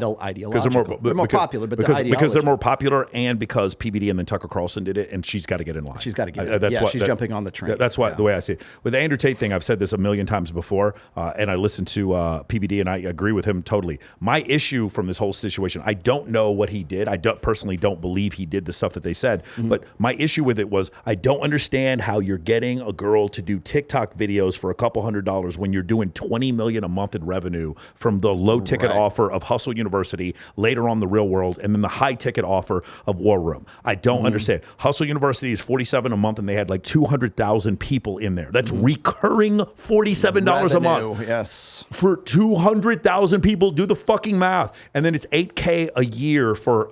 They're more popular, but because they're more popular, and because PBD and then Tucker Carlson did it, and she's got to get in line. She's got to get in. She's jumping on the train. That's why the way I see it with Andrew Tate. Tate thing, I've said this a million times before, and I listened to PBD, and I agree with him totally. My issue from this whole situation, I don't know what he did. I personally don't believe he did the stuff that they said, but my issue with it was I don't understand how you're getting a girl to do TikTok videos for a couple $100s when you're doing $20 million a month in revenue from the low ticket offer of Hustle University, later on The Real World, and then the high ticket offer of War Room. I don't understand. Hustle University is $47 a month, and they had like 200,000 people in there. That's recurring $47 a month. Yes. For 200,000 people. Do the fucking math. And then it's $8K a year for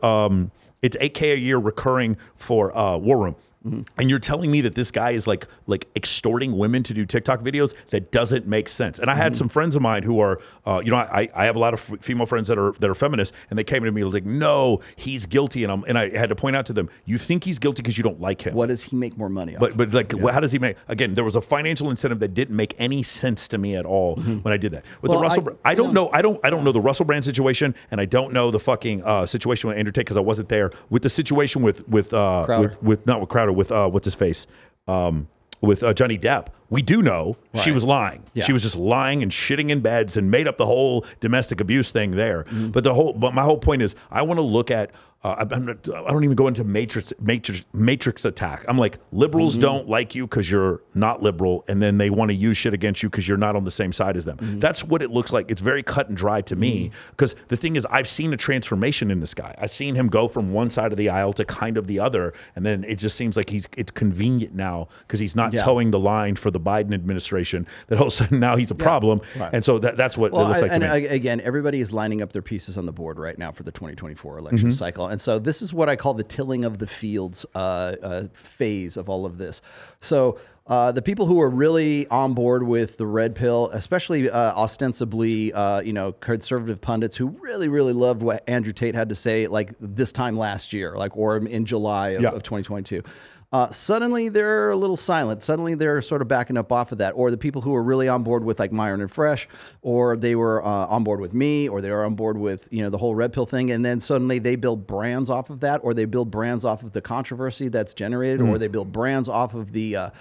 it's $8K a year recurring for War Room. And you're telling me that this guy is like extorting women to do TikTok videos? That doesn't make sense. And I had some friends of mine who are, I have a lot of female friends that are feminists, and they came to me like, no, he's guilty. And I had to point out to them, you think he's guilty because you don't like him. What does he make more money off? But like, how does he make? Again, there was a financial incentive that didn't make any sense to me at all when I did that. With the Russell, I don't know the Russell Brand situation, and I don't know the fucking situation with Andrew Tate because I wasn't there. With the situation with Crowder. not with Crowder, with what's his face, with Johnny Depp, we do know she was lying. Yeah. She was just lying and shitting in beds and made up the whole domestic abuse thing there. But my whole point is, I want to look at. I don't even go into matrix attack. I'm like, liberals don't like you because you're not liberal, and then they want to use shit against you because you're not on the same side as them. That's what it looks like. It's very cut and dry to me, because the thing is, I've seen a transformation in this guy. I've seen him go from one side of the aisle to kind of the other, and then it just seems like it's convenient now because he's not towing the line for the Biden administration, that all of a sudden now he's a problem. Right. And so that's what it looks like to me. Again, everybody is lining up their pieces on the board right now for the 2024 election cycle. And so this is what I call the tilling of the fields phase of all of this. So the people who are really on board with the red pill, especially ostensibly, conservative pundits who really, really loved what Andrew Tate had to say, like this time last year, or in July of 2022. Suddenly they're a little silent. Suddenly they're sort of backing up off of that. Or the people who are really on board with like Myron and Fresh, or they were on board with me, or they were on board with, the whole red pill thing. And then suddenly they build brands off of that, or they build brands off of the controversy that's generated, or they build brands off of the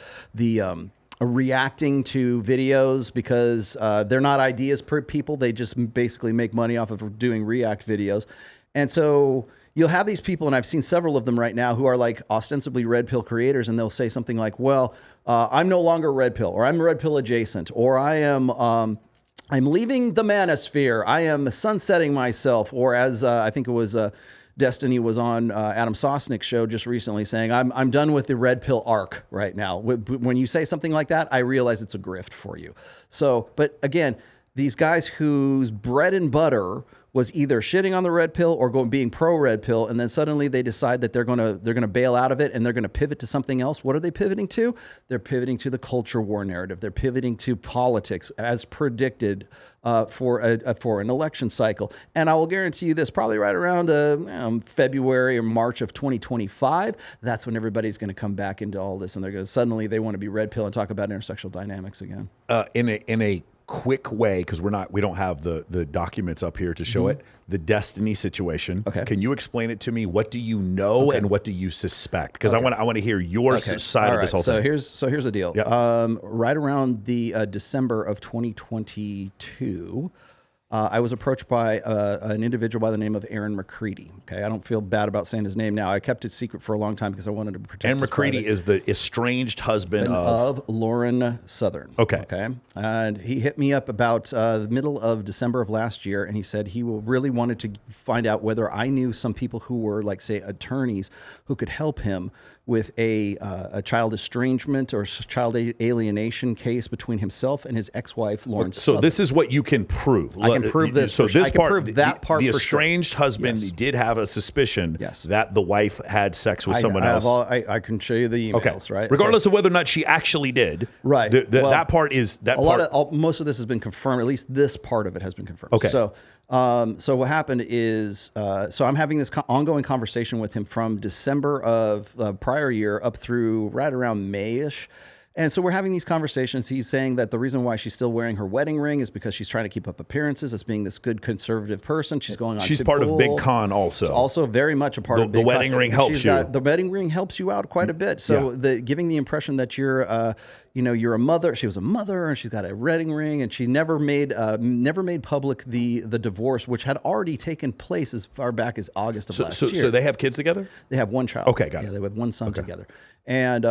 reacting to videos because they're not ideas per people. They just basically make money off of doing react videos. And so you'll have these people, and I've seen several of them right now, who are like ostensibly red pill creators, and they'll say something like, well, I'm no longer red pill, or I'm red pill adjacent, or I'm leaving the manosphere, I am sunsetting myself, or as I think it was Destiny was on Adam Sosnick's show just recently saying, I'm done with the red pill arc right now. When you say something like that, I realize it's a grift for you. So, but again, these guys whose bread and butter was either shitting on the red pill or being pro red pill, and then suddenly they decide that they're gonna bail out of it and they're gonna pivot to something else. What are they pivoting to? They're pivoting to the culture war narrative. They're pivoting to politics as predicted for an election cycle. And I will guarantee you this: probably right around February or March of 2025, that's when everybody's going to come back into all this, and they're going to suddenly they want to be red pill and talk about intersexual dynamics again. In a quick way, because we don't have the documents up here to show it, the Destiny situation. Okay. Can you explain it to me? What do you know and what do you suspect? Because I want to hear your side of this whole thing. So here's the deal. Yep. Right around the December of 2022, I was approached by an individual by the name of Aaron McCready. Okay, I don't feel bad about saying his name now. I kept it secret for a long time because I wanted to protect. Aaron McCready is the estranged husband of Lauren Southern. Okay, and he hit me up about the middle of December of last year, and he said he really wanted to find out whether I knew some people who were, like, say, attorneys who could help him with a child estrangement or child alienation case between himself and his ex-wife, Lauren Southern. So this is what you can prove. I can prove this. So this part, the estranged husband did have a suspicion that the wife had sex with someone else. I can show you the emails, right? Regardless of whether or not she actually did. Right. That part is most of this has been confirmed. At least this part of it has been confirmed. Okay. So what happened is, so I'm having this ongoing conversation with him from December of prior year up through right around May-ish. And so we're having these conversations. He's saying that the reason why she's still wearing her wedding ring is because she's trying to keep up appearances as being this good conservative person. She's going on. She's part of Big Con also. She's also very much a part of Big Con. The wedding ring helps you. The wedding ring helps you out quite a bit. So giving the impression that you're you're a mother. She was a mother, and she's got a wedding ring, and she never made public the divorce, which had already taken place as far back as August of last year. So they have kids together? They have one child. Okay, got it. Yeah, they have one son together, and.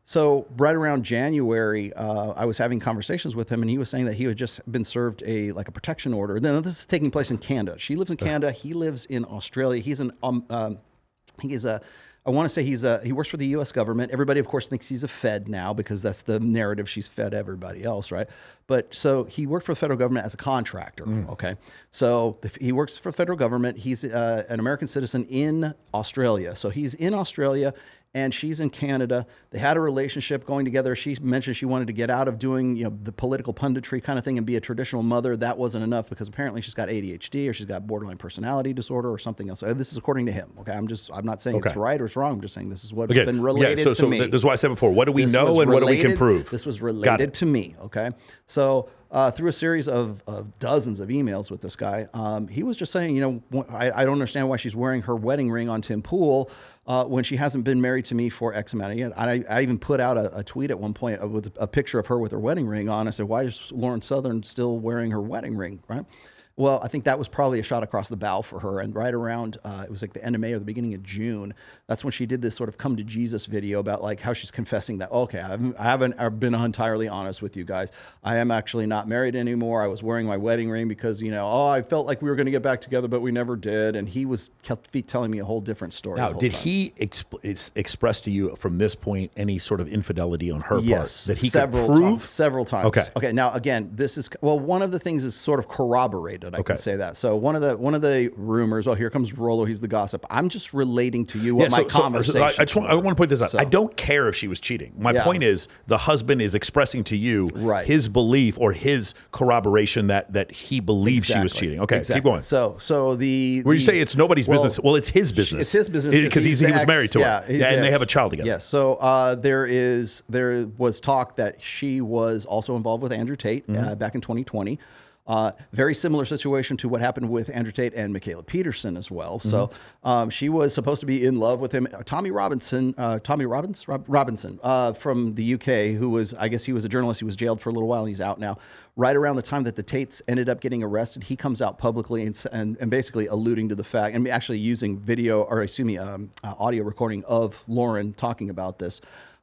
So right around January, I was having conversations with him, and he was saying that he had just been served a protection order. Then this is taking place in Canada. She lives in Canada. He lives in Australia. He's an I want to say he works for the U.S. government. Everybody, of course, thinks he's a Fed now because that's the narrative. She's fed everybody else, right? But so he worked for the federal government as a contractor. Okay, so he works for the federal government. He's an American citizen in Australia. So he's in Australia. And she's in Canada. They had a relationship going together. She mentioned she wanted to get out of doing, the political punditry kind of thing and be a traditional mother. That wasn't enough because apparently she's got ADHD or she's got borderline personality disorder or something else. This is according to him. Okay, I'm not saying it's right or it's wrong. I'm just saying this is what's been related to me. This is what I said before. What do we know and what do we can prove? This was related to me. Okay, so. Through a series of dozens of emails with this guy, he was just saying, I don't understand why she's wearing her wedding ring on Tim Pool when she hasn't been married to me for X amount of years. I even put out a tweet at one point with a picture of her with her wedding ring on. I said, why is Lauren Southern still wearing her wedding ring, right? Well, I think that was probably a shot across the bow for her. And right around, it was like the end of May or the beginning of June, that's when she did this sort of come to Jesus video about like how she's confessing that, okay, I haven't been entirely honest with you guys. I am actually not married anymore. I was wearing my wedding ring because, I felt like we were going to get back together, but we never did. And he kept telling me a whole different story. Now, did he express to you from this point any sort of infidelity on her part that he could prove? Several times. Okay. Now, again, this is, one of the things is sort of corroborated. I can say that. So one of the rumors. Oh, here comes Rollo. He's the gossip. I'm just relating to you what my conversation. I want to point this out. So, I don't care if she was cheating. My point is the husband is expressing to you his belief or his corroboration that he believes she was cheating. Okay, keep going. So where you say it's nobody's business. Well, it's his business. It's his business because he was married to her. Yeah, and they have a child together. Yes. So there was talk that she was also involved with Andrew Tate back in 2020. Very similar situation to what happened with Andrew Tate and Mikhaila Peterson as well. So she was supposed to be in love with him. Tommy Robinson from the UK, who was, I guess he was a journalist. He was jailed for a little while and he's out now. Right around the time that the Tates ended up getting arrested, he comes out publicly and basically alluding to the fact, and actually using audio recording of Lauren talking about this.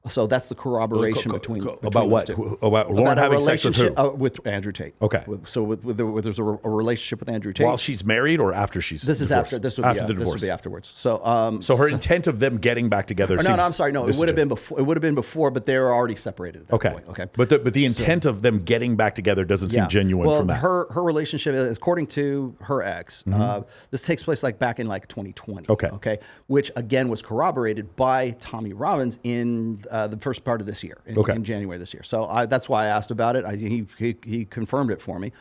So that's the corroboration between about what? About Lauren having sex with who? With Andrew Tate. Okay. So there's a relationship with Andrew Tate while she's married or after she's this divorced? Is after this would after be the divorce. This would be afterwards. So her intent of them getting back together. No, I'm sorry. No, it would have been before. It would have been before, but they were already separated at that point. Okay. But the intent of them getting back together doesn't seem genuine from that. Her relationship, according to her ex, this takes place back in 2020. Okay. Which again was corroborated by Tommy Robbins in the first part of this year, in January this year. So that's why I asked about it. He confirmed it for me.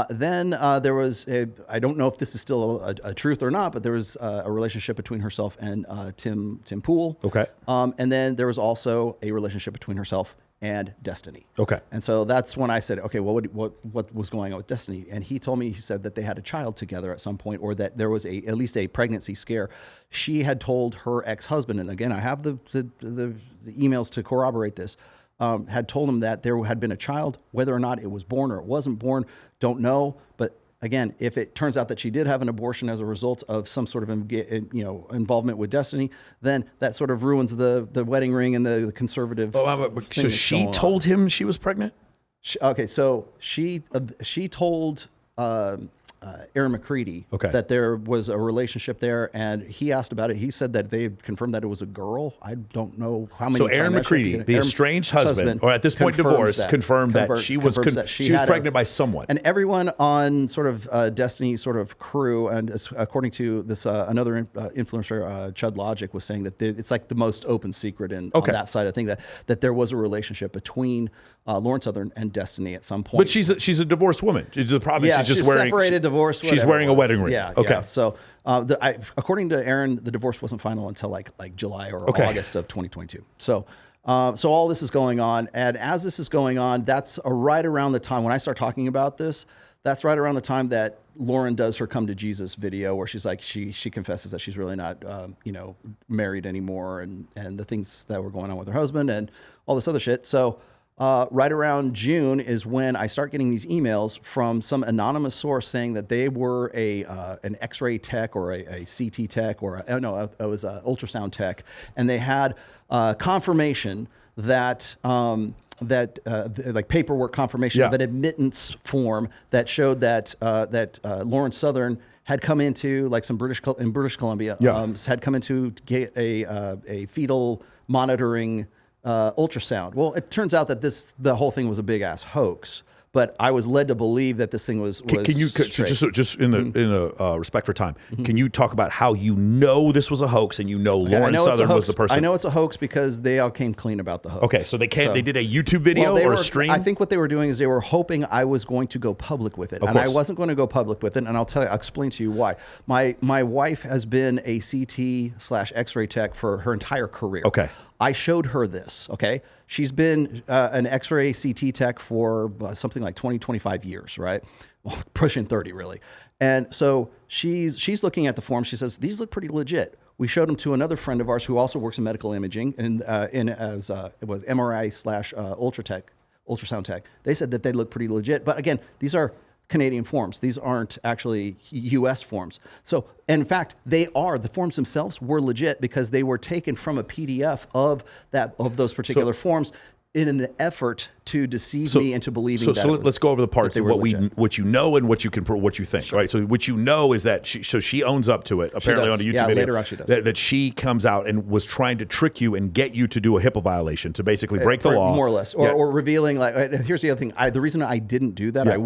Then there was I don't know if this is still a truth or not, but there was a relationship between herself and Tim Pool. Okay. And then there was also a relationship between herself and Destiniy. Okay. And so that's when I said, okay, well, what was going on with Destiniy? And he told me, he said that they had a child together at some point, or that there was at least a pregnancy scare. She had told her ex-husband, and again, I have the emails to corroborate this, had told him that there had been a child. Whether or not it was born or it wasn't born, don't know. But again, if it turns out that she did have an abortion as a result of some sort of involvement with Destiniy, then that sort of ruins the wedding ring and the conservative. So she told him she was pregnant? So she told Aaron McCready that there was a relationship there, and he asked about it. He said that they had confirmed that it was a girl. I don't know how many. So Aaron McCready, the estranged husband, or at this point divorced, confirmed that she was pregnant by someone. And everyone on sort of Destiny sort of crew, and according to this another influencer, Chud Logic, was saying that it's like the most open secret on that side of things, that there was a relationship between Lauren Southern and Destiny at some point. But she's a divorced woman. The problem is she's just wearing separated, divorced. She's wearing a wedding ring. Yeah. Okay. Yeah. So according to Aaron, the divorce wasn't final until like July or August of 2022. So So all this is going on, and as this is going on, that's right around the time when I start talking about this. That's right around the time that Lauren does her "Come to Jesus" video, where she's like, she confesses that she's really not, married anymore, and the things that were going on with her husband and all this other shit. So right around June is when I start getting these emails from some anonymous source saying that they were an X-ray tech or a CT tech or it was an ultrasound tech, and they had confirmation that like paperwork confirmation of an admittance form that showed that Lauren Southern had come into like in British Columbia, had come into get a fetal monitoring ultrasound. Well, it turns out that the whole thing was a big ass hoax. But I was led to believe that this thing was Can you just in a respect for time? Can you talk about how you know this was a hoax and Lauren Southern was the person? I know it's a hoax because they all came clean about the hoax. Okay, so they did a YouTube video or a stream? I think what they were doing is they were hoping I was going to go public with it, and I wasn't going to go public with it. And I'll explain to you why. My wife has been a CT/X-ray tech for her entire career. Okay. I showed her this, okay? She's been an X-ray CT tech for something like 20, 25 years, right? Well, pushing 30, really. And so she's looking at the form. She says, these look pretty legit. We showed them to another friend of ours who also works in medical imaging, and it was ultrasound tech. They said that they look pretty legit. But again, these are Canadian forms. These aren't actually U.S. forms. So, in fact, the forms themselves were legit because they were taken from a PDF of those particular forms in an effort to deceive me into believing that. So let's go over the parts of what you know and what you can what you think. Sure. Right. So what you know is that she owns up to it. Apparently on a YouTube video. Later on she does. That she comes out and was trying to trick you and get you to do a HIPAA violation to basically break the law, more or less, or revealing like. Here's the other thing. The reason I didn't do that, I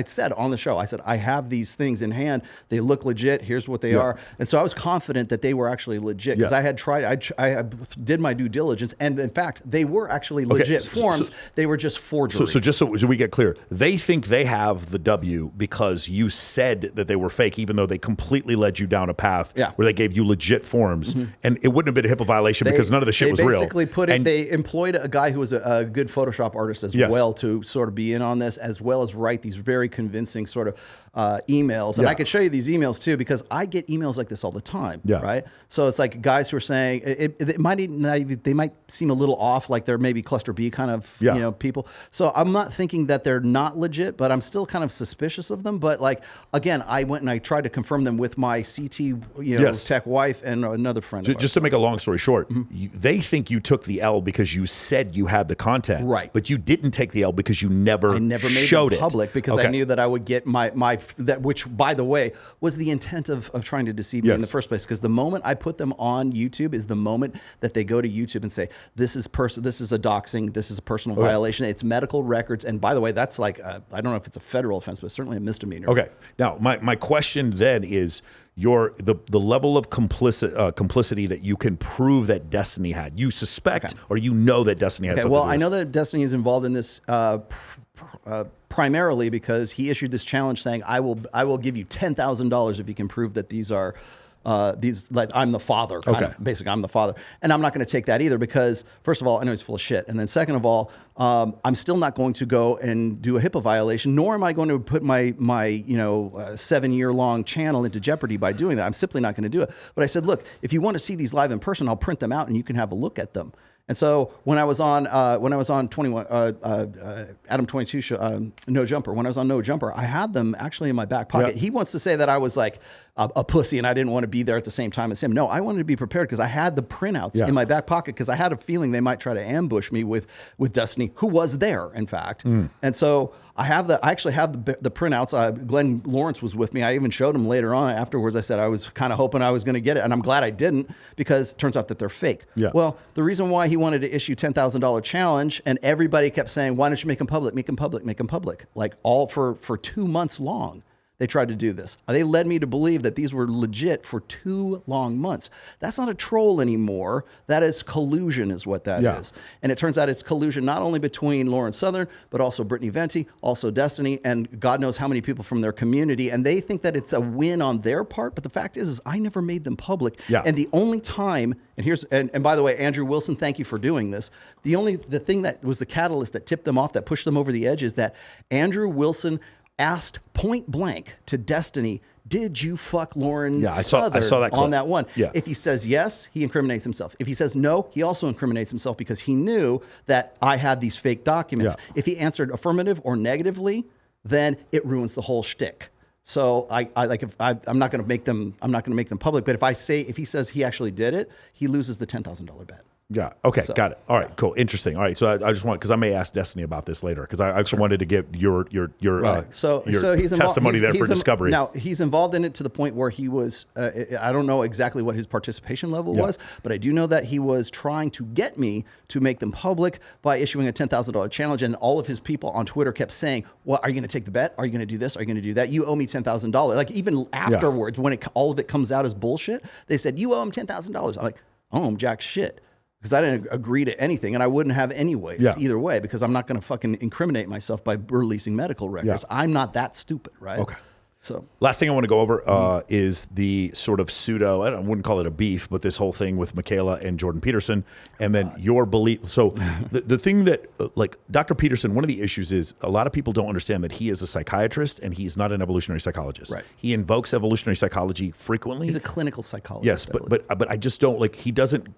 said on the show, I said I have these things in hand. They look legit. Here's what they are, and so I was confident that they were actually legit because I had tried. I did my due diligence, and in fact, they were actually legit forms. They were just forgeries. So just so we get clear, they think they have the W because you said that they were fake, even though they completely led you down a path where they gave you legit forms, and it wouldn't have been a HIPAA violation because none of the shit was real. They basically they employed a guy who was a good Photoshop artist as well to sort of be in on this, as well as write these very convincing sort of emails. And I could show you these emails too, because I get emails like this all the time, right? So it's like guys who are saying, they might seem a little off, like they're maybe cluster B kind of people. So I'm not thinking that they're not legit, but I'm still kind of suspicious of them. But like, again, I went and I tried to confirm them with my CT tech wife and another friend. Just to make a long story short, they think you took the L because you said you had the content, right? But you didn't take the L because I never made it public because I knew that I would get which by the way was the intent of trying to deceive me in the first place. Because the moment I put them on YouTube is the moment that they go to YouTube and say, this is a doxing, this is a personal violation, it's medical records. And by the way, that's like I don't know if it's a federal offense, but certainly a misdemeanor. Okay. Now my question then is the level of complicity that you can prove that Destiny had. You suspect or you know that Destiny had something to do with I know that Destiny is involved in this primarily because he issued this challenge saying, I will give you $10,000 if you can prove that these are like I'm the father. Basically, I'm the father. And I'm not going to take that either because, first of all, I know he's full of shit. And then second of all, I'm still not going to go and do a HIPAA violation, nor am I going to put my 7-year-long channel into jeopardy by doing that. I'm simply not going to do it. But I said, look, if you want to see these live in person, I'll print them out and you can have a look at them. And so when I was on 21 Adam 22 show, No Jumper, when I was on No Jumper, I had them actually in my back pocket. He wants to say that I was like a pussy and I didn't want to be there at the same time as him. No, I wanted to be prepared because I had the printouts in my back pocket because I had a feeling they might try to ambush me with Destiny, who was there, in fact. And so I actually have the printouts. Glenn Lawrence was with me. I even showed him later on afterwards. I said I was kind of hoping I was going to get it, and I'm glad I didn't because it turns out that they're fake. Well, the reason why he wanted to issue $10,000 challenge, and everybody kept saying, why don't you make them public, make them public, make them public, like all for 2 months long. They tried to do this. They led me to believe that these were legit for 2 long months. That's not a troll anymore. That is collusion is what that is. And it turns out it's collusion not only between Lauren Southern, but also Brittany Venti, also Destiny, and God knows how many people from their community. And they think that it's a win on their part. But the fact is I never made them public. And the only time, and by the way, Andrew Wilson, thank you for doing this. The thing that was the catalyst that tipped them off, that pushed them over the edge, is that Andrew Wilson asked point blank to Destiny, did you fuck Lauren Southern I saw that clip. on that one? If he says yes, he incriminates himself. If he says no, he also incriminates himself because he knew that I had these fake documents. If he answered affirmative or negatively, then it ruins the whole shtick. So I'm not going to make them public. But if he says he actually did it, he loses the $10,000 bet. Yeah. Okay. Got it. All right. Cool. Interesting. All right. So I just want, because I may ask Destiny about this later, because I actually wanted to get your testimony there for discovery. Now he's involved in it to the point where he was. I don't know exactly what his participation level was, but I do know that he was trying to get me to make them public by issuing a $10,000 challenge, and all of his people on Twitter kept saying, "Well, are you going to take the bet? Are you going to do this? Are you going to do that? You owe me $10,000." Like even afterwards, when all of it comes out as bullshit, they said, "You owe him $10,000." I'm like, "I owe him jack shit." Because I didn't agree to anything, and I wouldn't have anyways, either way, because I'm not going to fucking incriminate myself by releasing medical records. I'm not that stupid, right? Okay. So last thing I want to go over is the sort of pseudo, I wouldn't call it a beef, but this whole thing with Mikhaila and Jordan Peterson, and then your belief. So the thing that, like Dr. Peterson, one of the issues is a lot of people don't understand that he is a psychiatrist and he's not an evolutionary psychologist. Right. He invokes evolutionary psychology frequently. He's a clinical psychologist. Yes, but I just don't, like, he doesn't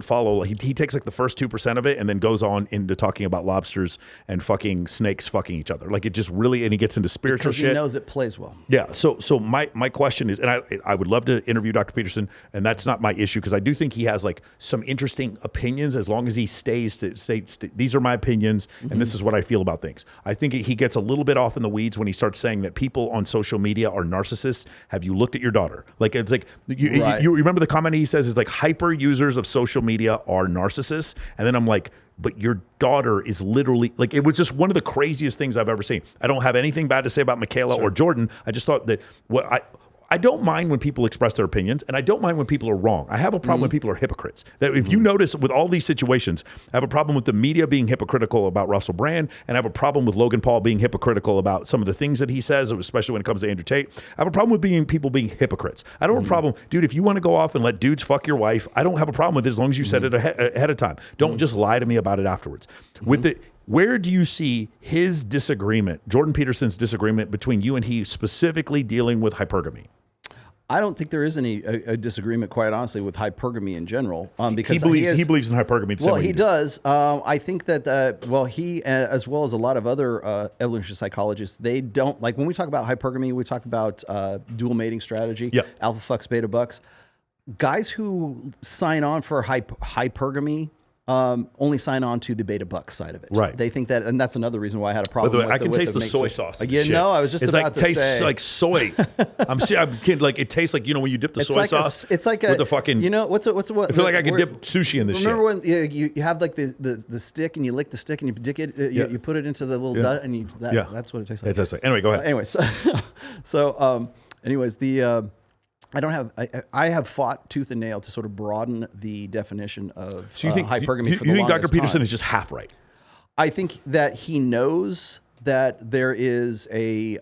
follow. Like, he takes like the first 2% of it and then goes on into talking about lobsters and fucking snakes fucking each other. Like, it just really, and he gets into spiritual shit. He knows it plays well. Yeah. So my question is, and I would love to interview Dr. Peterson, and that's not my issue, because I do think he has like some interesting opinions, as long as he stays to say these are my opinions and this is what I feel about things. I think he gets a little bit off in the weeds when he starts saying that people on social media are narcissists. Have you looked at your daughter? Like, it's like you remember the comment he says is like, hyper users of social media are narcissists, and then I'm like, but your daughter is literally, like, it was just one of the craziest things I've ever seen. I don't have anything bad to say about Mikhaila or Jordan. I just thought that I don't mind when people express their opinions, and I don't mind when people are wrong. I have a problem when people are hypocrites. That if you notice with all these situations, I have a problem with the media being hypocritical about Russell Brand, and I have a problem with Logan Paul being hypocritical about some of the things that he says, especially when it comes to Andrew Tate. I have a problem with people being hypocrites. I don't have a problem, dude, if you want to go off and let dudes fuck your wife, I don't have a problem with it as long as you said it ahead of time. Don't just lie to me about it afterwards. Where do you see his disagreement, Jordan Peterson's disagreement between you and he, specifically dealing with hypergamy? I don't think there is any disagreement, quite honestly, with hypergamy in general. Because he believes in hypergamy. Well, he does. I think that he, as well as a lot of other evolutionary psychologists, they don't, like, when we talk about hypergamy, we talk about dual mating strategy, alpha fucks, beta bucks. Guys who sign on for hypergamy only sign on to the beta buck side of it. Right. They think that, and that's another reson why I had a problem. By the way, I can taste the soy sauce. Again, no, I was just about to say. It tastes like soy. I'm kidding. Like, it tastes like, when you dip the soy sauce. It's like with the fucking. What's I feel like I could dip sushi in this shit. Remember when you have like the stick and you lick the stick and you dick it, you put it into the little dot and that's what it tastes like. It tastes like. Anyway, go ahead. Anyways, I have fought tooth and nail to sort of broaden the definition of hypergamy. You think Dr. Peterson is just half right? I think that he knows that there is a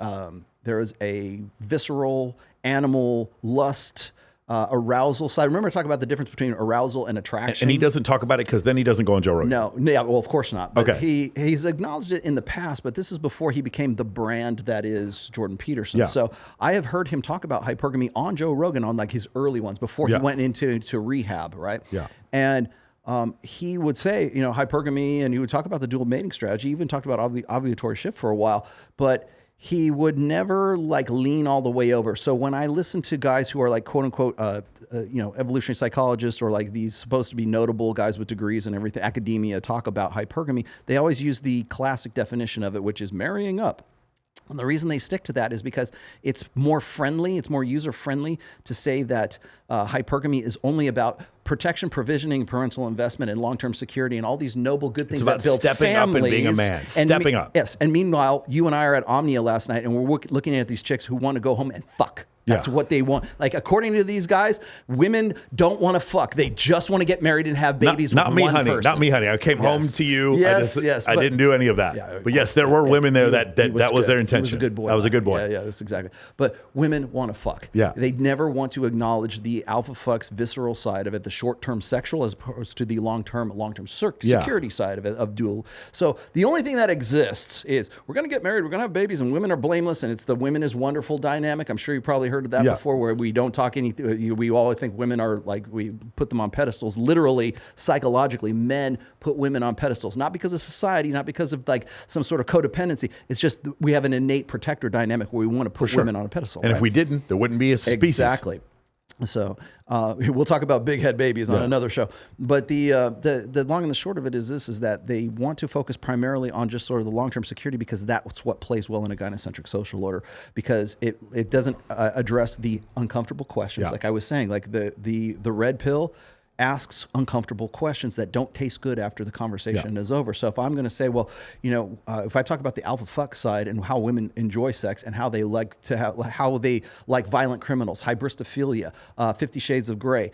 visceral animal lust, arousal side. Remember, I talk about the difference between arousal and attraction. And he doesn't talk about it because then he doesn't go on Joe Rogan. No, well, of course not. But he's acknowledged it in the past, but this is before he became the brand that is Jordan Peterson. Yeah. So I have heard him talk about hypergamy on Joe Rogan on like his early ones before he went into rehab, right? Yeah. And he would say, hypergamy, and he would talk about the dual mating strategy. He even talked about ovulatory shift for a while, but he would never like lean all the way over. So when I listen to guys who are like quote unquote, evolutionary psychologists or like these supposed to be notable guys with degrees and everything, academia, talk about hypergamy, they always use the classic definition of it, which is marrying up. And the reason they stick to that is because it's more friendly, it's more user friendly to say that hypergamy is only about protection, provisioning, parental investment, and long-term security, and all these noble good things about that build stepping up and being a man. Stepping up. Yes. And meanwhile, you and I are at Omnia last night, and we're looking at these chicks who want to go home and fuck. That's what they want. Like, according to these guys, women don't want to fuck. They just want to get married and have babies not with me, one honey. person. Not me, honey. I came home to you. Yes, I didn't do any of that. Yeah, but yes, there were women there that was their intention. He was a good boy. That was a good boy. Yeah, that's exactly. But women want to fuck. Yeah. They never want to acknowledge the alpha fuck's visceral side of it, the short-term sexual as opposed to the long-term security side of it, of dual. So the only thing that exists is we're going to get married, we're going to have babies, and women are blameless, and it's the women is wonderful dynamic. I'm sure you probably heard of that before, where we don't talk anything. We all think women are like, we put them on pedestals. Literally, psychologically, men put women on pedestals, not because of society, not because of like some sort of codependency. It's just we have an innate protector dynamic where we want to put women on a pedestal. And if we didn't, there wouldn't be a species. Exactly. So we'll talk about big head babies on another show. But the long and the short of it is this: is that they want to focus primarily on just sort of the long-term security, because that's what plays well in a gynocentric social order, because it doesn't address the uncomfortable questions. Like I was saying, like the red pill asks uncomfortable questions that don't taste good after the conversation is over. So if I'm going to say, well, if I talk about the alpha fuck side and how women enjoy sex and how they like to have, how they like violent criminals, hybristophilia, 50 Shades of Grey,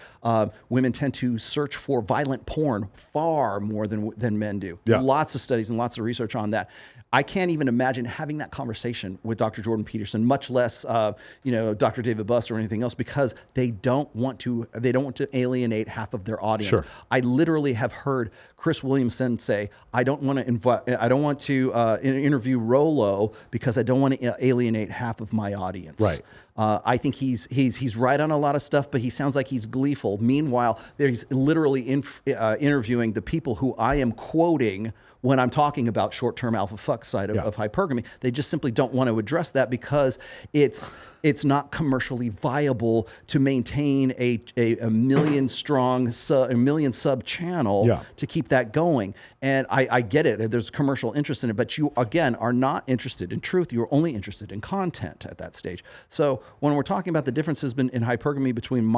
women tend to search for violent porn far more than men do. Lots of studies and lots of research on that. I can't even imagine having that conversation with Dr. Jordan Peterson, much less, Dr. David Buss or anything else, because they don't want to alienate half of their audience. I literally have heard Chris Williamson say, I don't want to interview Rollo because I don't want to alienate half of my audience. Right. I think he's right on a lot of stuff, but he sounds like he's gleeful. Meanwhile, he's literally interviewing the people who I am quoting when I'm talking about short-term alpha fuck side of hypergamy. They just simply don't want to address that because it's not commercially viable to maintain a million strong, a million sub channel to keep that going. And I get it. There's commercial interest in it, but you, again, are not interested in truth. You're only interested in content at that stage. So when we're talking about the differences in hypergamy between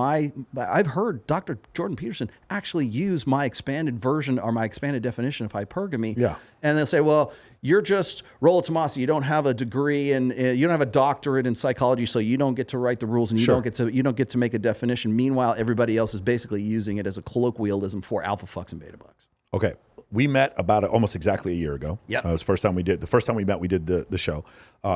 I've heard Dr. Jordan Peterson actually use my expanded version or my expanded definition of hypergamy. And they'll say, well, you're just Rollo Tomassi. You don't have a degree and you don't have a doctorate in psychology, so you don't get to write the rules and you don't get to make a definition. Meanwhile, everybody else is basically using it as a colloquialism for alpha fucks and beta bucks. Okay. We met about almost exactly a year ago. Yeah. It was the first time we met, we did the show.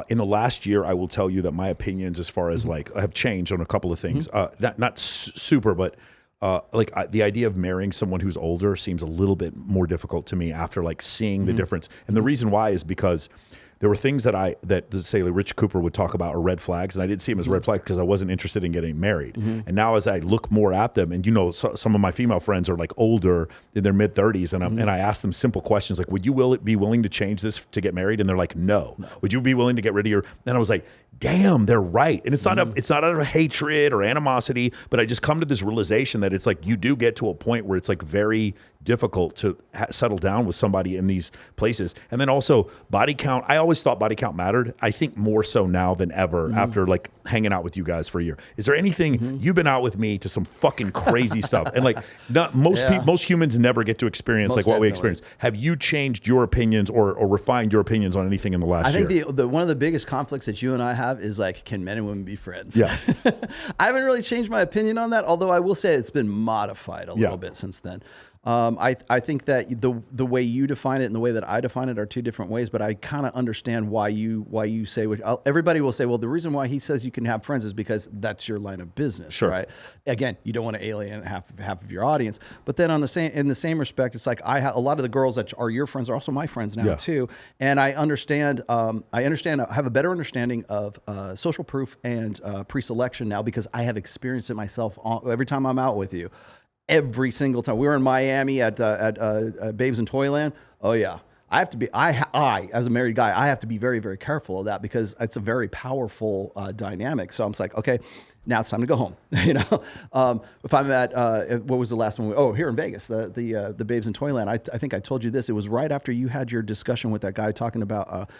In the last year, I will tell you that my opinions as far as have changed on a couple of things. Not super, but the idea of marrying someone who's older seems a little bit more difficult to me after seeing the difference. And the reason why is because there were things that say Rich Cooper would talk about are red flags, and I didn't see them as red flags because I wasn't interested in getting married. And now as I look more at them, and some of my female friends are older in their mid 30s, and I ask them simple questions like, would you be willing to change this to get married? And they're like, no. Would you be willing to get rid of your? And I was like, damn, they're right. And it's not out of hatred or animosity, but I just come to this realization that it's you do get to a point where it's very difficult to settle down with somebody in these places. And then also body count. I always thought body count mattered. I think more so now than ever after hanging out with you guys for a year. Is there anything you've been out with me to some fucking crazy stuff? And most humans never get to experience what we experience. Have you changed your opinions or refined your opinions on anything in the last year? I think one of the biggest conflicts that you and I have is can men and women be friends? Yeah. I haven't really changed my opinion on that, although I will say it's been modified a little bit since then. I think that the way you define it and the way that I define it are two different ways, but I kind of understand why you say everybody will say, well, the reason why he says you can have friends is because that's your line of business, right? Again, you don't want to alienate half of your audience, but then in the same respect, it's a lot of the girls that are your friends are also my friends now too, and I understand. I have a better understanding of social proof and pre-selection now because I have experienced it myself every time I'm out with you. Every single time we were in Miami at Babes in Toyland. Oh yeah, I have to be. I as a married guy, I have to be very, very careful of that because it's a very powerful dynamic. So I'm just okay. now it's time to go home. If I'm at what was the last one? Oh, here in Vegas, the Babes in Toyland. I think I told you this. It was right after you had your discussion with that guy talking about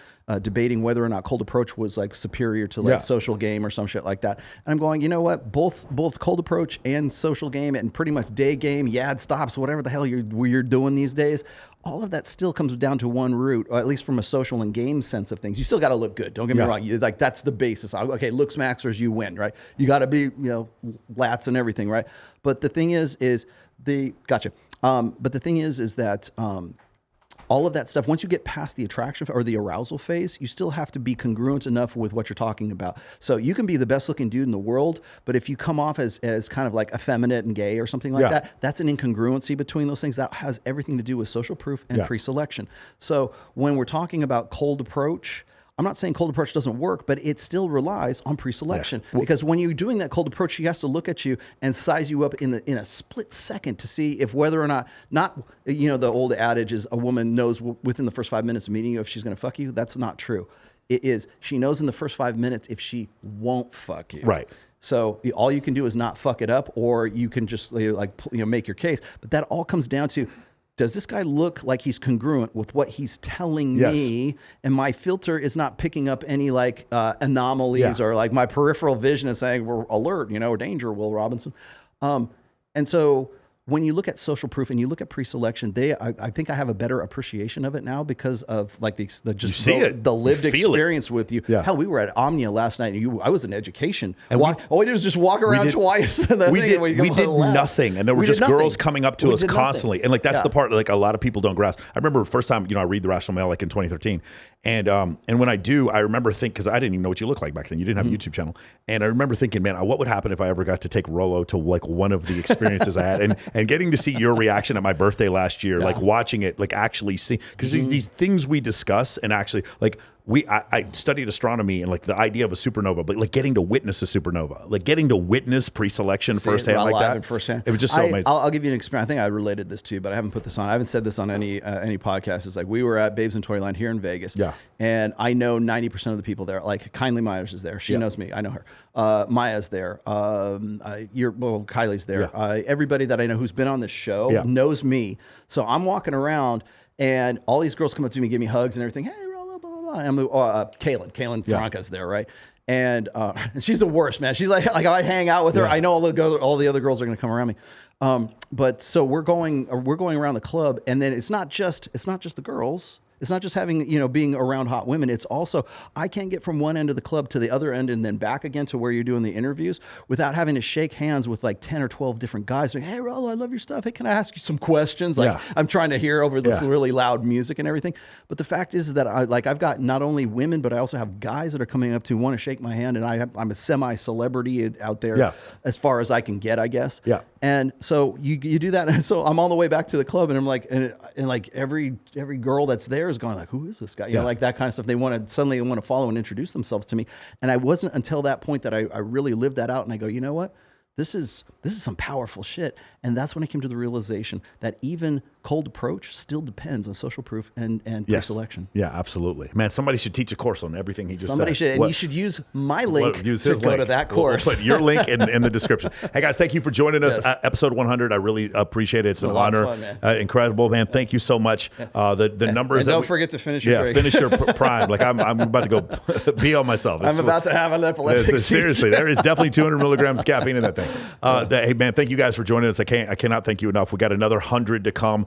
debating whether or not cold approach was like superior to like social game or some shit like that. And I'm going, you know what? Both cold approach and social game and pretty much day game, yad stops, whatever the hell you're doing these days. All of that still comes down to one root, or at least from a social and game sense of things. You still got to look good. Don't get me wrong. Like that's the basis. Okay, looks maxers, you win, right? You got to be, lats and everything, right? But the thing is gotcha. But the thing is that all of that stuff, once you get past the attraction or the arousal phase, you still have to be congruent enough with what you're talking about. So you can be the best looking dude in the world, but if you come off as kind of like effeminate and gay or something like that, that's an incongruency between those things. That has everything to do with social proof and pre-selection. So when we're talking about cold approach, I'm not saying cold approach doesn't work, but it still relies on pre-selection. Yes. Because when you're doing that cold approach, she has to look at you and size you up in a split second to see if whether or not the old adage is a woman knows within the first 5 minutes of meeting you if she's going to fuck you. That's not true. It is she knows in the first 5 minutes if she won't fuck you. Right. So all you can do is not fuck it up, or you can just make your case. But that all comes down to, does this guy look like he's congruent with what he's telling me? And my filter is not picking up any anomalies or like my peripheral vision is saying we're alert, or danger, Will Robinson. And so when you look at social proof and you look at pre-selection, I think I have a better appreciation of it now because of like the lived experience with you. Yeah. Hell, we were at Omnia last night. And I was in education. And all we did was just walk around twice. We did nothing, and there were just girls coming up to us constantly. Nothing. And like that's the part like a lot of people don't grasp. I remember the first time I read the Rational Male like in 2013, and when I do, I remember thinking, because I didn't even know what you looked like back then. You didn't have a YouTube channel, and I remember thinking, man, what would happen if I ever got to take Rollo to like one of the experiences I had, and getting to see your reaction at my birthday last year, like watching it, like actually see, because these things we discuss and actually like I studied astronomy and like the idea of a supernova, but like getting to witness a supernova, like getting to witness pre-selection firsthand like that. Firsthand. It was just so amazing. I'll give you an experience. I think I related this to you, but I haven't put this on. I haven't said this on any podcast. It's like we were at Babes in Toyland here in Vegas. Yeah. And I know 90% of the people there. Like Kindly Myers is there. She knows me. I know her. Maya's there. Kylie's there. Yeah. Everybody that I know who's been on this show knows me. So I'm walking around and all these girls come up to me, give me hugs and everything. Hey, I'm Kaylin Franca's there, right? And she's the worst, man. She's like if I hang out with her, I know all the other girls are going to come around me. But so we're going around the club, and then it's not just the girls. It's not just having, being around hot women. It's also, I can't get from one end of the club to the other end and then back again to where you're doing the interviews without having to shake hands with like 10 or 12 different guys. Like, hey, Rollo, I love your stuff. Hey, can I ask you some questions? Like I'm trying to hear over this really loud music and everything. But the fact is that I've got not only women, but I also have guys that are coming up to want to shake my hand. And I'm a semi-celebrity out there as far as I can get, I guess. Yeah. And so you do that. And so I'm on the way back to the club and I'm like, and like every girl that's there is going like, who is this guy? You know, like that kind of stuff. They want to follow and introduce themselves to me. And I wasn't until that point that I really lived that out. And I go, you know what? This is some powerful shit. And that's when I came to the realization that even cold approach still depends on social proof and pre-selection. Yeah, absolutely. Man, somebody should teach a course on everything he just said. Somebody should. And you should use my link to go to that course. We'll put your link in the description. Hey, guys, thank you for joining us. Episode 100. I really appreciate it. It's an honor. Fun, man. Incredible, man. Thank you so much. The numbers. And don't forget to finish your drink. Finish your prime. Like I'm about to go pee on myself. I'm about to have an epileptic. Seriously, there is definitely 200 milligrams caffeine in that thing. Hey, man, thank you guys for joining us. I cannot thank you enough. We got another 100 to come.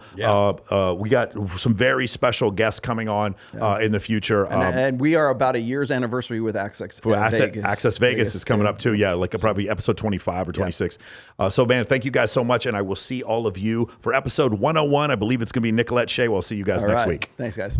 We got some very special guests coming on in the future. And we are about a year's anniversary with Access Vegas. Access Vegas is coming up too. Yeah, like probably episode 25 or 26. So, man, thank you guys so much. And I will see all of you for episode 101. I believe it's going to be Nicolette Shea. We'll see you guys next week. Thanks, guys.